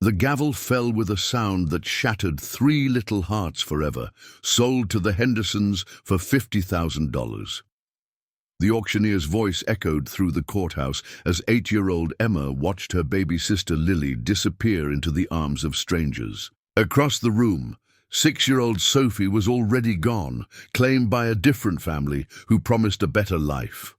The gavel fell with a sound that shattered 3 little hearts forever, sold to the Hendersons for $50,000. The auctioneer's voice echoed through the courthouse as 8-year-old Emma watched her baby sister Lily disappear into the arms of strangers. Across the room, 6-year-old Sophie was already gone, claimed by a different family who promised a better life.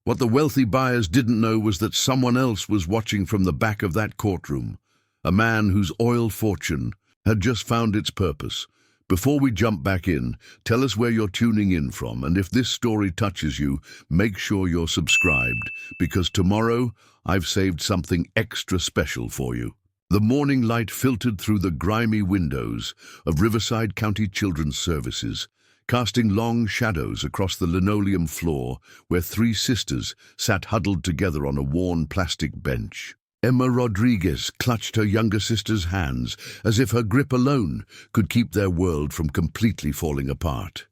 What the wealthy buyers didn't know was that someone else was watching from the back of that courtroom, a man whose oil fortune had just found its purpose. Before we jump back in, tell us where you're tuning in from, and if this story touches you, make sure you're subscribed, because tomorrow I've saved something extra special for you. The morning light filtered through the grimy windows of Riverside County Children's Services, casting long shadows across the linoleum floor where 3 sisters sat huddled together on a worn plastic bench. Emma Rodriguez clutched her younger sister's hands as if her grip alone could keep their world from completely falling apart.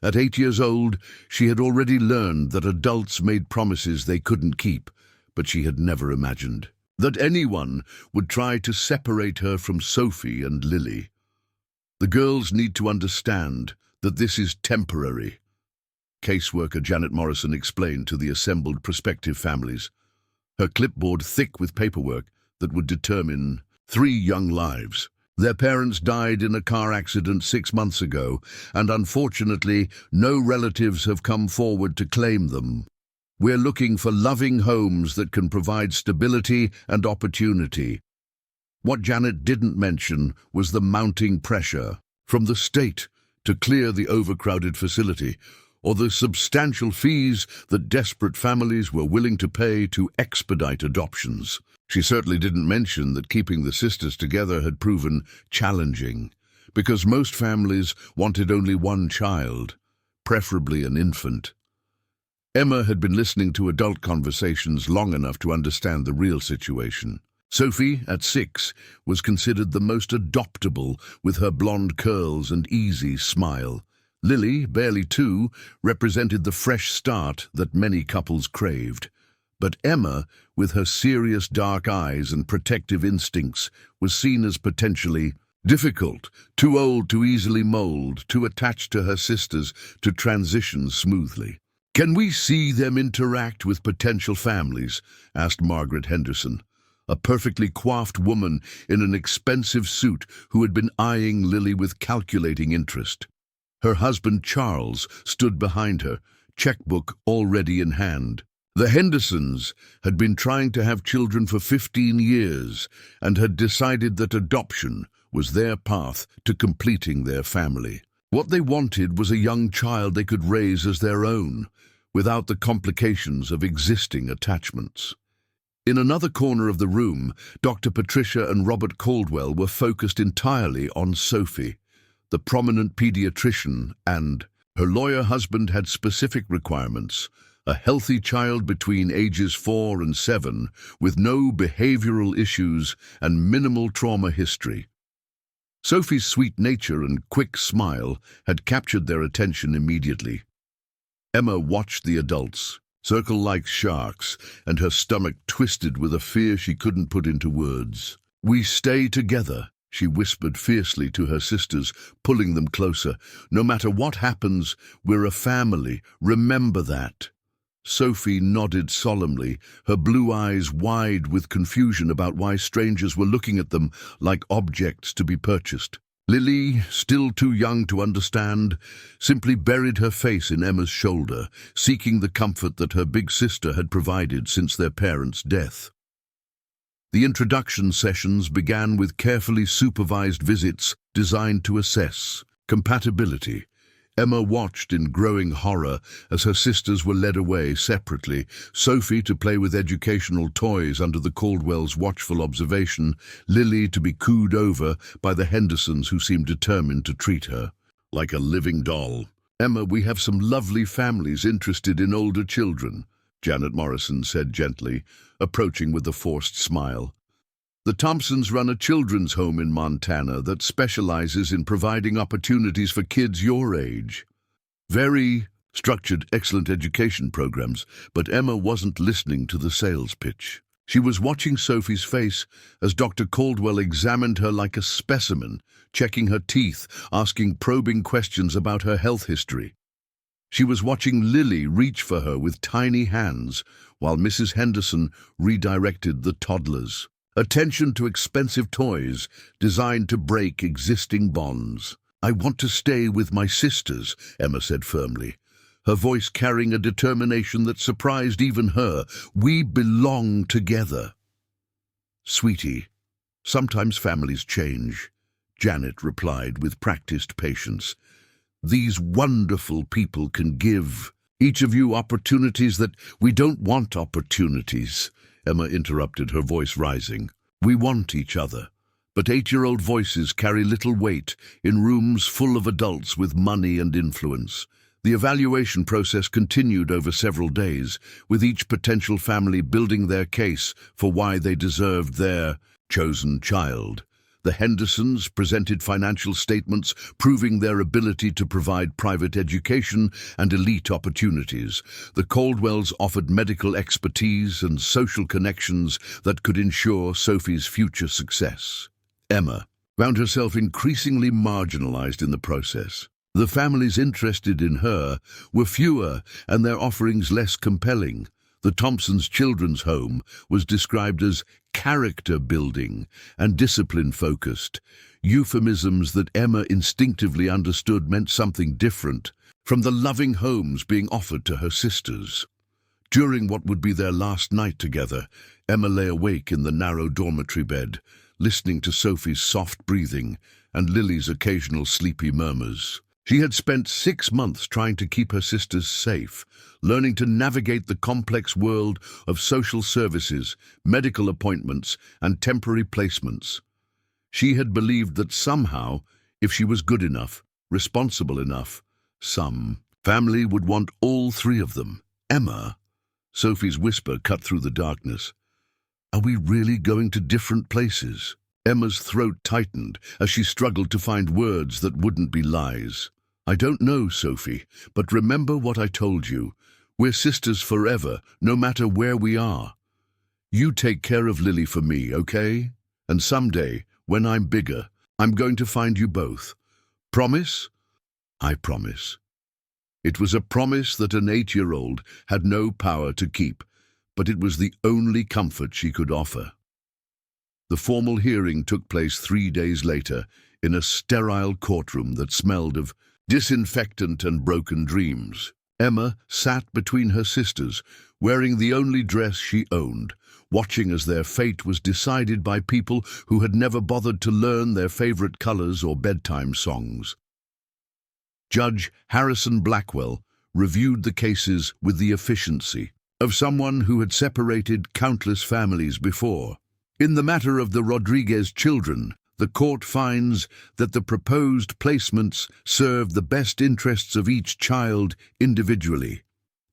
At 8 years old, she had already learned that adults made promises they couldn't keep, but she had never imagined that anyone would try to separate her from Sophie and Lily. The girls need to understand that this is temporary, caseworker Janet Morrison explained to the assembled prospective families, her clipboard thick with paperwork that would determine 3 young lives. Their parents died in a car accident 6 months ago, and unfortunately, no relatives have come forward to claim them. We're looking for loving homes that can provide stability and opportunity. What Janet didn't mention was the mounting pressure from the state to clear the overcrowded facility, or the substantial fees that desperate families were willing to pay to expedite adoptions. She certainly didn't mention that keeping the sisters together had proven challenging, because most families wanted only one child, preferably an infant. Emma had been listening to adult conversations long enough to understand the real situation. Sophie, at 6, was considered the most adoptable with her blonde curls and easy smile. Lily, barely 2, represented the fresh start that many couples craved. But Emma, with her serious dark eyes and protective instincts, was seen as potentially difficult, too old to easily mold, too attached to her sisters to transition smoothly. "Can we see them interact with potential families?" asked Margaret Henderson, a perfectly coiffed woman in an expensive suit who had been eyeing Lily with calculating interest. Her husband, Charles, stood behind her, checkbook already in hand. The Hendersons had been trying to have children for 15 years and had decided that adoption was their path to completing their family. What they wanted was a young child they could raise as their own, without the complications of existing attachments. In another corner of the room, Dr. Patricia and Robert Caldwell were focused entirely on Sophie, the prominent pediatrician, and her lawyer husband had specific requirements: a healthy child between ages 4 and 7 with no behavioral issues and minimal trauma history. Sophie's sweet nature and quick smile had captured their attention immediately. Emma watched the adults, circle like sharks, and her stomach twisted with a fear she couldn't put into words. "We stay together," she whispered fiercely to her sisters, pulling them closer. "No matter what happens, we're a family. Remember that." Sophie nodded solemnly, her blue eyes wide with confusion about why strangers were looking at them like objects to be purchased. Lily, still too young to understand, simply buried her face in Emma's shoulder, seeking the comfort that her big sister had provided since their parents' death. The introduction sessions began with carefully supervised visits designed to assess compatibility. Emma watched in growing horror as her sisters were led away separately, Sophie to play with educational toys under the Caldwells' watchful observation, Lily to be cooed over by the Hendersons who seemed determined to treat her like a living doll. "Emma, we have some lovely families interested in older children," Janet Morrison said gently, approaching with a forced smile. "The Thompsons run a children's home in Montana that specializes in providing opportunities for kids your age. Very structured, excellent education programs," but Emma wasn't listening to the sales pitch. She was watching Sophie's face as Dr. Caldwell examined her like a specimen, checking her teeth, asking probing questions about her health history. She was watching Lily reach for her with tiny hands, while Mrs. Henderson redirected the toddlers. Attention to expensive toys designed to break existing bonds. "I want to stay with my sisters," Emma said firmly, her voice carrying a determination that surprised even her. "We belong together." "Sweetie, sometimes families change," Janet replied with practiced patience. "These wonderful people can give each of you opportunities that—" "We don't want opportunities," Emma interrupted, her voice rising. "We want each other. But 8-year-old voices carry little weight in rooms full of adults with money and influence." The evaluation process continued over several days, with each potential family building their case for why they deserved their chosen child. The Hendersons presented financial statements proving their ability to provide private education and elite opportunities. The Caldwells offered medical expertise and social connections that could ensure Sophie's future success. Emma found herself increasingly marginalized in the process. The families interested in her were fewer and their offerings less compelling. The Thompsons' children's home was described as character-building and discipline-focused, euphemisms that Emma instinctively understood meant something different from the loving homes being offered to her sisters. During what would be their last night together, Emma lay awake in the narrow dormitory bed, listening to Sophie's soft breathing and Lily's occasional sleepy murmurs. She had spent 6 months trying to keep her sisters safe, learning to navigate the complex world of social services, medical appointments, and temporary placements. She had believed that somehow, if she was good enough, responsible enough, some family would want all 3 of them. "Emma," Sophie's whisper cut through the darkness. "Are we really going to different places?" Emma's throat tightened as she struggled to find words that wouldn't be lies. "I don't know, Sophie, but remember what I told you. We're sisters forever, no matter where we are. You take care of Lily for me, okay? And someday, when I'm bigger, I'm going to find you both. Promise?" "I promise." It was a promise that an 8-year-old had no power to keep, but it was the only comfort she could offer. The formal hearing took place 3 days later in a sterile courtroom that smelled of disinfectant and broken dreams. Emma sat between her sisters, wearing the only dress she owned, watching as their fate was decided by people who had never bothered to learn their favorite colors or bedtime songs. Judge Harrison Blackwell reviewed the cases with the efficiency of someone who had separated countless families before. In the matter of the Rodriguez children, the court finds that the proposed placements serve the best interests of each child individually.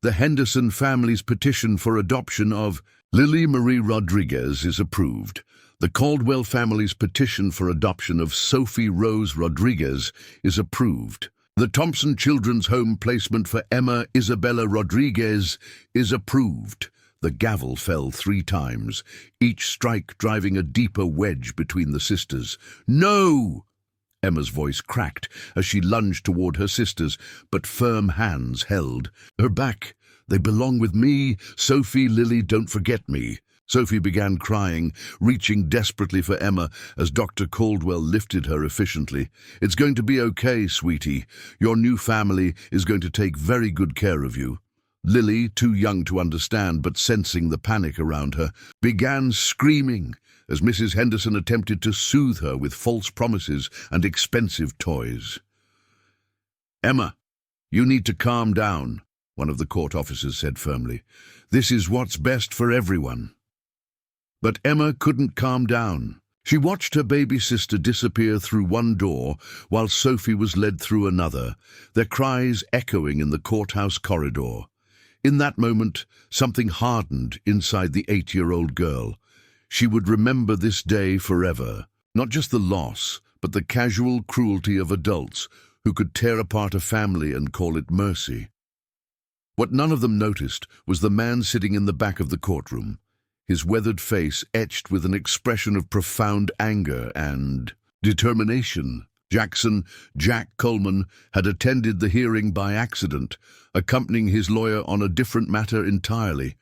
The Henderson family's petition for adoption of Lily Marie Rodriguez is approved. The Caldwell family's petition for adoption of Sophie Rose Rodriguez is approved. The Thompson Children's Home placement for Emma Isabella Rodriguez is approved. The gavel fell 3 times, each strike driving a deeper wedge between the sisters. "No!" Emma's voice cracked as she lunged toward her sisters, but firm hands held her back. "They belong with me. Sophie, Lily, don't forget me." Sophie began crying, reaching desperately for Emma as Dr. Caldwell lifted her efficiently. "It's going to be okay, sweetie. Your new family is going to take very good care of you." Lily, too young to understand but sensing the panic around her, began screaming as Mrs. Henderson attempted to soothe her with false promises and expensive toys. "Emma, you need to calm down," one of the court officers said firmly. "This is what's best for everyone." But Emma couldn't calm down. She watched her baby sister disappear through one door while Sophie was led through another, their cries echoing in the courthouse corridor. In that moment, something hardened inside the 8-year-old girl. She would remember this day forever, not just the loss, but the casual cruelty of adults who could tear apart a family and call it mercy. What none of them noticed was the man sitting in the back of the courtroom. his weathered face etched with an expression of profound anger and determination. Jack Coleman, had attended the hearing by accident, accompanying his lawyer on a different matter entirely.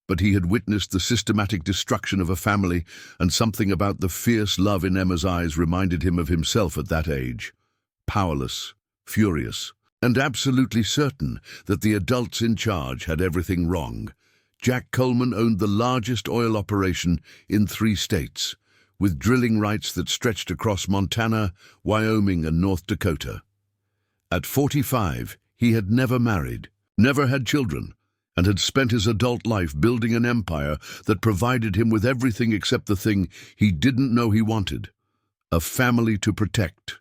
But he had witnessed the systematic destruction of a family, and something about the fierce love in Emma's eyes reminded him of himself at that age. Powerless, furious, and absolutely certain that the adults in charge had everything wrong. Jack Coleman owned the largest oil operation in 3 states, with drilling rights that stretched across Montana, Wyoming, and North Dakota. At 45, he had never married, never had children, and had spent his adult life building an empire that provided him with everything except the thing he didn't know he wanted: a family to protect.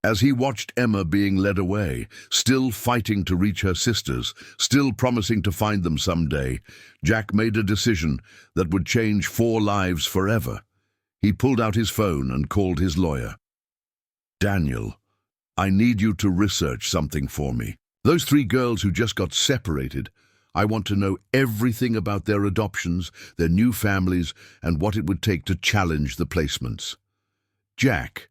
As he watched Emma being led away, still fighting to reach her sisters, still promising to find them someday, Jack made a decision that would change 4 lives forever. He pulled out his phone and called his lawyer. "Daniel, I need you to research something for me. Those 3 girls who just got separated, I want to know everything about their adoptions, their new families, and what it would take to challenge the placements." "Jack,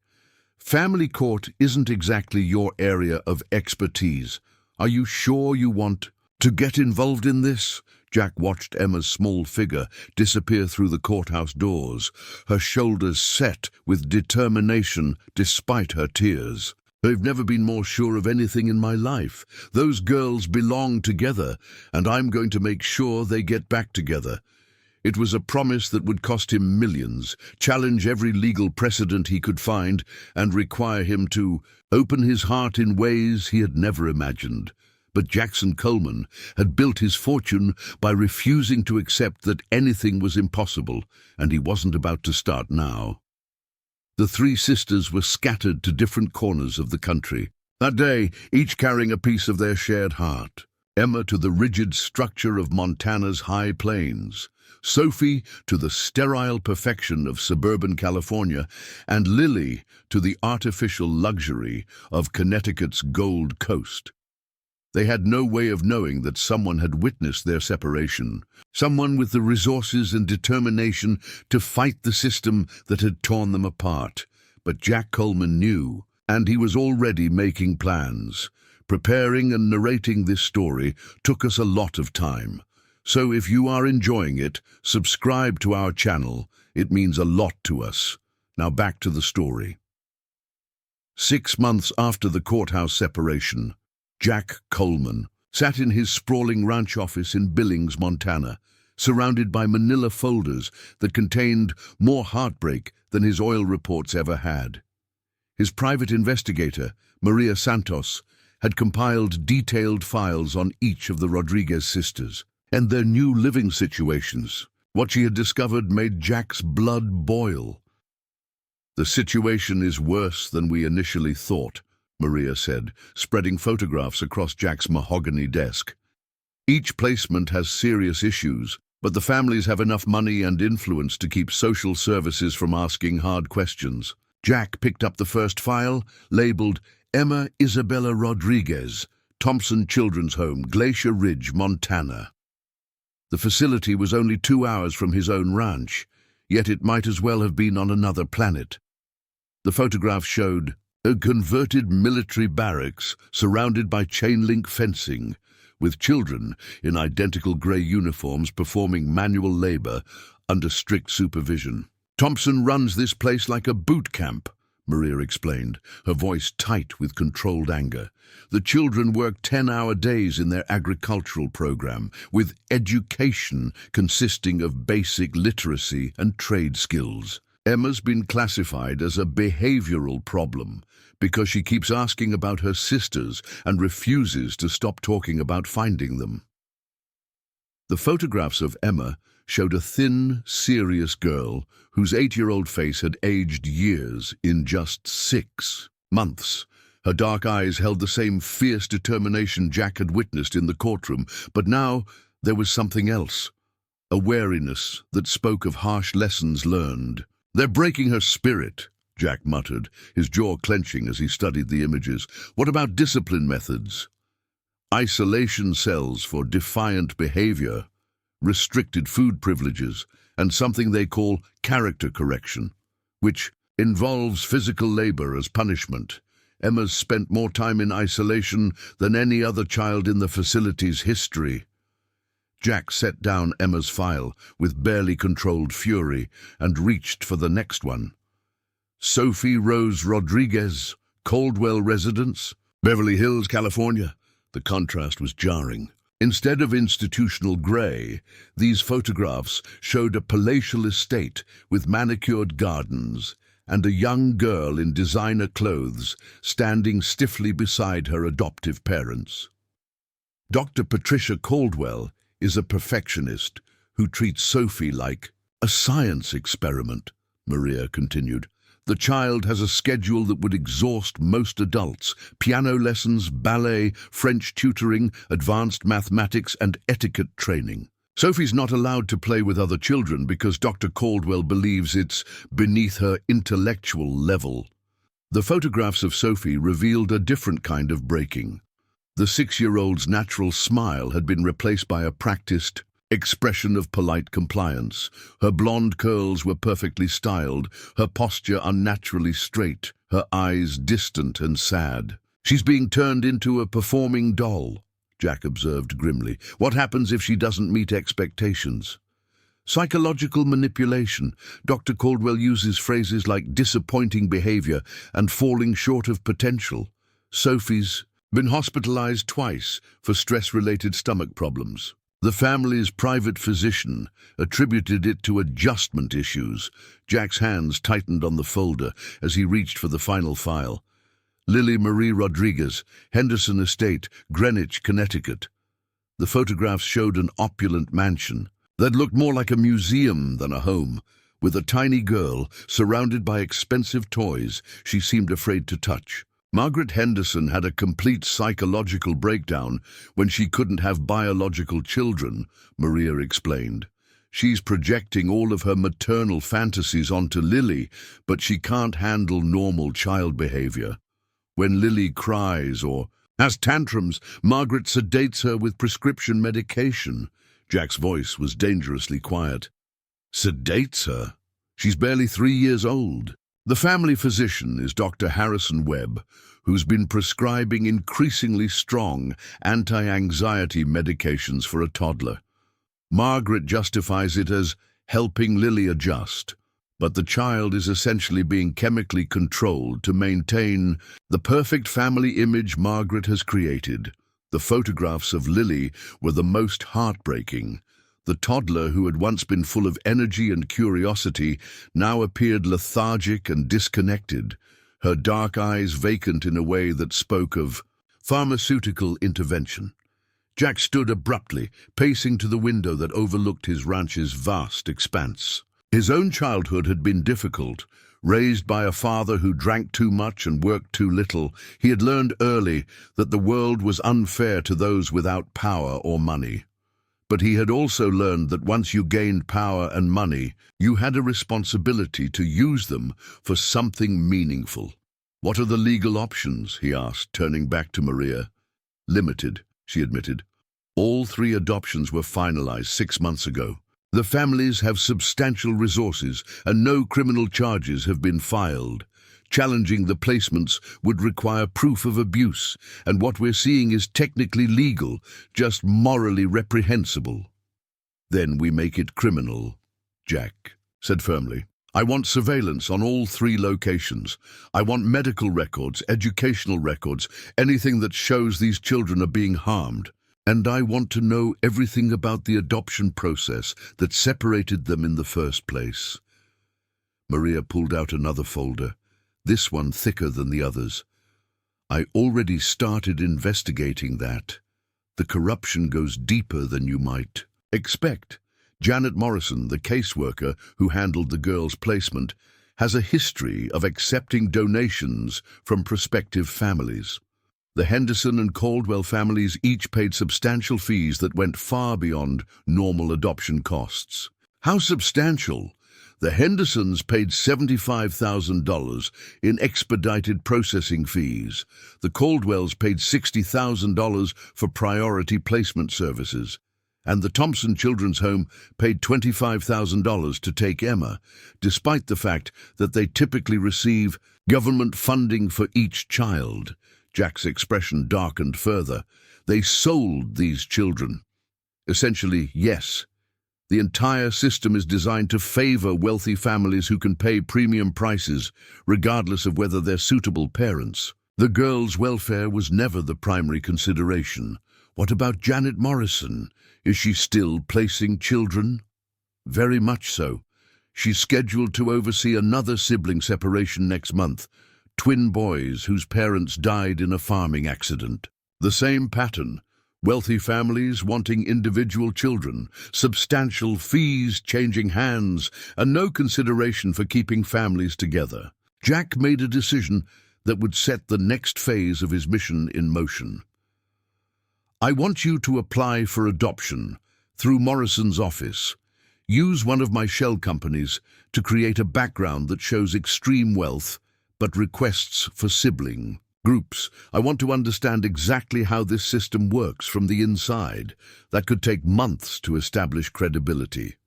family court isn't exactly your area of expertise. Are you sure you want to get involved in this?" Jack watched Emma's small figure disappear through the courthouse doors, her shoulders set with determination despite her tears. "I've never been more sure of anything in my life. Those girls belong together, and I'm going to make sure they get back together." It was a promise that would cost him millions, challenge every legal precedent he could find, and require him to open his heart in ways he had never imagined. But Jackson Coleman had built his fortune by refusing to accept that anything was impossible, and he wasn't about to start now. The 3 sisters were scattered to different corners of the country, that day each carrying a piece of their shared heart. Emma to the rigid structure of Montana's high plains, Sophie to the sterile perfection of suburban California, and Lily to the artificial luxury of Connecticut's Gold Coast. They had no way of knowing that someone had witnessed their separation, someone with the resources and determination to fight the system that had torn them apart. But Jack Coleman knew, and he was already making plans. Preparing and narrating this story took us a lot of time. So if you are enjoying it, subscribe to our channel. It means a lot to us. Now back to the story. 6 months after the courthouse separation, Jack Coleman sat in his sprawling ranch office in Billings, Montana, surrounded by manila folders that contained more heartbreak than his oil reports ever had. His private investigator, Maria Santos, had compiled detailed files on each of the Rodriguez sisters and their new living situations. What she had discovered made Jack's blood boil. "The situation is worse than we initially thought," Maria said, spreading photographs across Jack's mahogany desk. "Each placement has serious issues, but the families have enough money and influence to keep social services from asking hard questions." Jack picked up the first file, labeled Emma Isabella Rodriguez, Thompson Children's Home, Glacier Ridge, Montana. The facility was only 2 hours from his own ranch, yet it might as well have been on another planet. The photograph showed a converted military barracks surrounded by chain-link fencing, with children in identical grey uniforms performing manual labor under strict supervision. "Thompson runs this place like a boot camp," Maria explained, her voice tight with controlled anger. "The children work 10-hour days in their agricultural program, with education consisting of basic literacy and trade skills. Emma's been classified as a behavioral problem because she keeps asking about her sisters and refuses to stop talking about finding them." The photographs of Emma showed a thin, serious girl whose 8-year-old face had aged years in just 6 months. Her dark eyes held the same fierce determination Jack had witnessed in the courtroom, but now there was something else, a wariness that spoke of harsh lessons learned. "They're breaking her spirit," Jack muttered, his jaw clenching as he studied the images. "What about discipline methods?" "Isolation cells for defiant behavior, restricted food privileges, and something they call character correction, which involves physical labor as punishment. Emma's spent more time in isolation than any other child in the facility's history. Jack set down Emma's file with barely controlled fury and reached for the next one. Sophie Rose Rodriguez, Caldwell residence, Beverly Hills, California. The contrast was jarring. Instead of institutional grey, these photographs showed a palatial estate with manicured gardens and a young girl in designer clothes standing stiffly beside her adoptive parents. Dr. Patricia Caldwell is a perfectionist who treats Sophie like a science experiment, Maria continued. The child has a schedule that would exhaust most adults: piano lessons, ballet, French tutoring, advanced mathematics, and etiquette training. Sophie's not allowed to play with other children because Dr. Caldwell believes it's beneath her intellectual level. The photographs of Sophie revealed a different kind of breaking. The 6-year-old's natural smile had been replaced by a practiced expression of polite compliance. Her blonde curls were perfectly styled, her posture unnaturally straight, her eyes distant and sad. "She's being turned into a performing doll," Jack observed grimly. "What happens if she doesn't meet expectations?" Psychological manipulation. Dr. Caldwell uses phrases like disappointing behavior and falling short of potential. Sophie's been hospitalized twice for stress-related stomach problems. The family's private physician attributed it to adjustment issues. Jack's hands tightened on the folder as he reached for the final file. Lily Marie Rodriguez, Henderson Estate, Greenwich, Connecticut. The photographs showed an opulent mansion that looked more like a museum than a home, with a tiny girl surrounded by expensive toys she seemed afraid to touch. Margaret Henderson had a complete psychological breakdown when she couldn't have biological children, Maria explained. She's projecting all of her maternal fantasies onto Lily, but she can't handle normal child behavior. When Lily cries or has tantrums, Margaret sedates her with prescription medication. Jack's voice was dangerously quiet. Sedates her? She's barely 3 years old. The family physician is Dr. Harrison Webb, who's been prescribing increasingly strong anti-anxiety medications for a toddler. Margaret justifies it as helping Lily adjust, but the child is essentially being chemically controlled to maintain the perfect family image Margaret has created. The photographs of Lily were the most heartbreaking. The toddler, who had once been full of energy and curiosity, now appeared lethargic and disconnected, her dark eyes vacant in a way that spoke of pharmaceutical intervention. Jack stood abruptly, pacing to the window that overlooked his ranch's vast expanse. His own childhood had been difficult. Raised by a father who drank too much and worked too little, he had learned early that the world was unfair to those without power or money. But he had also learned that once you gained power and money, you had a responsibility to use them for something meaningful. "What are the legal options?" he asked, turning back to Maria. "Limited," she admitted. "All 3 adoptions were finalized 6 months ago. The families have substantial resources and no criminal charges have been filed. Challenging the placements would require proof of abuse, and what we're seeing is technically legal, just morally reprehensible." "Then we make it criminal," Jack said firmly. "I want surveillance on all 3 locations. I want medical records, educational records, anything that shows these children are being harmed. And I want to know everything about the adoption process that separated them in the first place." Maria pulled out another folder, this one thicker than the others. "I already started investigating that. The corruption goes deeper than you might expect. Janet Morrison, the caseworker who handled the girl's placement, has a history of accepting donations from prospective families. The Henderson and Caldwell families each paid substantial fees that went far beyond normal adoption costs." "How substantial?" "The Hendersons paid $75,000 in expedited processing fees. The Caldwells paid $60,000 for priority placement services. And the Thompson Children's Home paid $25,000 to take Emma, despite the fact that they typically receive government funding for each child. Jack's expression darkened further. They sold these children. Essentially, yes. The entire system is designed to favor wealthy families who can pay premium prices, regardless of whether they're suitable parents. The girls' welfare was never the primary consideration. What about Janet Morrison? Is she still placing children? Very much so. She's scheduled to oversee another sibling separation next month. Twin boys whose parents died in a farming accident. The same pattern. Wealthy families wanting individual children, substantial fees changing hands, and no consideration for keeping families together. Jack made a decision that would set the next phase of his mission in motion. I want you to apply for adoption through Morrison's office. Use one of my shell companies to create a background that shows extreme wealth, but requests for sibling groups. I want to understand exactly how this system works from the inside. That could take months to establish credibility.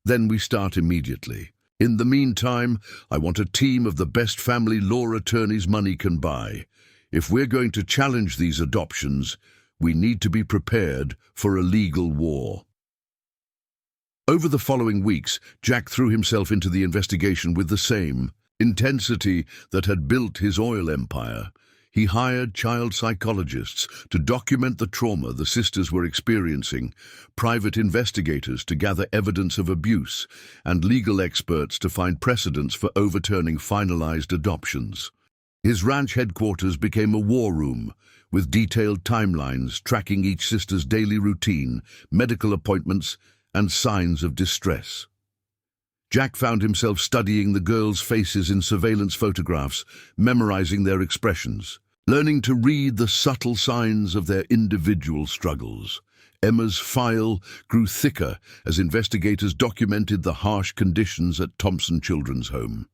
Then we start immediately. In the meantime, I want a team of the best family law attorneys money can buy. If we're going to challenge these adoptions, we need to be prepared for a legal war. Over the following weeks, Jack threw himself into the investigation with the same intensity that had built his oil empire. He hired child psychologists to document the trauma the sisters were experiencing, private investigators to gather evidence of abuse, and legal experts to find precedents for overturning finalized adoptions. His ranch headquarters became a war room, with detailed timelines tracking each sister's daily routine, medical appointments, and signs of distress. Jack found himself studying the girls' faces in surveillance photographs, memorizing their expressions, learning to read the subtle signs of their individual struggles. Emma's file grew thicker as investigators documented the harsh conditions at Thompson Children's Home.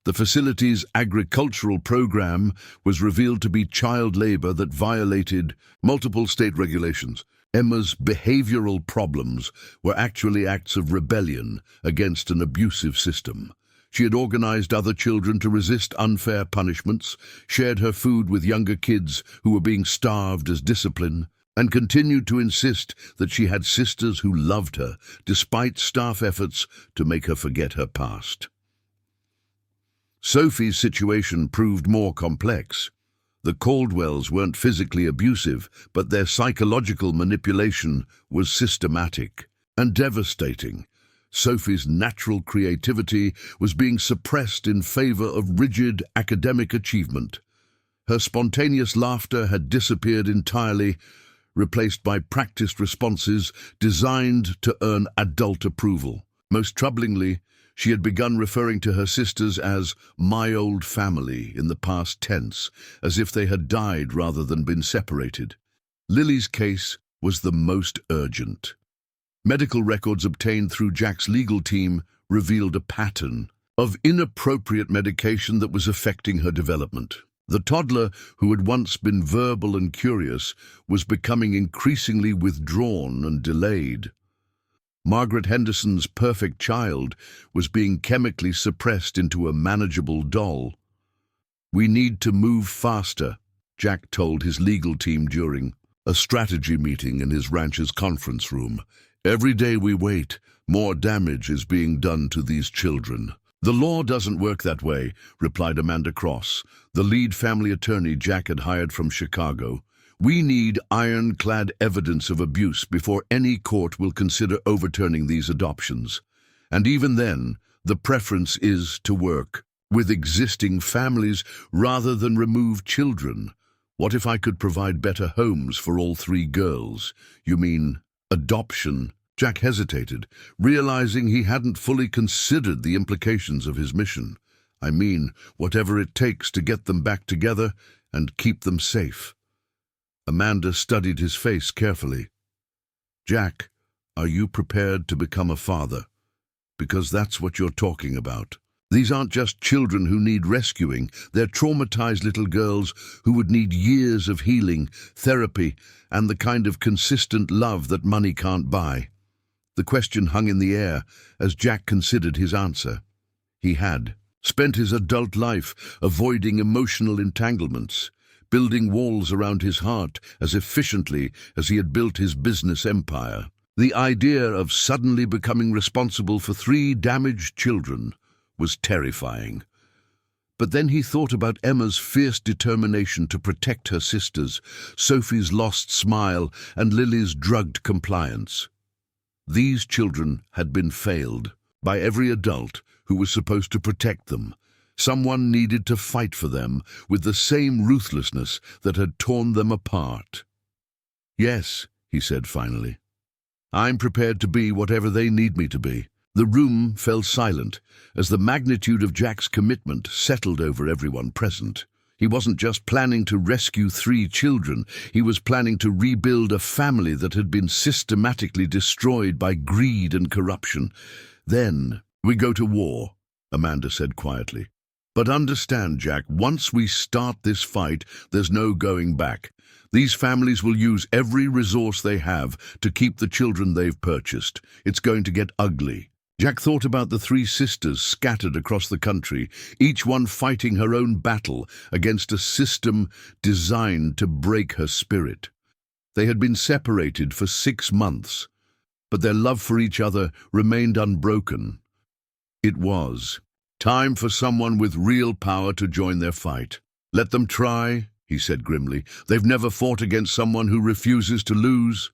The facility's agricultural program was revealed to be child labor that violated multiple state regulations. Emma's behavioral problems were actually acts of rebellion against an abusive system. She had organized other children to resist unfair punishments, shared her food with younger kids who were being starved as discipline, and continued to insist that she had sisters who loved her, despite staff efforts to make her forget her past. Sophie's situation proved more complex. The Caldwells weren't physically abusive, but their psychological manipulation was systematic and devastating. Sophie's natural creativity was being suppressed in favor of rigid academic achievement. Her spontaneous laughter had disappeared entirely, replaced by practiced responses designed to earn adult approval. Most troublingly, she had begun referring to her sisters as my old family in the past tense, as if they had died rather than been separated. Lily's case was the most urgent. Medical records obtained through Jack's legal team revealed a pattern of inappropriate medication that was affecting her development. The toddler, who had once been verbal and curious, was becoming increasingly withdrawn and delayed. Margaret Henderson's perfect child was being chemically suppressed into a manageable doll. We need to move faster, Jack told his legal team during a strategy meeting in his ranch's conference room. Every day we wait, more damage is being done to these children. The law doesn't work that way, replied Amanda Cross, the lead family attorney Jack had hired from Chicago. We need ironclad evidence of abuse before any court will consider overturning these adoptions. And even then, the preference is to work with existing families rather than remove children. What if I could provide better homes for all three girls? You mean adoption? Jack hesitated, realizing he hadn't fully considered the implications of his mission. I mean, whatever it takes to get them back together and keep them safe. Amanda studied his face carefully. Jack, are you prepared to become a father? Because that's what you're talking about. These aren't just children who need rescuing, they're traumatized little girls who would need years of healing, therapy, and the kind of consistent love that money can't buy. The question hung in the air as Jack considered his answer. He had spent his adult life avoiding emotional entanglements, building walls around his heart as efficiently as he had built his business empire. The idea of suddenly becoming responsible for 3 damaged children was terrifying. But then he thought about Emma's fierce determination to protect her sisters, Sophie's lost smile, and Lily's drugged compliance. These children had been failed by every adult who was supposed to protect them. Someone needed to fight for them with the same ruthlessness that had torn them apart. "Yes," he said finally. "I'm prepared to be whatever they need me to be." The room fell silent as the magnitude of Jack's commitment settled over everyone present. He wasn't just planning to rescue 3 children, he was planning to rebuild a family that had been systematically destroyed by greed and corruption. "Then we go to war," Amanda said quietly. "But understand, Jack, once we start this fight, there's no going back. These families will use every resource they have to keep the children they've purchased. It's going to get ugly." Jack thought about the 3 sisters scattered across the country, each one fighting her own battle against a system designed to break her spirit. They had been separated for 6 months, but their love for each other remained unbroken. It was time for someone with real power to join their fight. "Let them try," he said grimly. "They've never fought against someone who refuses to lose."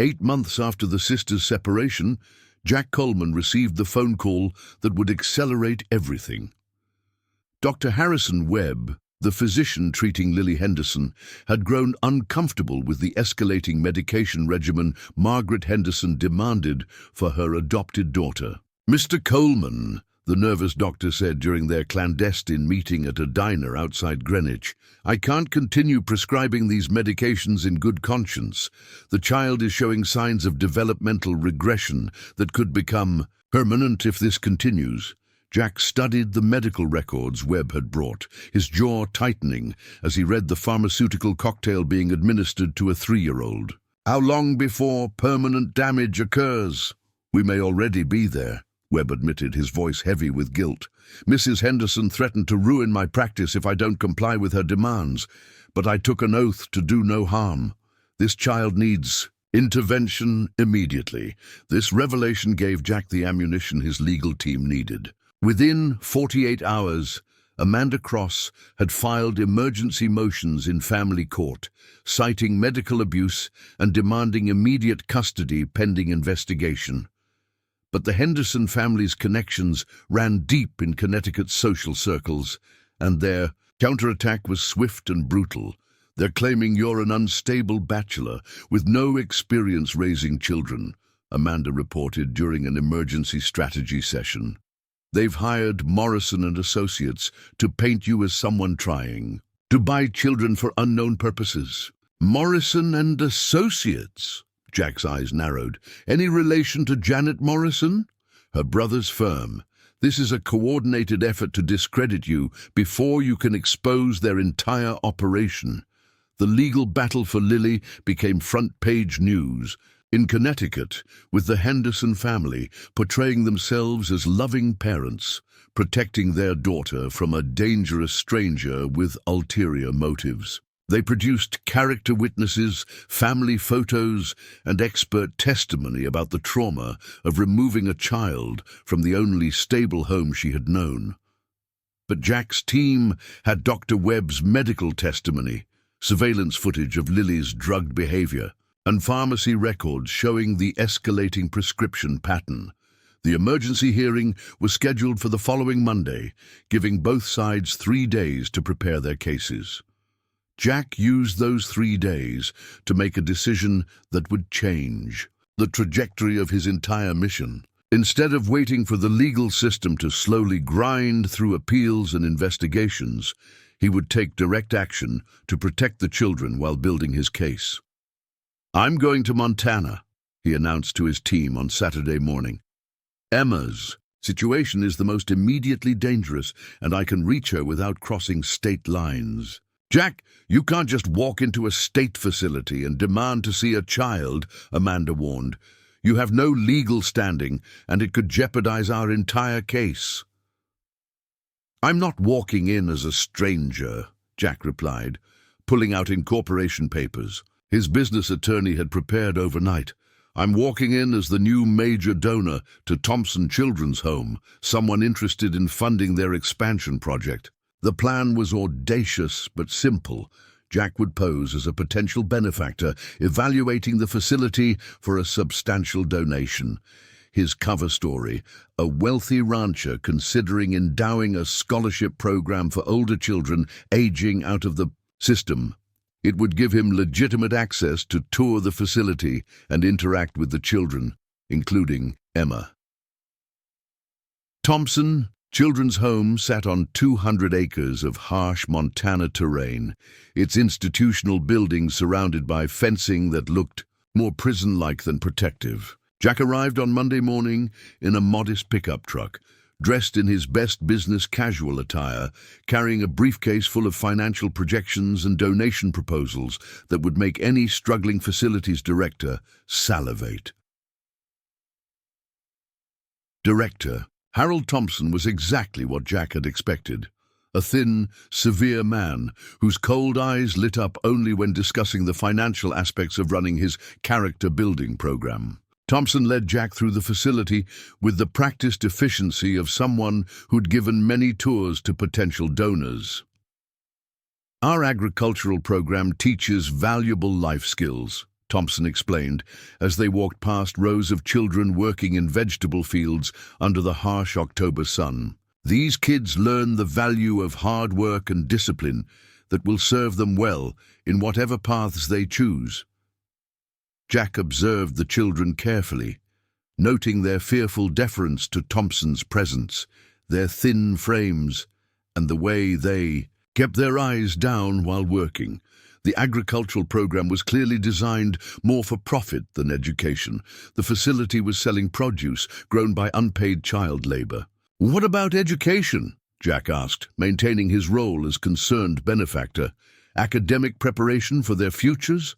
8 months after the sisters' separation, Jack Coleman received the phone call that would accelerate everything. Dr. Harrison Webb, the physician treating Lily Henderson, had grown uncomfortable with the escalating medication regimen Margaret Henderson demanded for her adopted daughter. "Mr. Coleman," the nervous doctor said during their clandestine meeting at a diner outside Greenwich, "I can't continue prescribing these medications in good conscience. The child is showing signs of developmental regression that could become permanent if this continues." Jack studied the medical records Webb had brought, his jaw tightening as he read the pharmaceutical cocktail being administered to a 3-year-old. "How long before permanent damage occurs?" "We may already be there," Webb admitted, his voice heavy with guilt. "Mrs. Henderson threatened to ruin my practice if I don't comply with her demands, but I took an oath to do no harm. This child needs intervention immediately." This revelation gave Jack the ammunition his legal team needed. Within 48 hours, Amanda Cross had filed emergency motions in family court, citing medical abuse and demanding immediate custody pending investigation. But the Henderson family's connections ran deep in Connecticut's social circles, and their counterattack was swift and brutal. "They're claiming you're an unstable bachelor with no experience raising children," Amanda reported during an emergency strategy session. "They've hired Morrison and Associates to paint you as someone trying to buy children for unknown purposes." "Morrison and Associates?" Jack's eyes narrowed. "Any relation to Janet Morrison?" "Her brother's firm. This is a coordinated effort to discredit you before you can expose their entire operation." The legal battle for Lily became front-page news in Connecticut, with the Henderson family portraying themselves as loving parents, protecting their daughter from a dangerous stranger with ulterior motives. They produced character witnesses, family photos, and expert testimony about the trauma of removing a child from the only stable home she had known. But Jack's team had Dr. Webb's medical testimony, surveillance footage of Lily's drugged behavior, and pharmacy records showing the escalating prescription pattern. The emergency hearing was scheduled for the following Monday, giving both sides 3 days to prepare their cases. Jack used those 3 days to make a decision that would change the trajectory of his entire mission. Instead of waiting for the legal system to slowly grind through appeals and investigations, he would take direct action to protect the children while building his case. "I'm going to Montana," he announced to his team on Saturday morning. "Emma's situation is the most immediately dangerous, and I can reach her without crossing state lines. Jack, you can't just walk into a state facility and demand to see a child, Amanda warned. You have no legal standing, and it could jeopardize our entire case. I'm not walking in as a stranger, Jack replied, pulling out incorporation papers. His business attorney had prepared overnight. I'm walking in as the new major donor to Thompson Children's Home, someone interested in funding their expansion project. The plan was audacious but simple. Jack would pose as a potential benefactor, evaluating the facility for a substantial donation. His cover story, a wealthy rancher considering endowing a scholarship program for older children aging out of the system. It would give him legitimate access to tour the facility and interact with the children, including Emma. Thompson Children's Home sat on 200 acres of harsh Montana terrain, its institutional buildings surrounded by fencing that looked more prison-like than protective. Jack arrived on Monday morning in a modest pickup truck, dressed in his best business casual attire, carrying a briefcase full of financial projections and donation proposals that would make any struggling facilities director salivate. Director Harold Thompson was exactly what Jack had expected. A thin, severe man whose cold eyes lit up only when discussing the financial aspects of running his character-building program. Thompson led Jack through the facility with the practiced efficiency of someone who'd given many tours to potential donors. Our agricultural program teaches valuable life skills, Thompson explained, as they walked past rows of children working in vegetable fields under the harsh October sun. These kids learn the value of hard work and discipline that will serve them well in whatever paths they choose. Jack observed the children carefully, noting their fearful deference to Thompson's presence, their thin frames, and the way they kept their eyes down while working. The agricultural program was clearly designed more for profit than education. The facility was selling produce grown by unpaid child labor. "What about education?" Jack asked, maintaining his role as concerned benefactor. "Academic preparation for their futures?"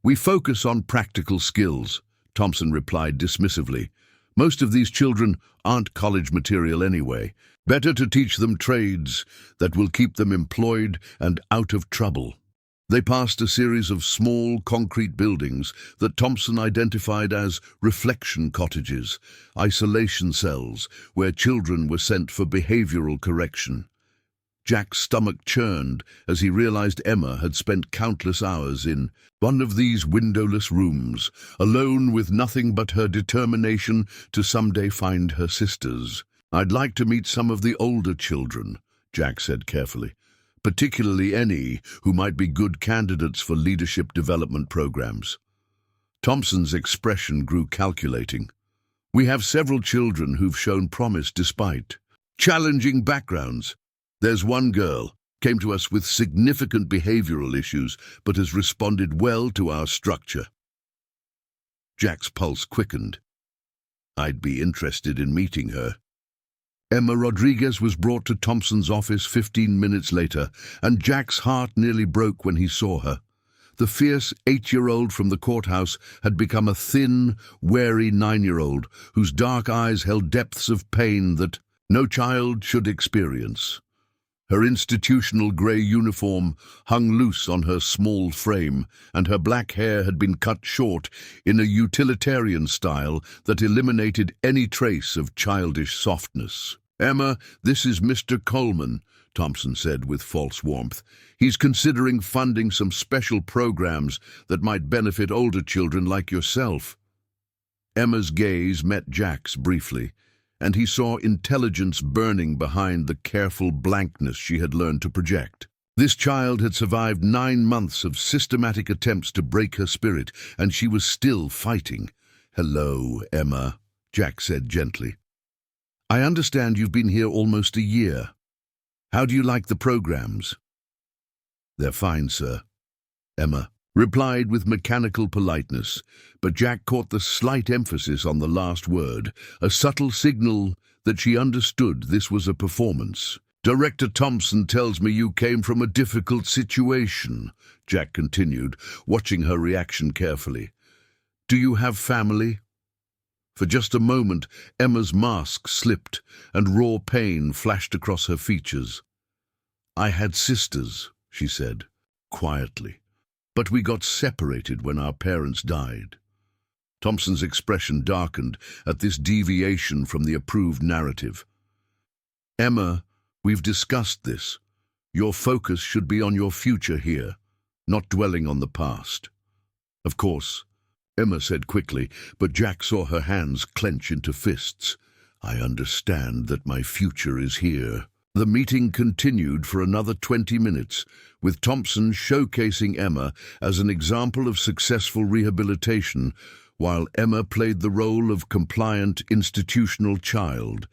"We focus on practical skills," Thompson replied dismissively. "Most of these children aren't college material anyway. Better to teach them trades that will keep them employed and out of trouble." They passed a series of small concrete buildings that Thompson identified as reflection cottages, isolation cells where children were sent for behavioral correction. Jack's stomach churned as he realized Emma had spent countless hours in one of these windowless rooms, alone with nothing but her determination to someday find her sisters. "I'd like to meet some of the older children," Jack said carefully, "particularly any who might be good candidates for leadership development programs." Thompson's expression grew calculating. "We have several children who've shown promise despite challenging backgrounds. There's one girl, came to us with significant behavioral issues, but has responded well to our structure." Jack's pulse quickened. "I'd be interested in meeting her." Emma Rodriguez was brought to Thompson's office 15 minutes later, and Jack's heart nearly broke when he saw her. The fierce 8-year-old from the courthouse had become a thin, wary 9-year-old whose dark eyes held depths of pain that no child should experience. Her institutional grey uniform hung loose on her small frame, and her black hair had been cut short in a utilitarian style that eliminated any trace of childish softness. "Emma, this is Mr. Coleman," Thompson said with false warmth. "He's considering funding some special programs that might benefit older children like yourself." Emma's gaze met Jack's briefly, and he saw intelligence burning behind the careful blankness she had learned to project. This child had survived 9 months of systematic attempts to break her spirit, and she was still fighting. "Hello, Emma," Jack said gently. "I understand you've been here almost a year. How do you like the programs?" "They're fine, sir," Emma replied with mechanical politeness, but Jack caught the slight emphasis on the last word, a subtle signal that she understood this was a performance. "Director Thompson tells me you came from a difficult situation," Jack continued, watching her reaction carefully. "Do you have family?" For just a moment, Emma's mask slipped, and raw pain flashed across her features. "I had sisters," she said, quietly, "but we got separated when our parents died." Thompson's expression darkened at this deviation from the approved narrative. "Emma, we've discussed this. Your focus should be on your future here, not dwelling on the past." "Of course," Emma said quickly, but Jack saw her hands clench into fists. "I understand that my future is here." The meeting continued for another 20 minutes, with Thompson showcasing Emma as an example of successful rehabilitation, while Emma played the role of compliant institutional child.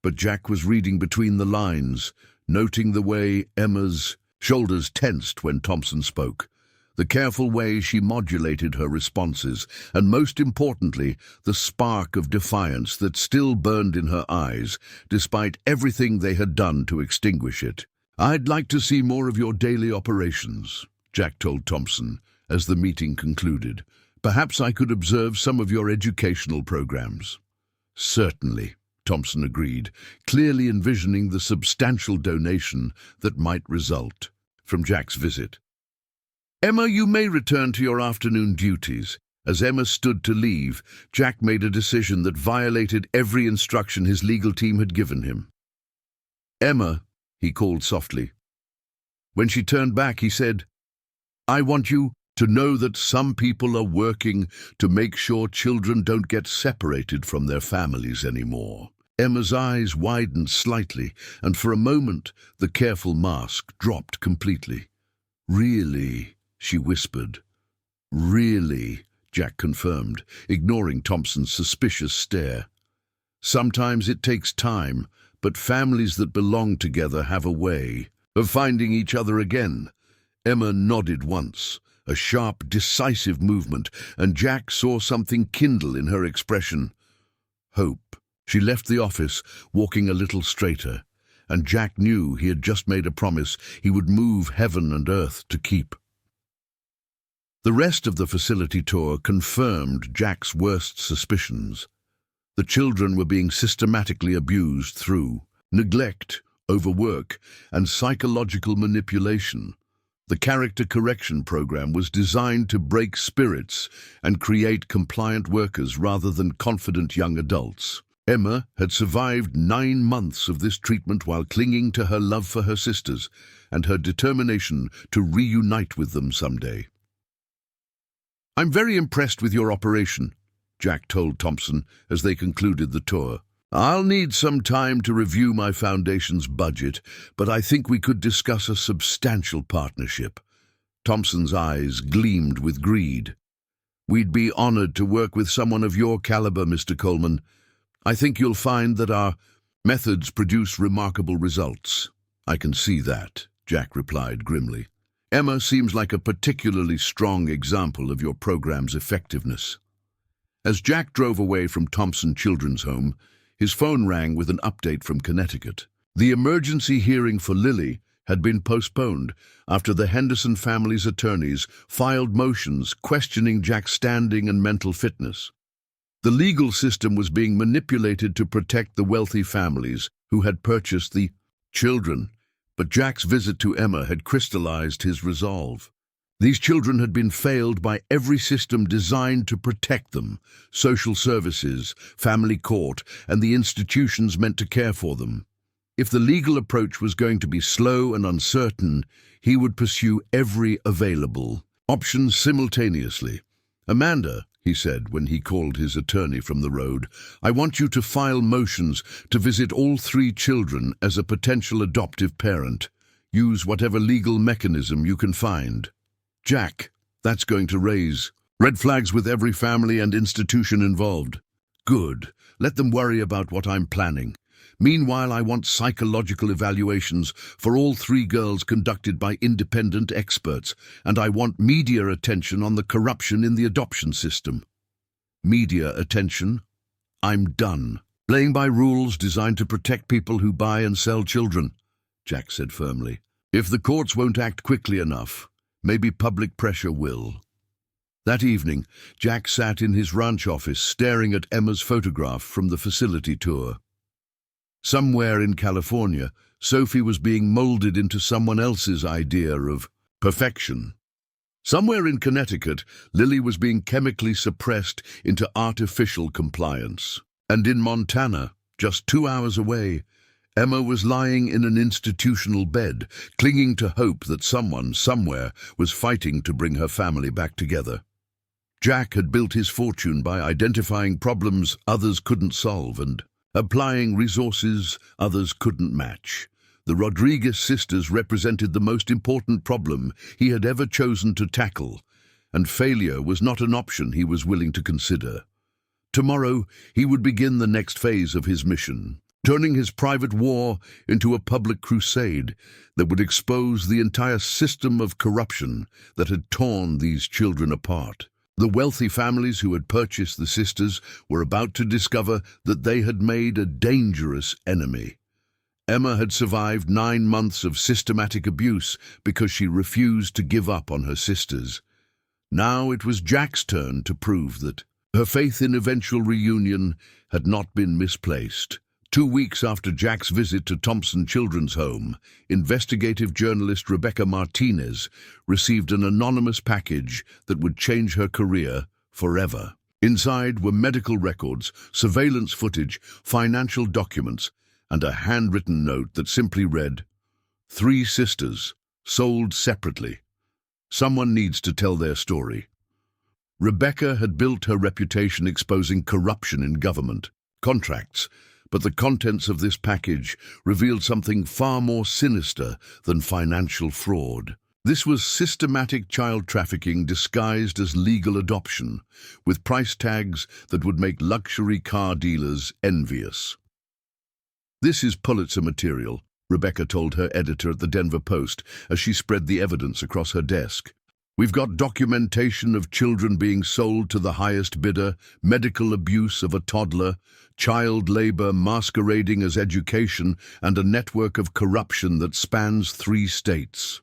But Jack was reading between the lines, noting the way Emma's shoulders tensed when Thompson spoke, the careful way she modulated her responses, and most importantly, the spark of defiance that still burned in her eyes, despite everything they had done to extinguish it. "I'd like to see more of your daily operations," Jack told Thompson as the meeting concluded. "Perhaps I could observe some of your educational programs." "Certainly," Thompson agreed, clearly envisioning the substantial donation that might result from Jack's visit. "Emma, you may return to your afternoon duties." As Emma stood to leave, Jack made a decision that violated every instruction his legal team had given him. "Emma," he called softly. When she turned back, he said, "I want you to know that some people are working to make sure children don't get separated from their families anymore." Emma's eyes widened slightly, and for a moment the careful mask dropped completely. "Really?" she whispered. "Really?" Jack confirmed, ignoring Thompson's suspicious stare. "Sometimes it takes time, but families that belong together have a way of finding each other again." Emma nodded once, a sharp, decisive movement, and Jack saw something kindle in her expression. Hope. She left the office, walking a little straighter, and Jack knew he had just made a promise he would move heaven and earth to keep. The rest of the facility tour confirmed Jack's worst suspicions. The children were being systematically abused through neglect, overwork, and psychological manipulation. The character correction program was designed to break spirits and create compliant workers rather than confident young adults. Emma had survived 9 months of this treatment while clinging to her love for her sisters and her determination to reunite with them someday. "I'm very impressed with your operation," Jack told Thompson as they concluded the tour. "I'll need some time to review my foundation's budget, but I think we could discuss a substantial partnership." Thompson's eyes gleamed with greed. "We'd be honored to work with someone of your caliber, Mr. Coleman. I think you'll find that our methods produce remarkable results." "I can see that," Jack replied grimly. "Emma seems like a particularly strong example of your program's effectiveness." As Jack drove away from Thompson Children's Home, his phone rang with an update from Connecticut. The emergency hearing for Lily had been postponed after the Henderson family's attorneys filed motions questioning Jack's standing and mental fitness. The legal system was being manipulated to protect the wealthy families who had purchased the children, but Jack's visit to Emma had crystallized his resolve. These children had been failed by every system designed to protect them: social services, family court, and the institutions meant to care for them. If the legal approach was going to be slow and uncertain, he would pursue every available option simultaneously. "Amanda," he said when he called his attorney from the road, "I want you to file motions to visit all 3 children as a potential adoptive parent. Use whatever legal mechanism you can find." "Jack, that's going to raise red flags with every family and institution involved." "Good. Let them worry about what I'm planning. Meanwhile, I want psychological evaluations for all 3 girls conducted by independent experts, and I want media attention on the corruption in the adoption system." "Media attention? I'm done." Playing by rules designed to protect people who buy and sell children, Jack said firmly. If the courts won't act quickly enough, maybe public pressure will. That evening, Jack sat in his ranch office staring at Emma's photograph from the facility tour. Somewhere in California, Sophie was being molded into someone else's idea of perfection. Somewhere in Connecticut, Lily was being chemically suppressed into artificial compliance. And in Montana, just 2 hours away, Emma was lying in an institutional bed, clinging to hope that someone, somewhere, was fighting to bring her family back together. Jack had built his fortune by identifying problems others couldn't solve and applying resources others couldn't match. The Rodriguez sisters represented the most important problem he had ever chosen to tackle, and failure was not an option he was willing to consider. Tomorrow, he would begin the next phase of his mission, turning his private war into a public crusade that would expose the entire system of corruption that had torn these children apart. The wealthy families who had purchased the sisters were about to discover that they had made a dangerous enemy. Emma had survived 9 months of systematic abuse because she refused to give up on her sisters. Now it was Jack's turn to prove that her faith in eventual reunion had not been misplaced. 2 weeks after Jack's visit to Thompson Children's Home, investigative journalist Rebecca Martinez received an anonymous package that would change her career forever. Inside were medical records, surveillance footage, financial documents, and a handwritten note that simply read, "3 sisters, sold separately. Someone needs to tell their story." Rebecca had built her reputation exposing corruption in government contracts, but the contents of this package revealed something far more sinister than financial fraud. This was systematic child trafficking disguised as legal adoption, with price tags that would make luxury car dealers envious. "This is Pulitzer material," Rebecca told her editor at the Denver Post as she spread the evidence across her desk. "We've got documentation of children being sold to the highest bidder, medical abuse of a toddler, child labor masquerading as education, and a network of corruption that spans 3 states.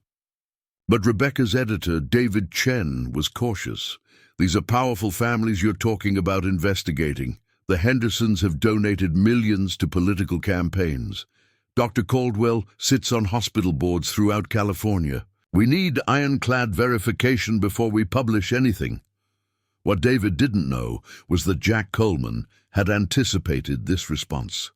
But Rebecca's editor, David Chen, was cautious. "These are powerful families you're talking about investigating. The Hendersons have donated millions to political campaigns. Dr. Caldwell sits on hospital boards throughout California. We need ironclad verification before we publish anything." What David didn't know was that Jack Coleman had anticipated this response.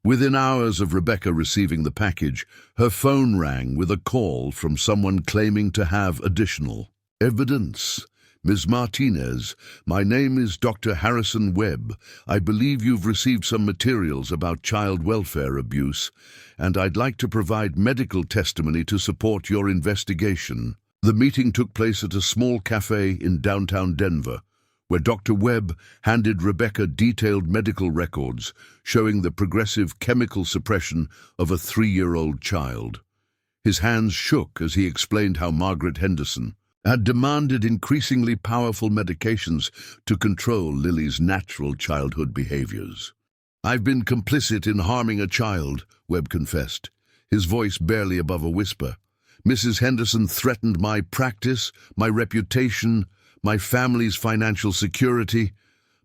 Within hours of Rebecca receiving the package, her phone rang with a call from someone claiming to have additional evidence. "Ms. Martinez, my name is Dr. Harrison Webb. I believe you've received some materials about child welfare abuse, and I'd like to provide medical testimony to support your investigation." The meeting took place at a small cafe in downtown Denver, where Dr. Webb handed Rebecca detailed medical records showing the progressive chemical suppression of a 3-year-old child. His hands shook as he explained how Margaret Henderson had demanded increasingly powerful medications to control Lily's natural childhood behaviors. "I've been complicit in harming a child," Webb confessed, his voice barely above a whisper. "Mrs. Henderson threatened my practice, my reputation, my family's financial security,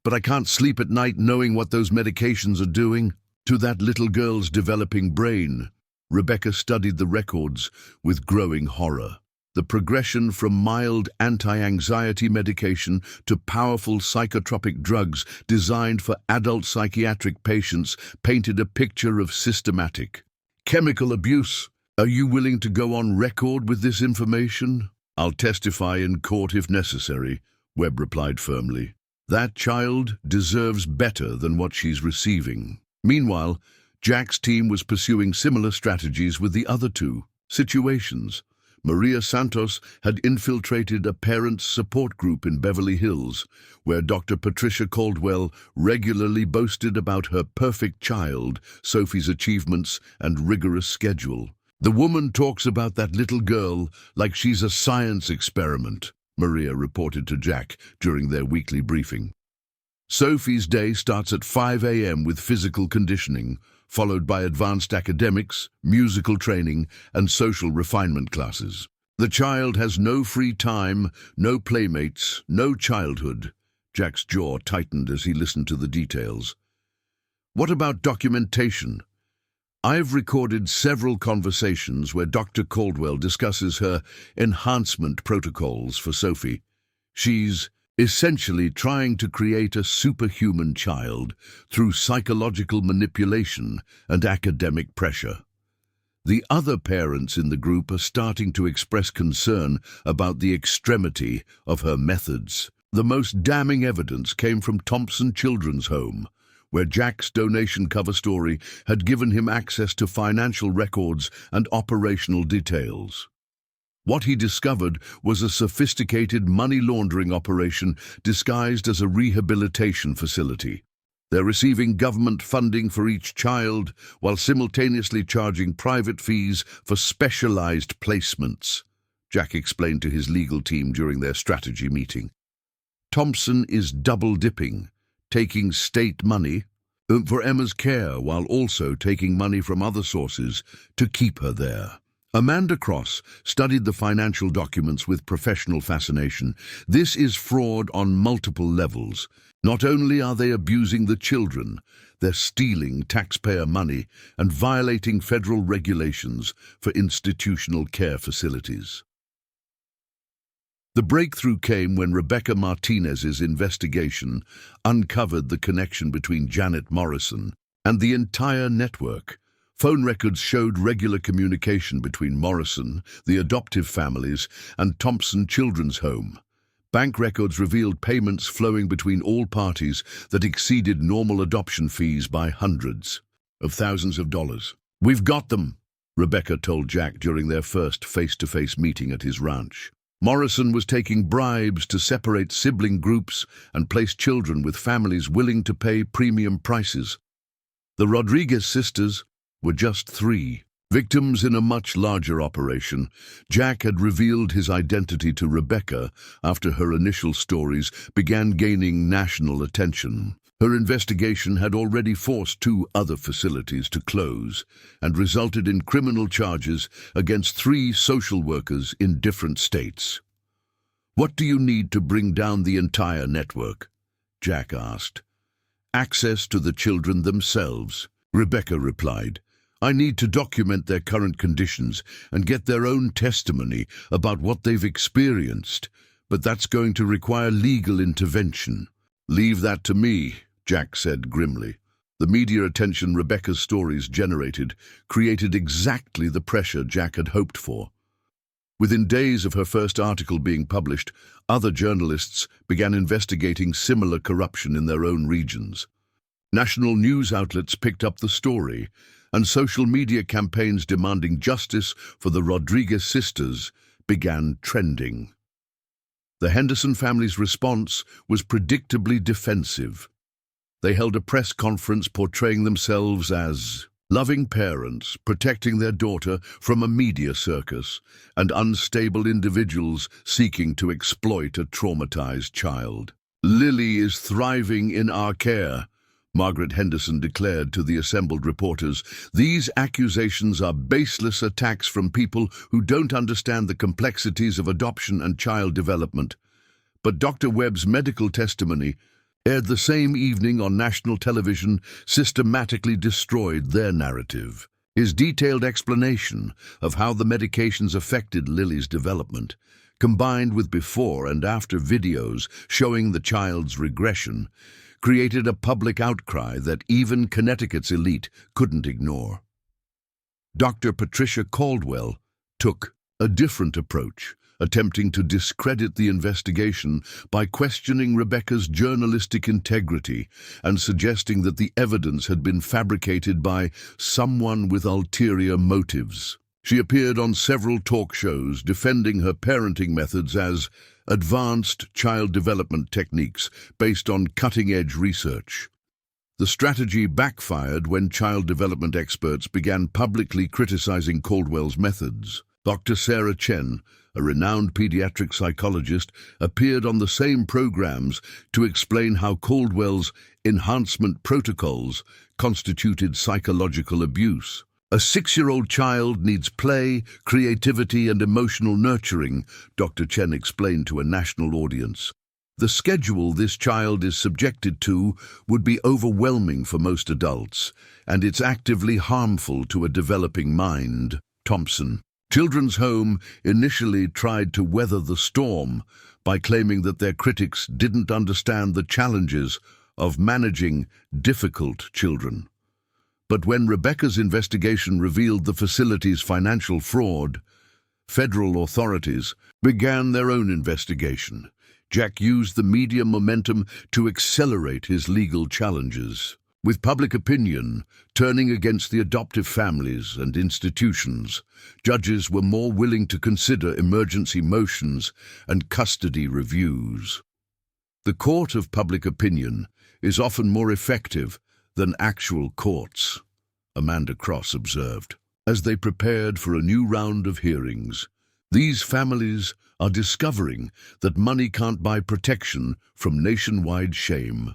but I can't sleep at night knowing what those medications are doing to that little girl's developing brain." Rebecca studied the records with growing horror. The progression from mild anti-anxiety medication to powerful psychotropic drugs designed for adult psychiatric patients painted a picture of systematic chemical abuse. "Are you willing to go on record with this information?" "I'll testify in court if necessary," Webb replied firmly. "That child deserves better than what she's receiving." Meanwhile, Jack's team was pursuing similar strategies with the other 2 situations. Maria Santos had infiltrated a parents' support group in Beverly Hills, where Dr. Patricia Caldwell regularly boasted about her perfect child, Sophie's achievements, and rigorous schedule. "The woman talks about that little girl like she's a science experiment," Maria reported to Jack during their weekly briefing. Sophie's day starts at 5 a.m. with physical conditioning, followed by advanced academics, musical training, and social refinement classes. The child has no free time, no playmates, no childhood. Jack's jaw tightened as he listened to the details. What about documentation? I've recorded several conversations where Dr. Caldwell discusses her enhancement protocols for Sophie. She's essentially trying to create a superhuman child through psychological manipulation and academic pressure. The other parents in the group are starting to express concern about the extremity of her methods. The most damning evidence came from Thompson Children's Home, where Jack's donation cover story had given him access to financial records and operational details. What he discovered was a sophisticated money laundering operation disguised as a rehabilitation facility. They're receiving government funding for each child while simultaneously charging private fees for specialized placements, Jack explained to his legal team during their strategy meeting. Thompson is double-dipping, taking state money for Emma's care while also taking money from other sources to keep her there. Amanda Cross studied the financial documents with professional fascination. This is fraud on multiple levels. Not only are they abusing the children, they're stealing taxpayer money and violating federal regulations for institutional care facilities. The breakthrough came when Rebecca Martinez's investigation uncovered the connection between Janet Morrison and the entire network. Phone records showed regular communication between Morrison, the adoptive families, and Thompson Children's Home. Bank records revealed payments flowing between all parties that exceeded normal adoption fees by hundreds of thousands of dollars. "We've got them," Rebecca told Jack during their first face-to-face meeting at his ranch. Morrison was taking bribes to separate sibling groups and place children with families willing to pay premium prices. The Rodriguez sisters were just 3 victims in a much larger operation. Jack had revealed his identity to Rebecca after her initial stories began gaining national attention. Her investigation had already forced 2 other facilities to close and resulted in criminal charges against 3 social workers in different states. "What do you need to bring down the entire network?" Jack asked. "Access to the children themselves," Rebecca replied. "I need to document their current conditions and get their own testimony about what they've experienced, but that's going to require legal intervention." "Leave that to me," Jack said grimly. The media attention Rebecca's stories generated created exactly the pressure Jack had hoped for. Within days of her first article being published, other journalists began investigating similar corruption in their own regions. National news outlets picked up the story, and social media campaigns demanding justice for the Rodriguez sisters began trending. The Henderson family's response was predictably defensive. They held a press conference portraying themselves as loving parents protecting their daughter from a media circus and unstable individuals seeking to exploit a traumatized child. "Lily is thriving in our care," Margaret Henderson declared to the assembled reporters. "These accusations are baseless attacks from people who don't understand the complexities of adoption and child development." But Dr. Webb's medical testimony, aired the same evening on national television, systematically destroyed their narrative. His detailed explanation of how the medications affected Lily's development, combined with before and after videos showing the child's regression, created a public outcry that even Connecticut's elite couldn't ignore. Dr. Patricia Caldwell took a different approach, attempting to discredit the investigation by questioning Rebecca's journalistic integrity and suggesting that the evidence had been fabricated by someone with ulterior motives. She appeared on several talk shows defending her parenting methods as advanced child development techniques based on cutting-edge research. The strategy backfired when child development experts began publicly criticizing Caldwell's methods. Dr. Sarah Chen, a renowned pediatric psychologist, appeared on the same programs to explain how Caldwell's enhancement protocols constituted psychological abuse. A 6-year-old child needs play, creativity, and emotional nurturing, Dr. Chen explained to a national audience. The schedule this child is subjected to would be overwhelming for most adults, and it's actively harmful to a developing mind. Thompson. Children's Home initially tried to weather the storm by claiming that their critics didn't understand the challenges of managing difficult children. But when Rebecca's investigation revealed the facility's financial fraud, federal authorities began their own investigation. Jack used the media momentum to accelerate his legal challenges. With public opinion turning against the adoptive families and institutions, judges were more willing to consider emergency motions and custody reviews. The court of public opinion is often more effective than actual courts, Amanda Cross observed. As they prepared for a new round of hearings, these families are discovering that money can't buy protection from nationwide shame.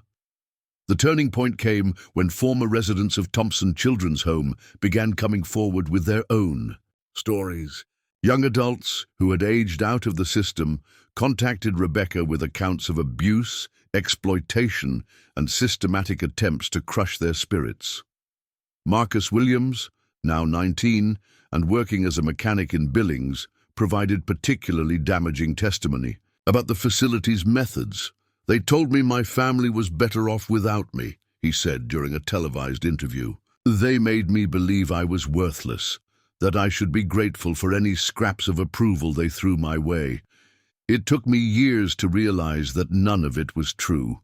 The turning point came when former residents of Thompson Children's Home began coming forward with their own stories. Young adults who had aged out of the system contacted Rebecca with accounts of abuse, exploitation, and systematic attempts to crush their spirits. Marcus Williams, now 19 and working as a mechanic in Billings, provided particularly damaging testimony about the facility's methods. "They told me my family was better off without me," he said during a televised interview. "They made me believe I was worthless, that I should be grateful for any scraps of approval they threw my way. It took me years to realize that none of it was true."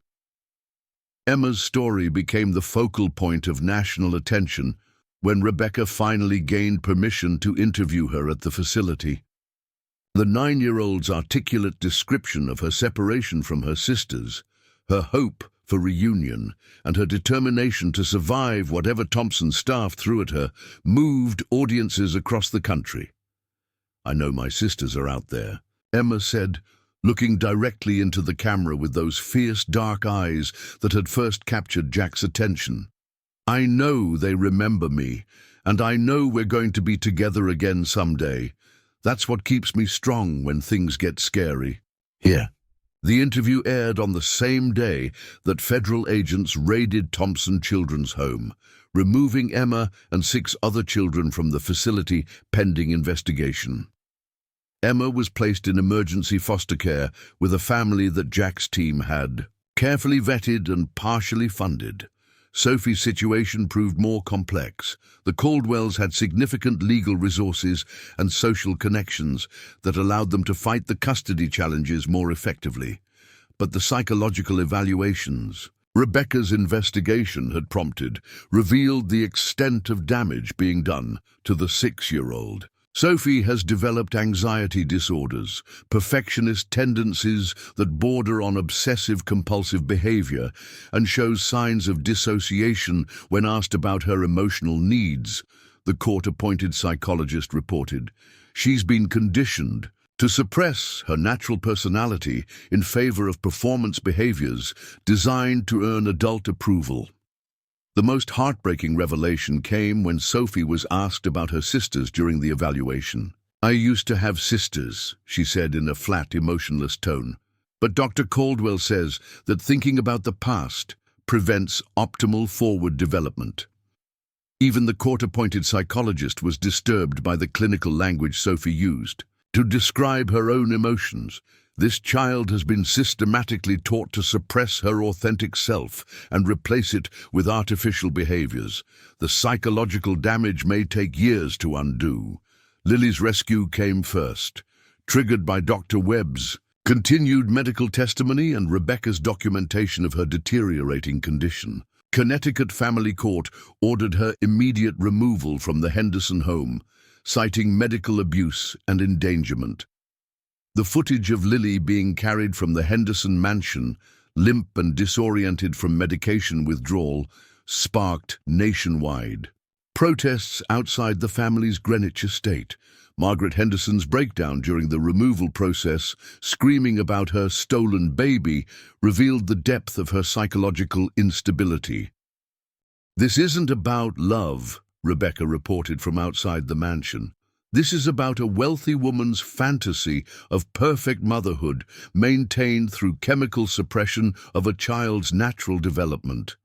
Emma's story became the focal point of national attention when Rebecca finally gained permission to interview her at the facility. The 9-year-old's articulate description of her separation from her sisters, her hope for reunion, and her determination to survive whatever Thompson's staff threw at her moved audiences across the country. "I know my sisters are out there," Emma said, looking directly into the camera with those fierce, dark eyes that had first captured Jack's attention. "I know they remember me, and I know we're going to be together again someday. That's what keeps me strong when things get scary." Here. The interview aired on the same day that federal agents raided Thompson Children's Home, removing Emma and 6 other children from the facility pending investigation. Emma was placed in emergency foster care with a family that Jack's team had carefully vetted and partially funded. Sophie's situation proved more complex. The Caldwells had significant legal resources and social connections that allowed them to fight the custody challenges more effectively. But the psychological evaluations Rebecca's investigation had prompted revealed the extent of damage being done to the 6-year-old. Sophie has developed anxiety disorders, perfectionist tendencies that border on obsessive-compulsive behavior, and shows signs of dissociation when asked about her emotional needs, the court-appointed psychologist reported. She's been conditioned to suppress her natural personality in favor of performance behaviors designed to earn adult approval. The most heartbreaking revelation came when Sophie was asked about her sisters during the evaluation. "I used to have sisters," she said in a flat, emotionless tone. "But Dr. Caldwell says that thinking about the past prevents optimal forward development." Even the court-appointed psychologist was disturbed by the clinical language Sophie used to describe her own emotions. "This child has been systematically taught to suppress her authentic self and replace it with artificial behaviors. The psychological damage may take years to undo." Lily's rescue came first, triggered by Dr. Webb's continued medical testimony and Rebecca's documentation of her deteriorating condition. Connecticut Family Court ordered her immediate removal from the Henderson home, citing medical abuse and endangerment. The footage of Lily being carried from the Henderson mansion, limp and disoriented from medication withdrawal, sparked nationwide Protests outside the family's Greenwich estate. Margaret Henderson's breakdown during the removal process, screaming about her stolen baby, revealed the depth of her psychological instability. "This isn't about love," Rebecca reported from outside the mansion. "This is about a wealthy woman's fantasy of perfect motherhood, maintained through chemical suppression of a child's natural development."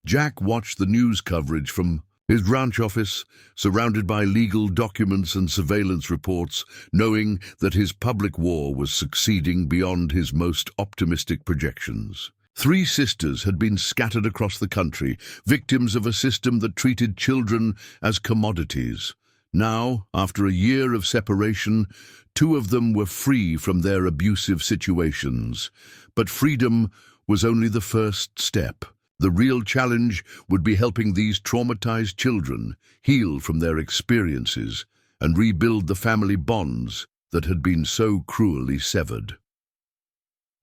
Jack watched the news coverage from his ranch office, surrounded by legal documents and surveillance reports, knowing that his public war was succeeding beyond his most optimistic projections. 3 sisters had been scattered across the country, victims of a system that treated children as commodities. Now, after a year of separation, 2 of them were free from their abusive situations. But freedom was only the first step. The real challenge would be helping these traumatized children heal from their experiences and rebuild the family bonds that had been so cruelly severed.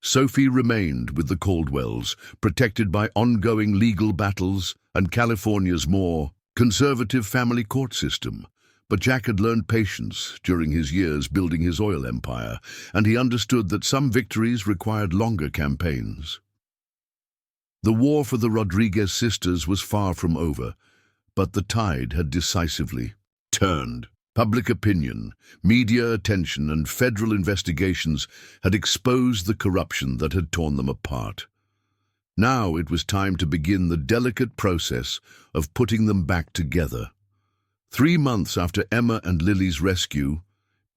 Sophie remained with the Caldwells, protected by ongoing legal battles and California's more conservative family court system. But Jack had learned patience during his years building his oil empire, and he understood that some victories required longer campaigns. The war for the Rodriguez sisters was far from over, but the tide had decisively turned. Public opinion, media attention, and federal investigations had exposed the corruption that had torn them apart. Now it was time to begin the delicate process of putting them back together. 3 months after Emma and Lily's rescue,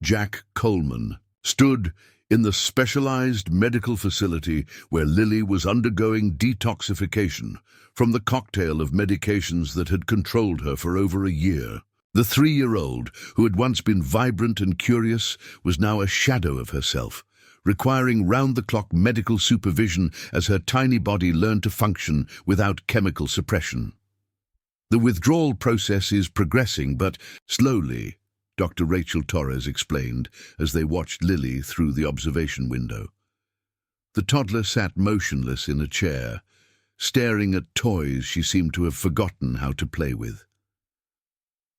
Jack Coleman stood in the specialized medical facility where Lily was undergoing detoxification from the cocktail of medications that had controlled her for over a year. The 3-year-old, who had once been vibrant and curious, was now a shadow of herself, requiring round-the-clock medical supervision as her tiny body learned to function without chemical suppression. "The withdrawal process is progressing, but slowly," Dr. Rachel Torres explained as they watched Lily through the observation window. The toddler sat motionless in a chair, staring at toys she seemed to have forgotten how to play with.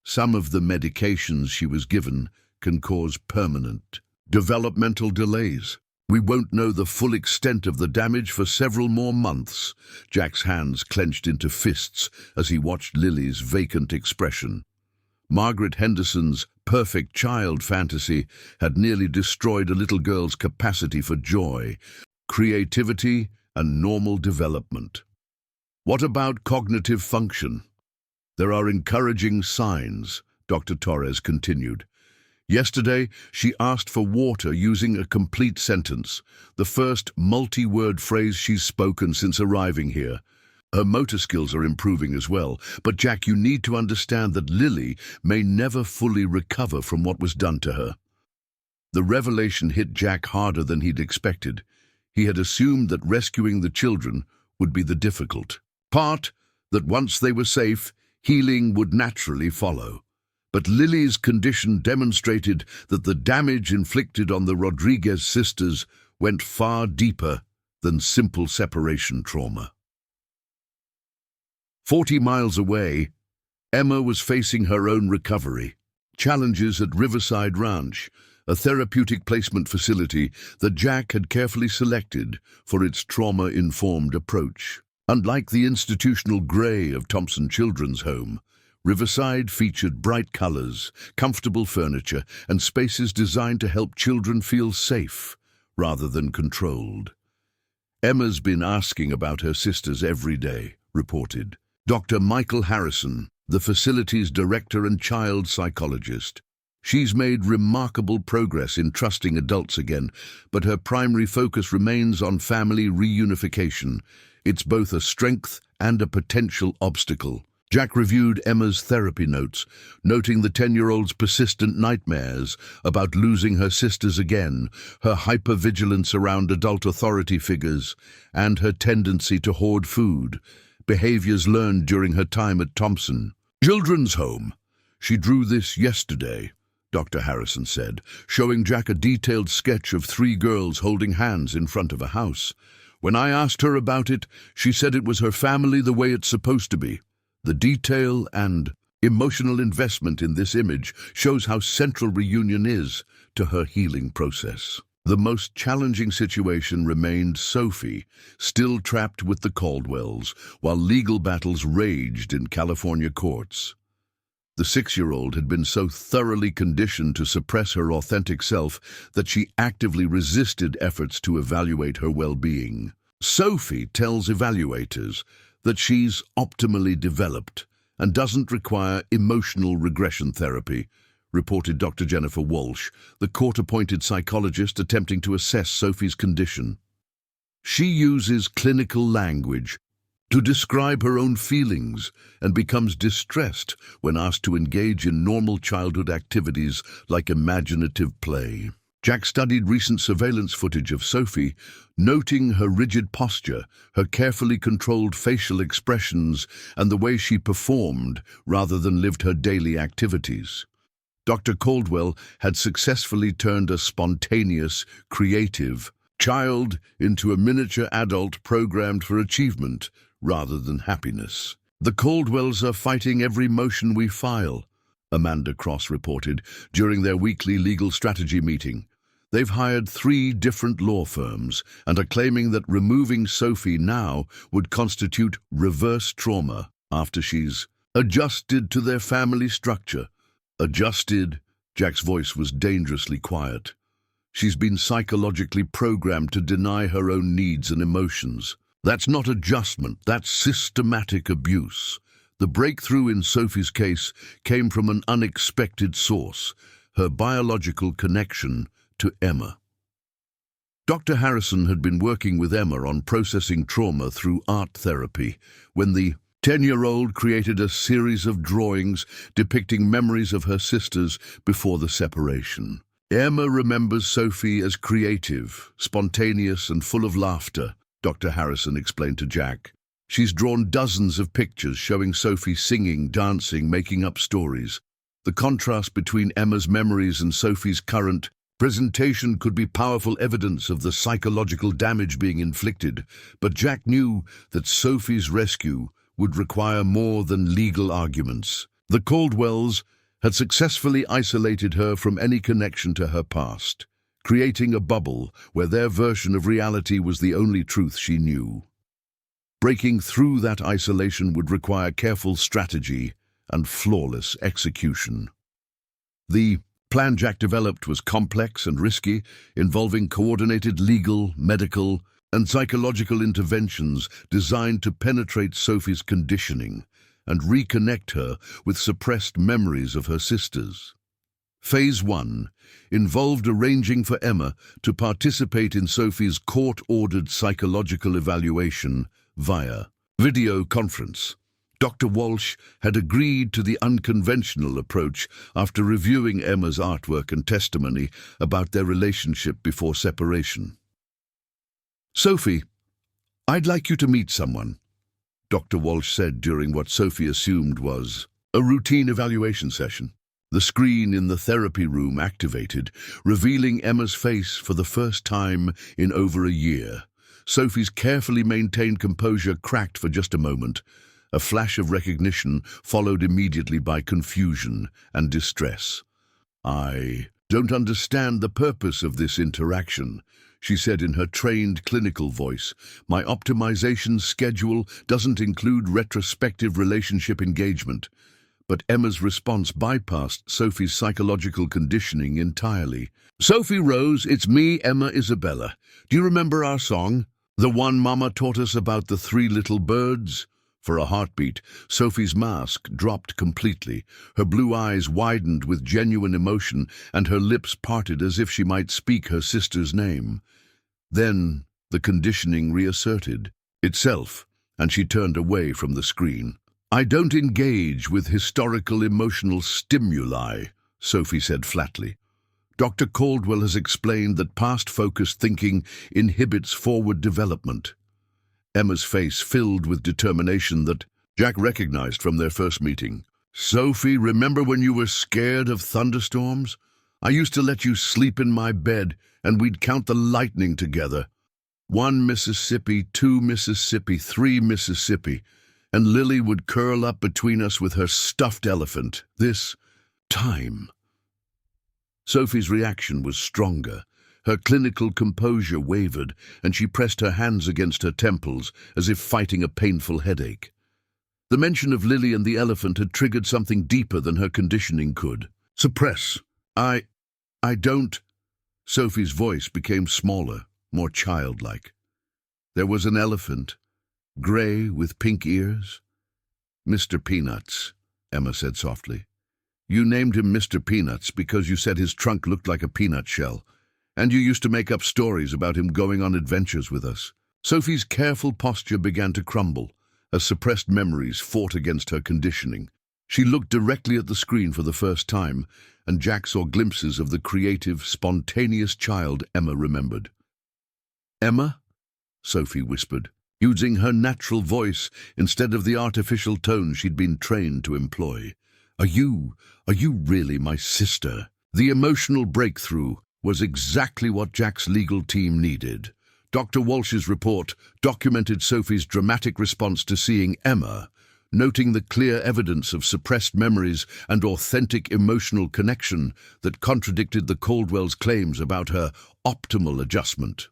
"Some of the medications she was given can cause permanent developmental delays. We won't know the full extent of the damage for several more months." Jack's hands clenched into fists as he watched Lily's vacant expression. Margaret Henderson's perfect child fantasy had nearly destroyed a little girl's capacity for joy, creativity, and normal development. "What about cognitive function?" "There are encouraging signs," Dr. Torres continued. "Yesterday, she asked for water using a complete sentence, the first multi-word phrase she's spoken since arriving here. Her motor skills are improving as well, but Jack, you need to understand that Lily may never fully recover from what was done to her." The revelation hit Jack harder than he'd expected. He had assumed that rescuing the children would be the difficult part, that once they were safe, healing would naturally follow. But Lily's condition demonstrated that the damage inflicted on the Rodriguez sisters went far deeper than simple separation trauma. 40 miles away, Emma was facing her own recovery. Challenges at Riverside Ranch, a therapeutic placement facility that Jack had carefully selected for its trauma-informed approach. Unlike the institutional grey of Thompson Children's Home, Riverside featured bright colors, comfortable furniture, and spaces designed to help children feel safe rather than controlled. "Emma's been asking about her sisters every day," reported Dr. Michael Harrison, the facility's director and child psychologist. "She's made remarkable progress in trusting adults again, but her primary focus remains on family reunification. It's both a strength and a potential obstacle." Jack reviewed Emma's therapy notes, noting the 10-year-old's persistent nightmares about losing her sisters again, her hypervigilance around adult authority figures, and her tendency to hoard food, behaviors learned during her time at Thompson Children's Home. "She drew this yesterday," Dr. Harrison said, showing Jack a detailed sketch of 3 girls holding hands in front of a house. "When I asked her about it, she said it was her family the way it's supposed to be. The detail and Emotional investment in this image shows how central Reunion is to her healing process. The most challenging situation remained Sophie, still trapped with the Caldwells, while legal battles raged in California courts. The 6-year-old had been so thoroughly conditioned to suppress her authentic self that she actively resisted efforts to evaluate her well-being. Sophie tells evaluators that she's optimally developed and doesn't require emotional regression therapy, reported Dr. Jennifer Walsh, the court-appointed psychologist attempting to assess Sophie's condition. She uses clinical language to describe her own feelings and becomes distressed when asked to engage in normal childhood activities like imaginative play. Jack studied recent surveillance footage of Sophie, noting her rigid posture, her carefully controlled facial expressions, and the way she performed rather than lived her daily activities. Dr. Caldwell had successfully turned a spontaneous, creative child into a miniature adult programmed for achievement rather than happiness. "The Caldwells are fighting every motion we file," Amanda Cross reported during their weekly legal strategy meeting. "They've hired 3 different law firms and are claiming that removing Sophie now would constitute reverse trauma after she's adjusted to their family structure." Adjusted? Jack's voice was dangerously quiet. "She's been psychologically programmed to deny her own needs and emotions. That's not adjustment, that's systematic abuse." The breakthrough in Sophie's case came from an unexpected source, her biological connection to Emma. Dr. Harrison had been working with Emma on processing trauma through art therapy when the 10-year-old created a series of drawings depicting memories of her sisters before the separation. "Emma remembers Sophie as creative, spontaneous, and full of laughter," Dr. Harrison explained to Jack. "She's drawn dozens of pictures showing Sophie singing, dancing, making up stories. The contrast between Emma's memories and Sophie's current presentation could be powerful evidence of the psychological damage being inflicted, but Jack knew that Sophie's rescue would require more than legal arguments. The Caldwells had successfully isolated her from any connection to her past, creating a bubble where their version of reality was the only truth she knew. Breaking through that isolation would require careful strategy and flawless execution. The plan Jack developed was complex and risky, involving coordinated legal, medical, and psychological interventions designed to penetrate Sophie's conditioning and reconnect her with suppressed memories of her sisters. Phase 1 involved arranging for Emma to participate in Sophie's court-ordered psychological evaluation via video conference. Dr. Walsh had agreed to the unconventional approach after reviewing Emma's artwork and testimony about their relationship before separation. "Sophie, I'd like you to meet someone," Dr. Walsh said during what Sophie assumed was a routine evaluation session. The screen in the therapy room activated, revealing Emma's face for the first time in over a year. Sophie's carefully maintained composure cracked for just a moment. A flash of recognition followed immediately by confusion and distress. "I don't understand the purpose of this interaction," she said in her trained clinical voice. "My optimization schedule doesn't include retrospective relationship engagement." But Emma's response bypassed Sophie's psychological conditioning entirely. "Sophie Rose, it's me, Emma Isabella. Do you remember our song? The one Mama taught us about the 3 little birds?" For a heartbeat, Sophie's mask dropped completely. Her blue eyes widened with genuine emotion, and her lips parted as if she might speak her sister's name. Then the conditioning reasserted itself, and she turned away from the screen. "I don't engage with historical emotional stimuli," Sophie said flatly. "Dr. Caldwell has explained that past-focused thinking inhibits forward development." Emma's face filled with determination that Jack recognized from their first meeting. "Sophie, remember when you were scared of thunderstorms? I used to let you sleep in my bed, and we'd count the lightning together. 1 Mississippi, 2 Mississippi, 3 Mississippi. and Lily would curl up between us with her stuffed elephant. This time. Sophie's reaction was stronger. Her clinical composure wavered, and she pressed her hands against her temples as if fighting a painful headache. The mention of Lily and the elephant had triggered something deeper than her conditioning could. Suppress. I don't. Sophie's voice became smaller, more childlike. There was an elephant, grey with pink ears. Mr. Peanuts, Emma said softly. You named him Mr. Peanuts because you said his trunk looked like a peanut shell, and you used to make up stories about him going on adventures with us. Sophie's careful posture began to crumble as suppressed memories fought against her conditioning. She looked directly at the screen for the first time, and Jack saw glimpses of the creative, spontaneous child Emma remembered. Emma? Sophie whispered, using her natural voice instead of the artificial tone she'd been trained to employ. Are you really my sister? The emotional breakthrough was exactly what Jack's legal team needed. Dr. Walsh's report documented Sophie's dramatic response to seeing Emma, noting the clear evidence of suppressed memories and authentic emotional connection that contradicted the Caldwells' claims about her optimal adjustment.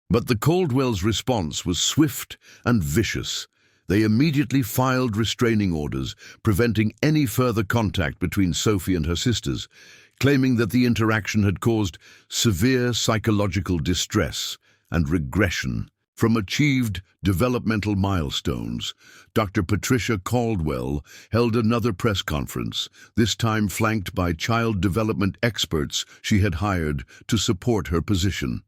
But the Caldwells' response was swift and vicious. They immediately filed restraining orders, preventing any further contact between Sophie and her sisters, claiming that the interaction had caused severe psychological distress and regression. From achieved developmental milestones, Dr. Patricia Caldwell held another press conference, this time flanked by child development experts she had hired to support her position.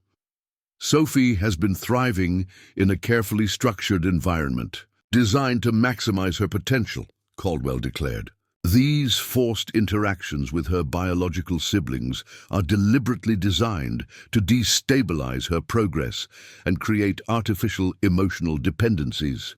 Sophie has been thriving in a carefully structured environment, designed to maximize her potential, Caldwell declared. These forced interactions with her biological siblings are deliberately designed to destabilize her progress and create artificial emotional dependencies.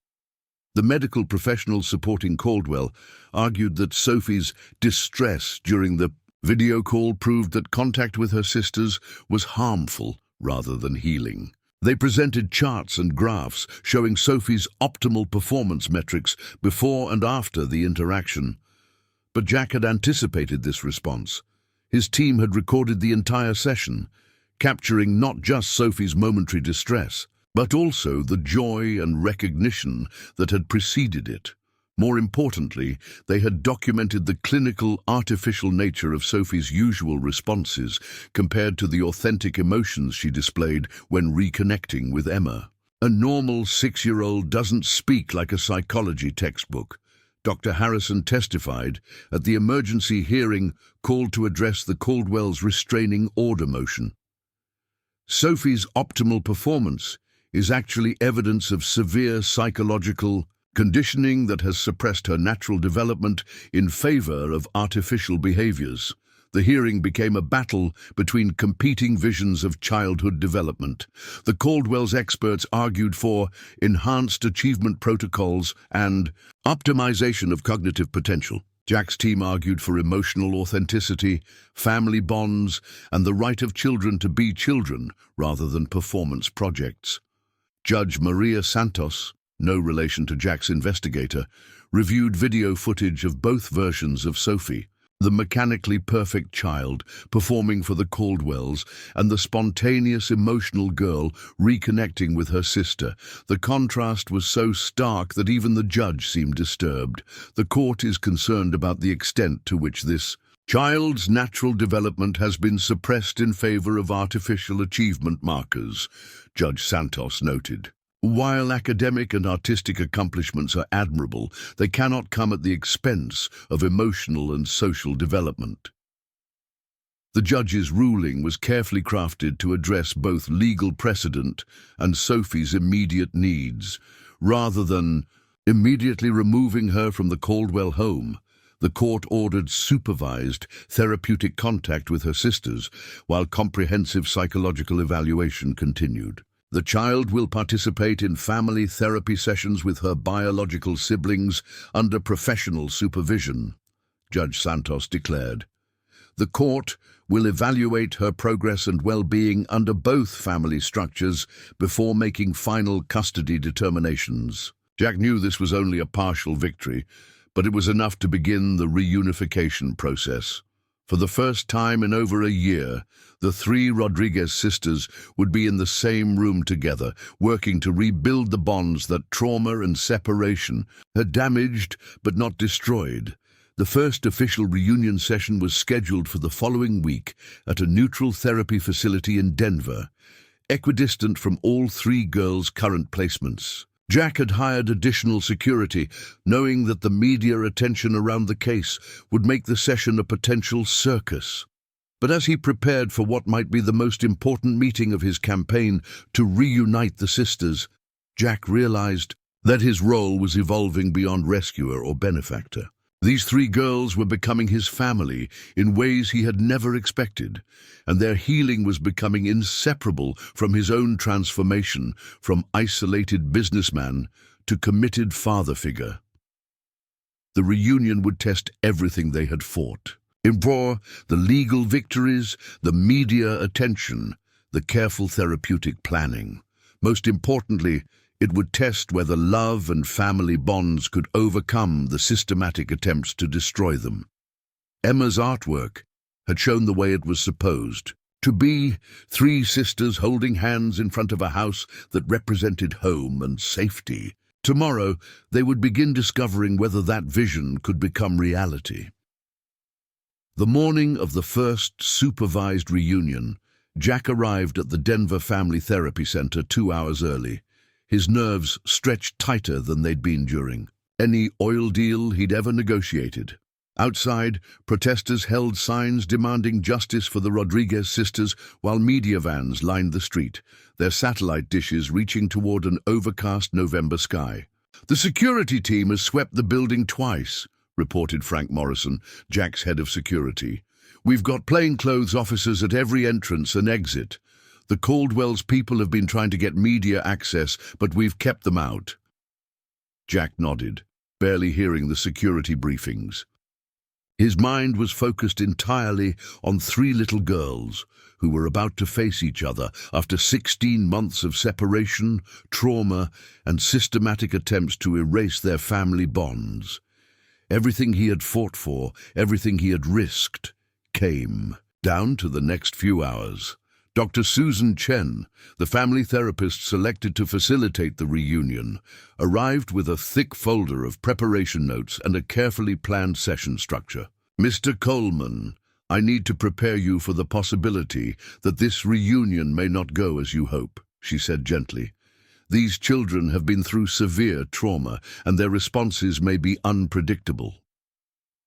The medical professionals supporting Caldwell argued that Sophie's distress during the video call proved that contact with her sisters was harmful rather than healing. They presented charts and graphs showing Sophie's optimal performance metrics before and after the interaction. But Jack had anticipated this response. His team had recorded the entire session, capturing not just Sophie's momentary distress, but also the joy and recognition that had preceded it. More importantly, they had documented the clinical, artificial nature of Sophie's usual responses compared to the authentic emotions she displayed when reconnecting with Emma. A normal 6-year-old doesn't speak like a psychology textbook. Dr. Harrison testified at the emergency hearing called to address the Caldwells' restraining order motion. Sophie's optimal performance is actually evidence of severe psychological conditioning that has suppressed her natural development in favor of artificial behaviors. The hearing became a battle between competing visions of childhood development. The Caldwells experts argued for enhanced achievement protocols and optimization of cognitive potential. Jack's team argued for emotional authenticity, family bonds, and the right of children to be children rather than performance projects. Judge Maria Santos, no relation to Jack's investigator, reviewed video footage of both versions of Sophie, the mechanically perfect child performing for the Caldwells and the spontaneous emotional girl reconnecting with her sister. The contrast was so stark that even the judge seemed disturbed. The court is concerned about the extent to which this child's natural development has been suppressed in favor of artificial achievement markers, Judge Santos noted. While academic and artistic accomplishments are admirable, they cannot come at the expense of emotional and social development. The judge's ruling was carefully crafted to address both legal precedent and Sophie's immediate needs. Rather than immediately removing her from the Caldwell home, the court ordered supervised therapeutic contact with her sisters while comprehensive psychological evaluation continued. The child will participate in family therapy sessions with her biological siblings under professional supervision, Judge Santos declared. The court will evaluate her progress and well-being under both family structures before making final custody determinations. Jack knew this was only a partial victory, but it was enough to begin the reunification process. For the first time in over a year, the three Rodriguez sisters would be in the same room together, working to rebuild the bonds that trauma and separation had damaged but not destroyed. The first official reunion session was scheduled for the following week at a neutral therapy facility in Denver, equidistant from all three girls' current placements. Jack had hired additional security, knowing that the media attention around the case would make the session a potential circus. But as he prepared for what might be the most important meeting of his campaign to reunite the sisters, Jack realized that his role was evolving beyond rescuer or benefactor. These three girls were becoming his family in ways he had never expected, and their healing was becoming inseparable from his own transformation from isolated businessman to committed father figure. The reunion would test everything they had fought. In war, the legal victories, the media attention, the careful therapeutic planning. Most importantly, it would test whether love and family bonds could overcome the systematic attempts to destroy them. Emma's artwork had shown the way it was supposed to be: three sisters holding hands in front of a house that represented home and safety. Tomorrow, they would begin discovering whether that vision could become reality. The morning of the first supervised reunion, Jack arrived at the Denver Family Therapy Center 2 hours early. His nerves stretched tighter than they'd been during any oil deal he'd ever negotiated. Outside, protesters held signs demanding justice for the Rodriguez sisters, while media vans lined the street, their satellite dishes reaching toward an overcast November sky. "The security team has swept the building twice," reported Frank Morrison, Jack's head of security. "We've got plainclothes officers at every entrance and exit. The Caldwell's people have been trying to get media access, but we've kept them out." Jack nodded, barely hearing the security briefings. His mind was focused entirely on three little girls who were about to face each other after 16 months of separation, trauma, and systematic attempts to erase their family bonds. Everything he had fought for, everything he had risked, came down to the next few hours. Dr. Susan Chen, the family therapist selected to facilitate the reunion, arrived with a thick folder of preparation notes and a carefully planned session structure. "Mr. Coleman, I need to prepare you for the possibility that this reunion may not go as you hope," she said gently. "These children have been through severe trauma, and their responses may be unpredictable."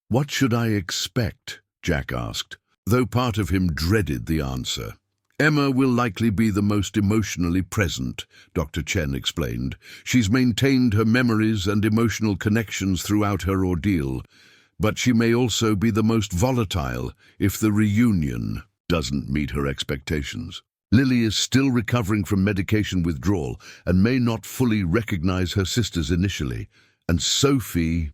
"What should I expect?" Jack asked, though part of him dreaded the answer. "Emma will likely be the most emotionally present," Dr. Chen explained. "She's maintained her memories and emotional connections throughout her ordeal, but she may also be the most volatile if the reunion doesn't meet her expectations. Lily is still recovering from medication withdrawal and may not fully recognize her sisters initially. And Sophie—"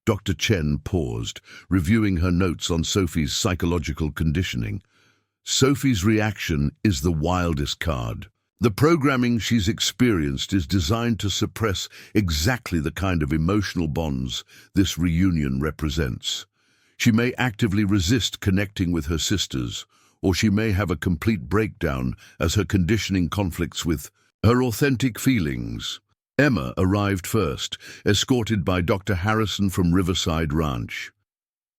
Dr. Chen paused, reviewing her notes on Sophie's psychological conditioning. "Sophie's reaction is the wildest card. The programming she's experienced is designed to suppress exactly the kind of emotional bonds this reunion represents. She may actively resist connecting with her sisters, or she may have a complete breakdown as her conditioning conflicts with her authentic feelings." Emma arrived first, escorted by Dr. Harrison from Riverside Ranch.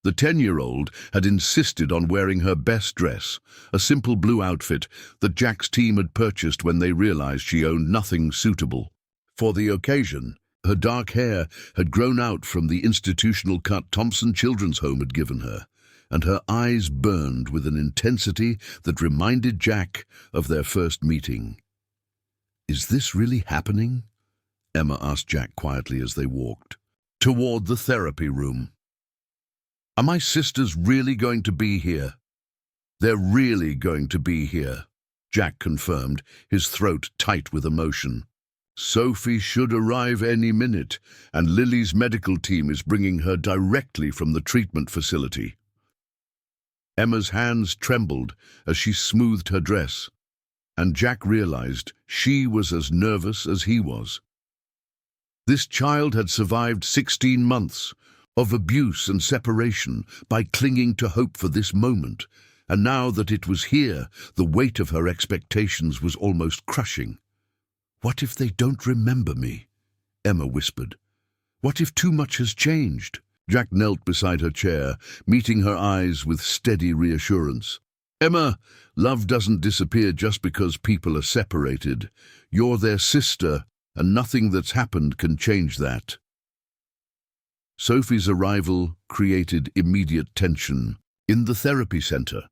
The 10-year-old had insisted on wearing her best dress, a simple blue outfit that Jack's team had purchased when they realized she owned nothing suitable for the occasion. Her dark hair had grown out from the institutional cut Thompson Children's Home had given her, and her eyes burned with an intensity that reminded Jack of their first meeting. "Is this really happening?" Emma asked Jack quietly as they walked toward the therapy room. "Are my sisters really going to be here?" "They're really going to be here," Jack confirmed, his throat tight with emotion. "Sophie should arrive any minute, and Lily's medical team is bringing her directly from the treatment facility." Emma's hands trembled as she smoothed her dress, and Jack realized she was as nervous as he was. This child had survived 16 months of abuse and separation by clinging to hope for this moment, and now that it was here, the weight of her expectations was almost crushing. "What if they don't remember me?" Emma whispered. "What if too much has changed?" Jack knelt beside her chair, meeting her eyes with steady reassurance. "Emma, love doesn't disappear just because people are separated. You're their sister, and nothing that's happened can change that." Sophie's arrival created immediate tension. In the therapy center,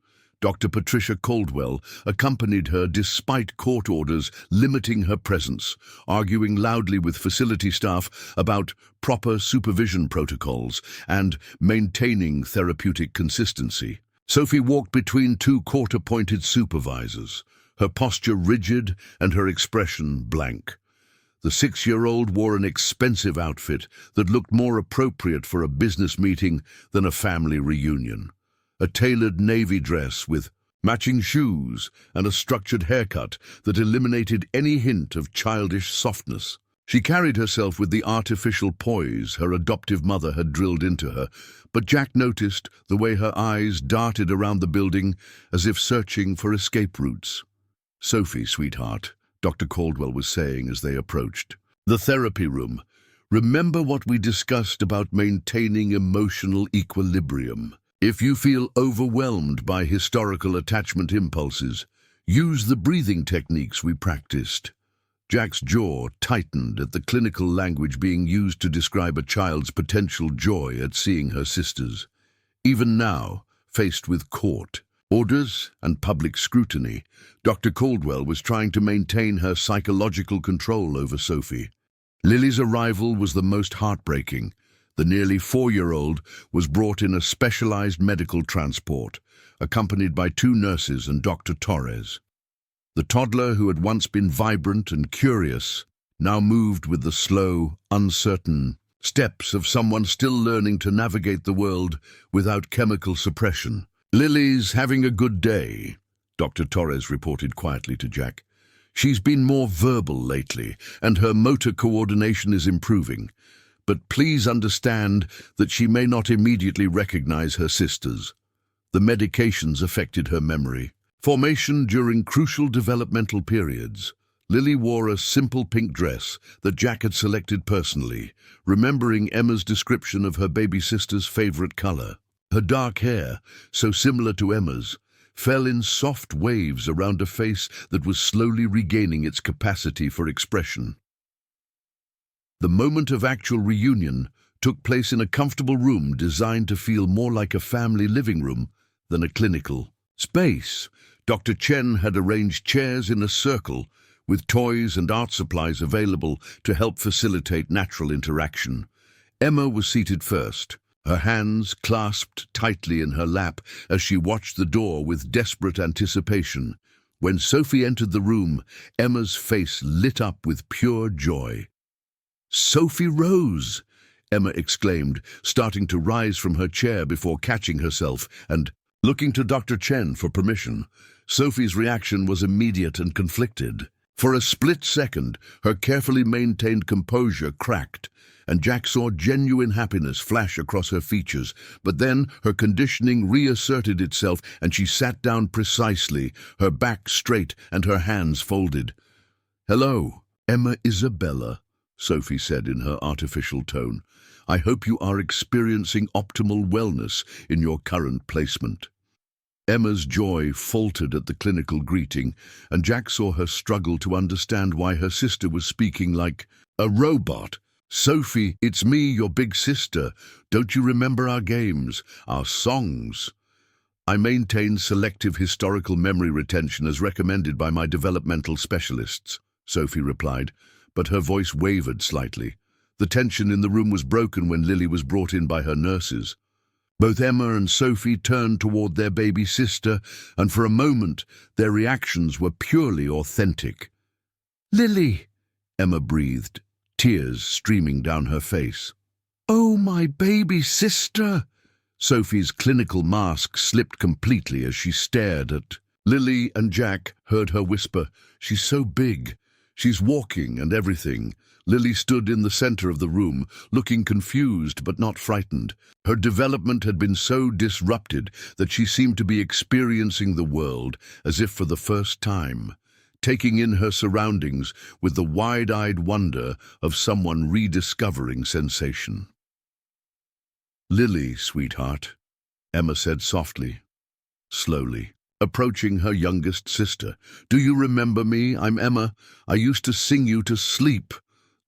Dr. Patricia Caldwell accompanied her despite court orders limiting her presence, arguing loudly with facility staff about proper supervision protocols and maintaining therapeutic consistency. Sophie walked between two court-appointed supervisors, her posture rigid and her expression blank. The 6-year-old wore an expensive outfit that looked more appropriate for a business meeting than a family reunion. A tailored navy dress with matching shoes and a structured haircut that eliminated any hint of childish softness. She carried herself with the artificial poise her adoptive mother had drilled into her, but Jack noticed the way her eyes darted around the building as if searching for escape routes. "Sophie, sweetheart," Dr. Caldwell was saying as they approached. "The therapy room. Remember what we discussed about maintaining emotional equilibrium. If you feel overwhelmed by historical attachment impulses, use the breathing techniques we practiced." Jack's jaw tightened at the clinical language being used to describe a child's potential joy at seeing her sisters. Even now, faced with court orders and public scrutiny, Dr. Caldwell was trying to maintain her psychological control over Sophie. Lily's arrival was the most heartbreaking. The nearly 4-year-old was brought in a specialized medical transport, accompanied by 2 nurses and Dr. Torres. The toddler, who had once been vibrant and curious, now moved with the slow, uncertain steps of someone still learning to navigate the world without chemical suppression. "Lily's having a good day," Dr. Torres reported quietly to Jack. "She's been more verbal lately, and her motor coordination is improving. But please understand that she may not immediately recognize her sisters. The medications affected her memory formation during crucial developmental periods." Lily wore a simple pink dress that Jack had selected personally, remembering Emma's description of her baby sister's favorite color. Her dark hair, so similar to Emma's, fell in soft waves around a face that was slowly regaining its capacity for expression. The moment of actual reunion took place in a comfortable room designed to feel more like a family living room than a clinical space. Dr. Chen had arranged chairs in a circle with toys and art supplies available to help facilitate natural interaction. Emma was seated first, her hands clasped tightly in her lap as she watched the door with desperate anticipation. When Sophie entered the room, Emma's face lit up with pure joy. "Sophie Rose!" Emma exclaimed, starting to rise from her chair before catching herself and looking to Dr. Chen for permission. Sophie's reaction was immediate and conflicted. For a split second, her carefully maintained composure cracked, and Jack saw genuine happiness flash across her features. But then her conditioning reasserted itself, and she sat down precisely, her back straight and her hands folded. "Hello, Emma Isabella," Sophie said in her artificial tone. "I hope you are experiencing optimal wellness in your current placement." Emma's joy faltered at the clinical greeting, and Jack saw her struggle to understand why her sister was speaking like a robot. "Sophie, it's me, your big sister. Don't you remember our games, our songs?" "I maintain selective historical memory retention as recommended by my developmental specialists," Sophie replied, but her voice wavered slightly. The tension in the room was broken when Lily was brought in by her nurses. Both Emma and Sophie turned toward their baby sister, and for a moment their reactions were purely authentic. "Lily," Emma breathed, tears streaming down her face. "Oh, my baby sister!" Sophie's clinical mask slipped completely as she stared at Lily, and Jack heard her whisper, "She's so big. She's walking and everything. Lily stood in the center of the room, looking confused but not frightened. Her development had been so disrupted that she seemed to be experiencing the world as if for the first time, taking in her surroundings with the wide-eyed wonder of someone rediscovering sensation. "Lily, sweetheart," Emma said softly, slowly, approaching her youngest sister. "Do you remember me? I'm Emma. I used to sing you to sleep."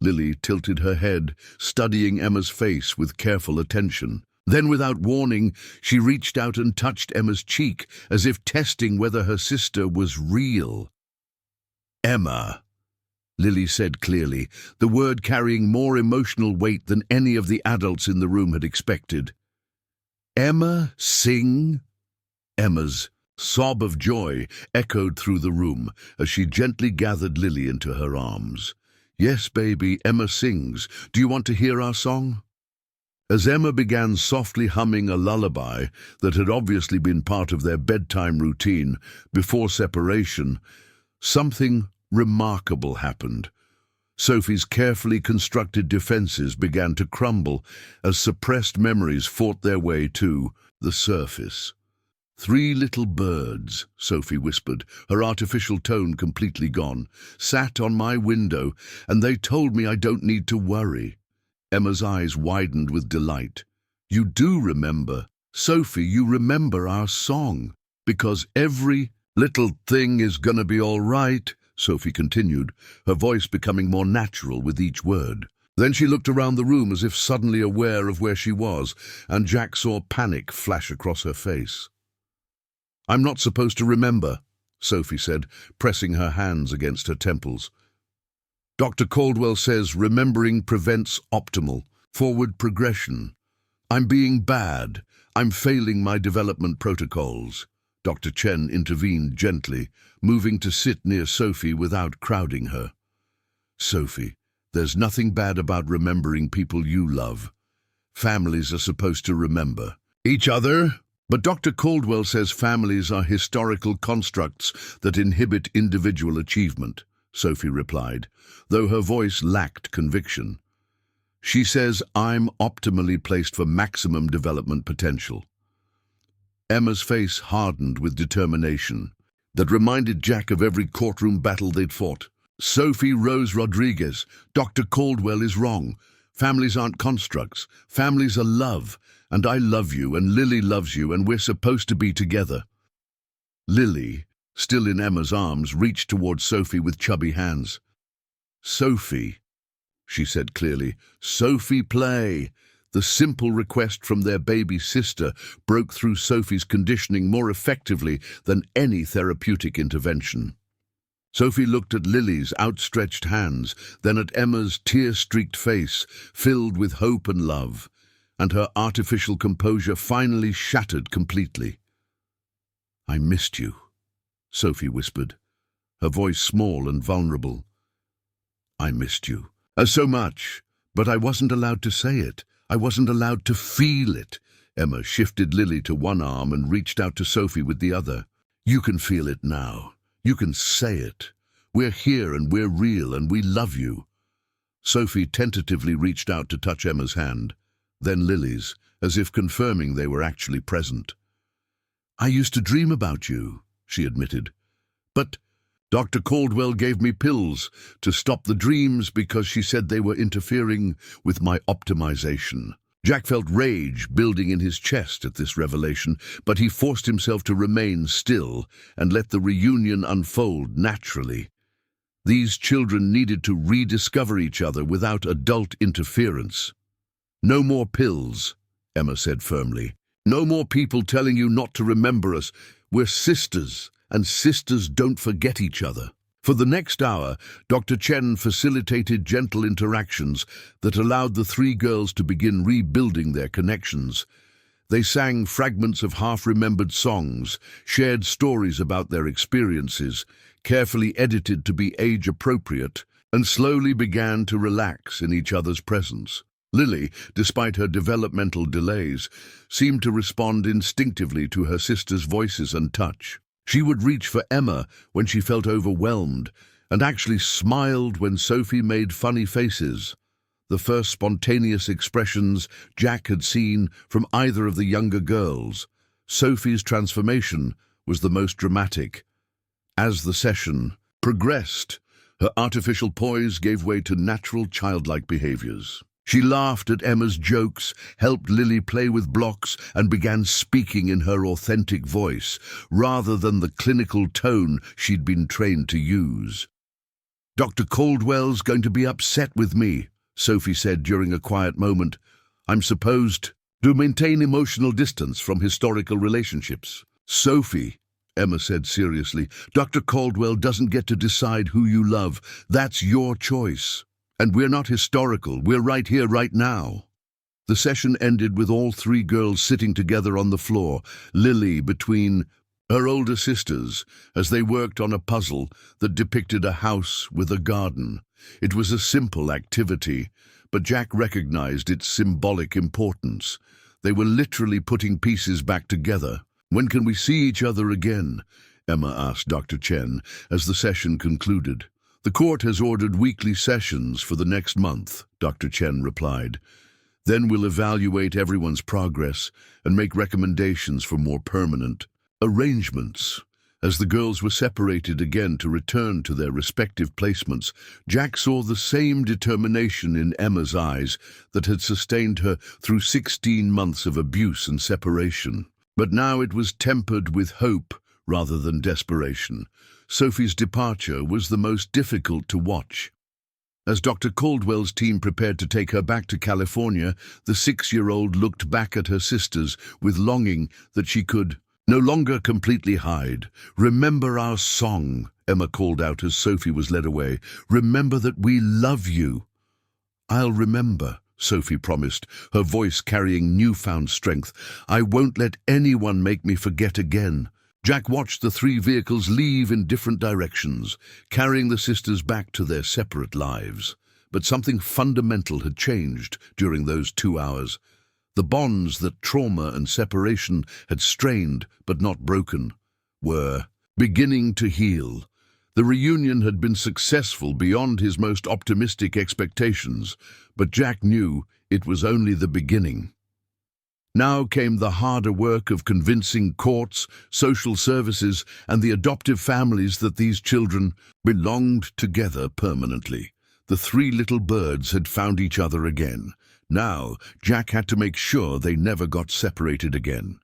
Lily tilted her head, studying Emma's face with careful attention. Then, without warning, she reached out and touched Emma's cheek, as if testing whether her sister was real. "Emma," Lily said clearly, the word carrying more emotional weight than any of the adults in the room had expected. "Emma, sing?" Emma's sob of joy echoed through the room as she gently gathered Lily into her arms. "Yes, baby, Emma sings. Do you want to hear our song?" As Emma began softly humming a lullaby that had obviously been part of their bedtime routine before separation, something remarkable happened. Sophie's carefully constructed defenses began to crumble as suppressed memories fought their way to the surface. "Three little birds," Sophie whispered, her artificial tone completely gone, "sat on my window, and they told me I don't need to worry." Emma's eyes widened with delight. "You do remember. Sophie, you remember our song. Because every little thing is gonna be all right," Sophie continued, her voice becoming more natural with each word. Then she looked around the room as if suddenly aware of where she was, and Jack saw panic flash across her face. "I'm not supposed to remember," Sophie said, pressing her hands against her temples. "Dr. Caldwell says remembering prevents optimal, forward progression. I'm being bad. I'm failing my development protocols." Dr. Chen intervened gently, moving to sit near Sophie without crowding her. "Sophie, there's nothing bad about remembering people you love. Families are supposed to remember each other. But Dr. Caldwell says families are historical constructs that inhibit individual achievement," Sophie replied, though her voice lacked conviction. "She says I'm optimally placed for maximum development potential." Emma's face hardened with determination that reminded Jack of every courtroom battle they'd fought. "Sophie Rose Rodriguez, Dr. Caldwell is wrong. Families aren't constructs. Families are love. And I love you, and Lily loves you, and we're supposed to be together." Lily, still in Emma's arms, reached towards Sophie with chubby hands. "Sophie," she said clearly, "Sophie, play." The simple request from their baby sister broke through Sophie's conditioning more effectively than any therapeutic intervention. Sophie looked at Lily's outstretched hands, then at Emma's tear-streaked face, filled with hope and love, and her artificial composure finally shattered completely. "I missed you," Sophie whispered, her voice small and vulnerable. "I missed you. So much, but I wasn't allowed to say it. I wasn't allowed to feel it." Emma shifted Lily to one arm and reached out to Sophie with the other. "You can feel it now. You can say it. We're here and we're real and we love you." Sophie tentatively reached out to touch Emma's hand, then Lily's, as if confirming they were actually present. "I used to dream about you," she admitted. "But Dr. Caldwell gave me pills to stop the dreams because she said they were interfering with my optimization." Jack felt rage building in his chest at this revelation, but he forced himself to remain still and let the reunion unfold naturally. These children needed to rediscover each other without adult interference. "No more pills," Emma said firmly. "No more people telling you not to remember us. We're sisters, and sisters don't forget each other." For the next hour, Dr. Chen facilitated gentle interactions that allowed the three girls to begin rebuilding their connections. They sang fragments of half-remembered songs, shared stories about their experiences, carefully edited to be age-appropriate, and slowly began to relax in each other's presence. Lily, despite her developmental delays, seemed to respond instinctively to her sister's voices and touch. She would reach for Emma when she felt overwhelmed, and actually smiled when Sophie made funny faces, the first spontaneous expressions Jack had seen from either of the younger girls. Sophie's transformation was the most dramatic. As the session progressed, her artificial poise gave way to natural childlike behaviors. She laughed at Emma's jokes, helped Lily play with blocks, and began speaking in her authentic voice, rather than the clinical tone she'd been trained to use. "Dr. Caldwell's going to be upset with me," Sophie said during a quiet moment. "I'm supposed to maintain emotional distance from historical relationships." "Sophie," Emma said seriously, "Dr. Caldwell doesn't get to decide who you love. That's your choice. And we're not historical, we're right here, right now." The session ended with all three girls sitting together on the floor, Lily between her older sisters, as they worked on a puzzle that depicted a house with a garden. It was a simple activity, but Jack recognized its symbolic importance. They were literally putting pieces back together. "When can we see each other again?" Emma asked Dr. Chen as the session concluded. "The court has ordered weekly sessions for the next month," Dr. Chen replied. "Then we'll evaluate everyone's progress and make recommendations for more permanent arrangements." As the girls were separated again to return to their respective placements, Jack saw the same determination in Emma's eyes that had sustained her through 16 months of abuse and separation. But now it was tempered with hope rather than desperation. Sophie's departure was the most difficult to watch. As Dr. Caldwell's team prepared to take her back to California, the 6-year-old looked back at her sisters with longing that she could no longer completely hide. "Remember our song," Emma called out as Sophie was led away. "Remember that we love you." "I'll remember," Sophie promised, her voice carrying newfound strength. "I won't let anyone make me forget again." Jack watched the three vehicles leave in different directions, carrying the sisters back to their separate lives. But something fundamental had changed during those 2 hours. The bonds that trauma and separation had strained but not broken were beginning to heal. The reunion had been successful beyond his most optimistic expectations, but Jack knew it was only the beginning. Now came the harder work of convincing courts, social services, and the adoptive families that these children belonged together permanently. The three little birds had found each other again. Now, Jack had to make sure they never got separated again.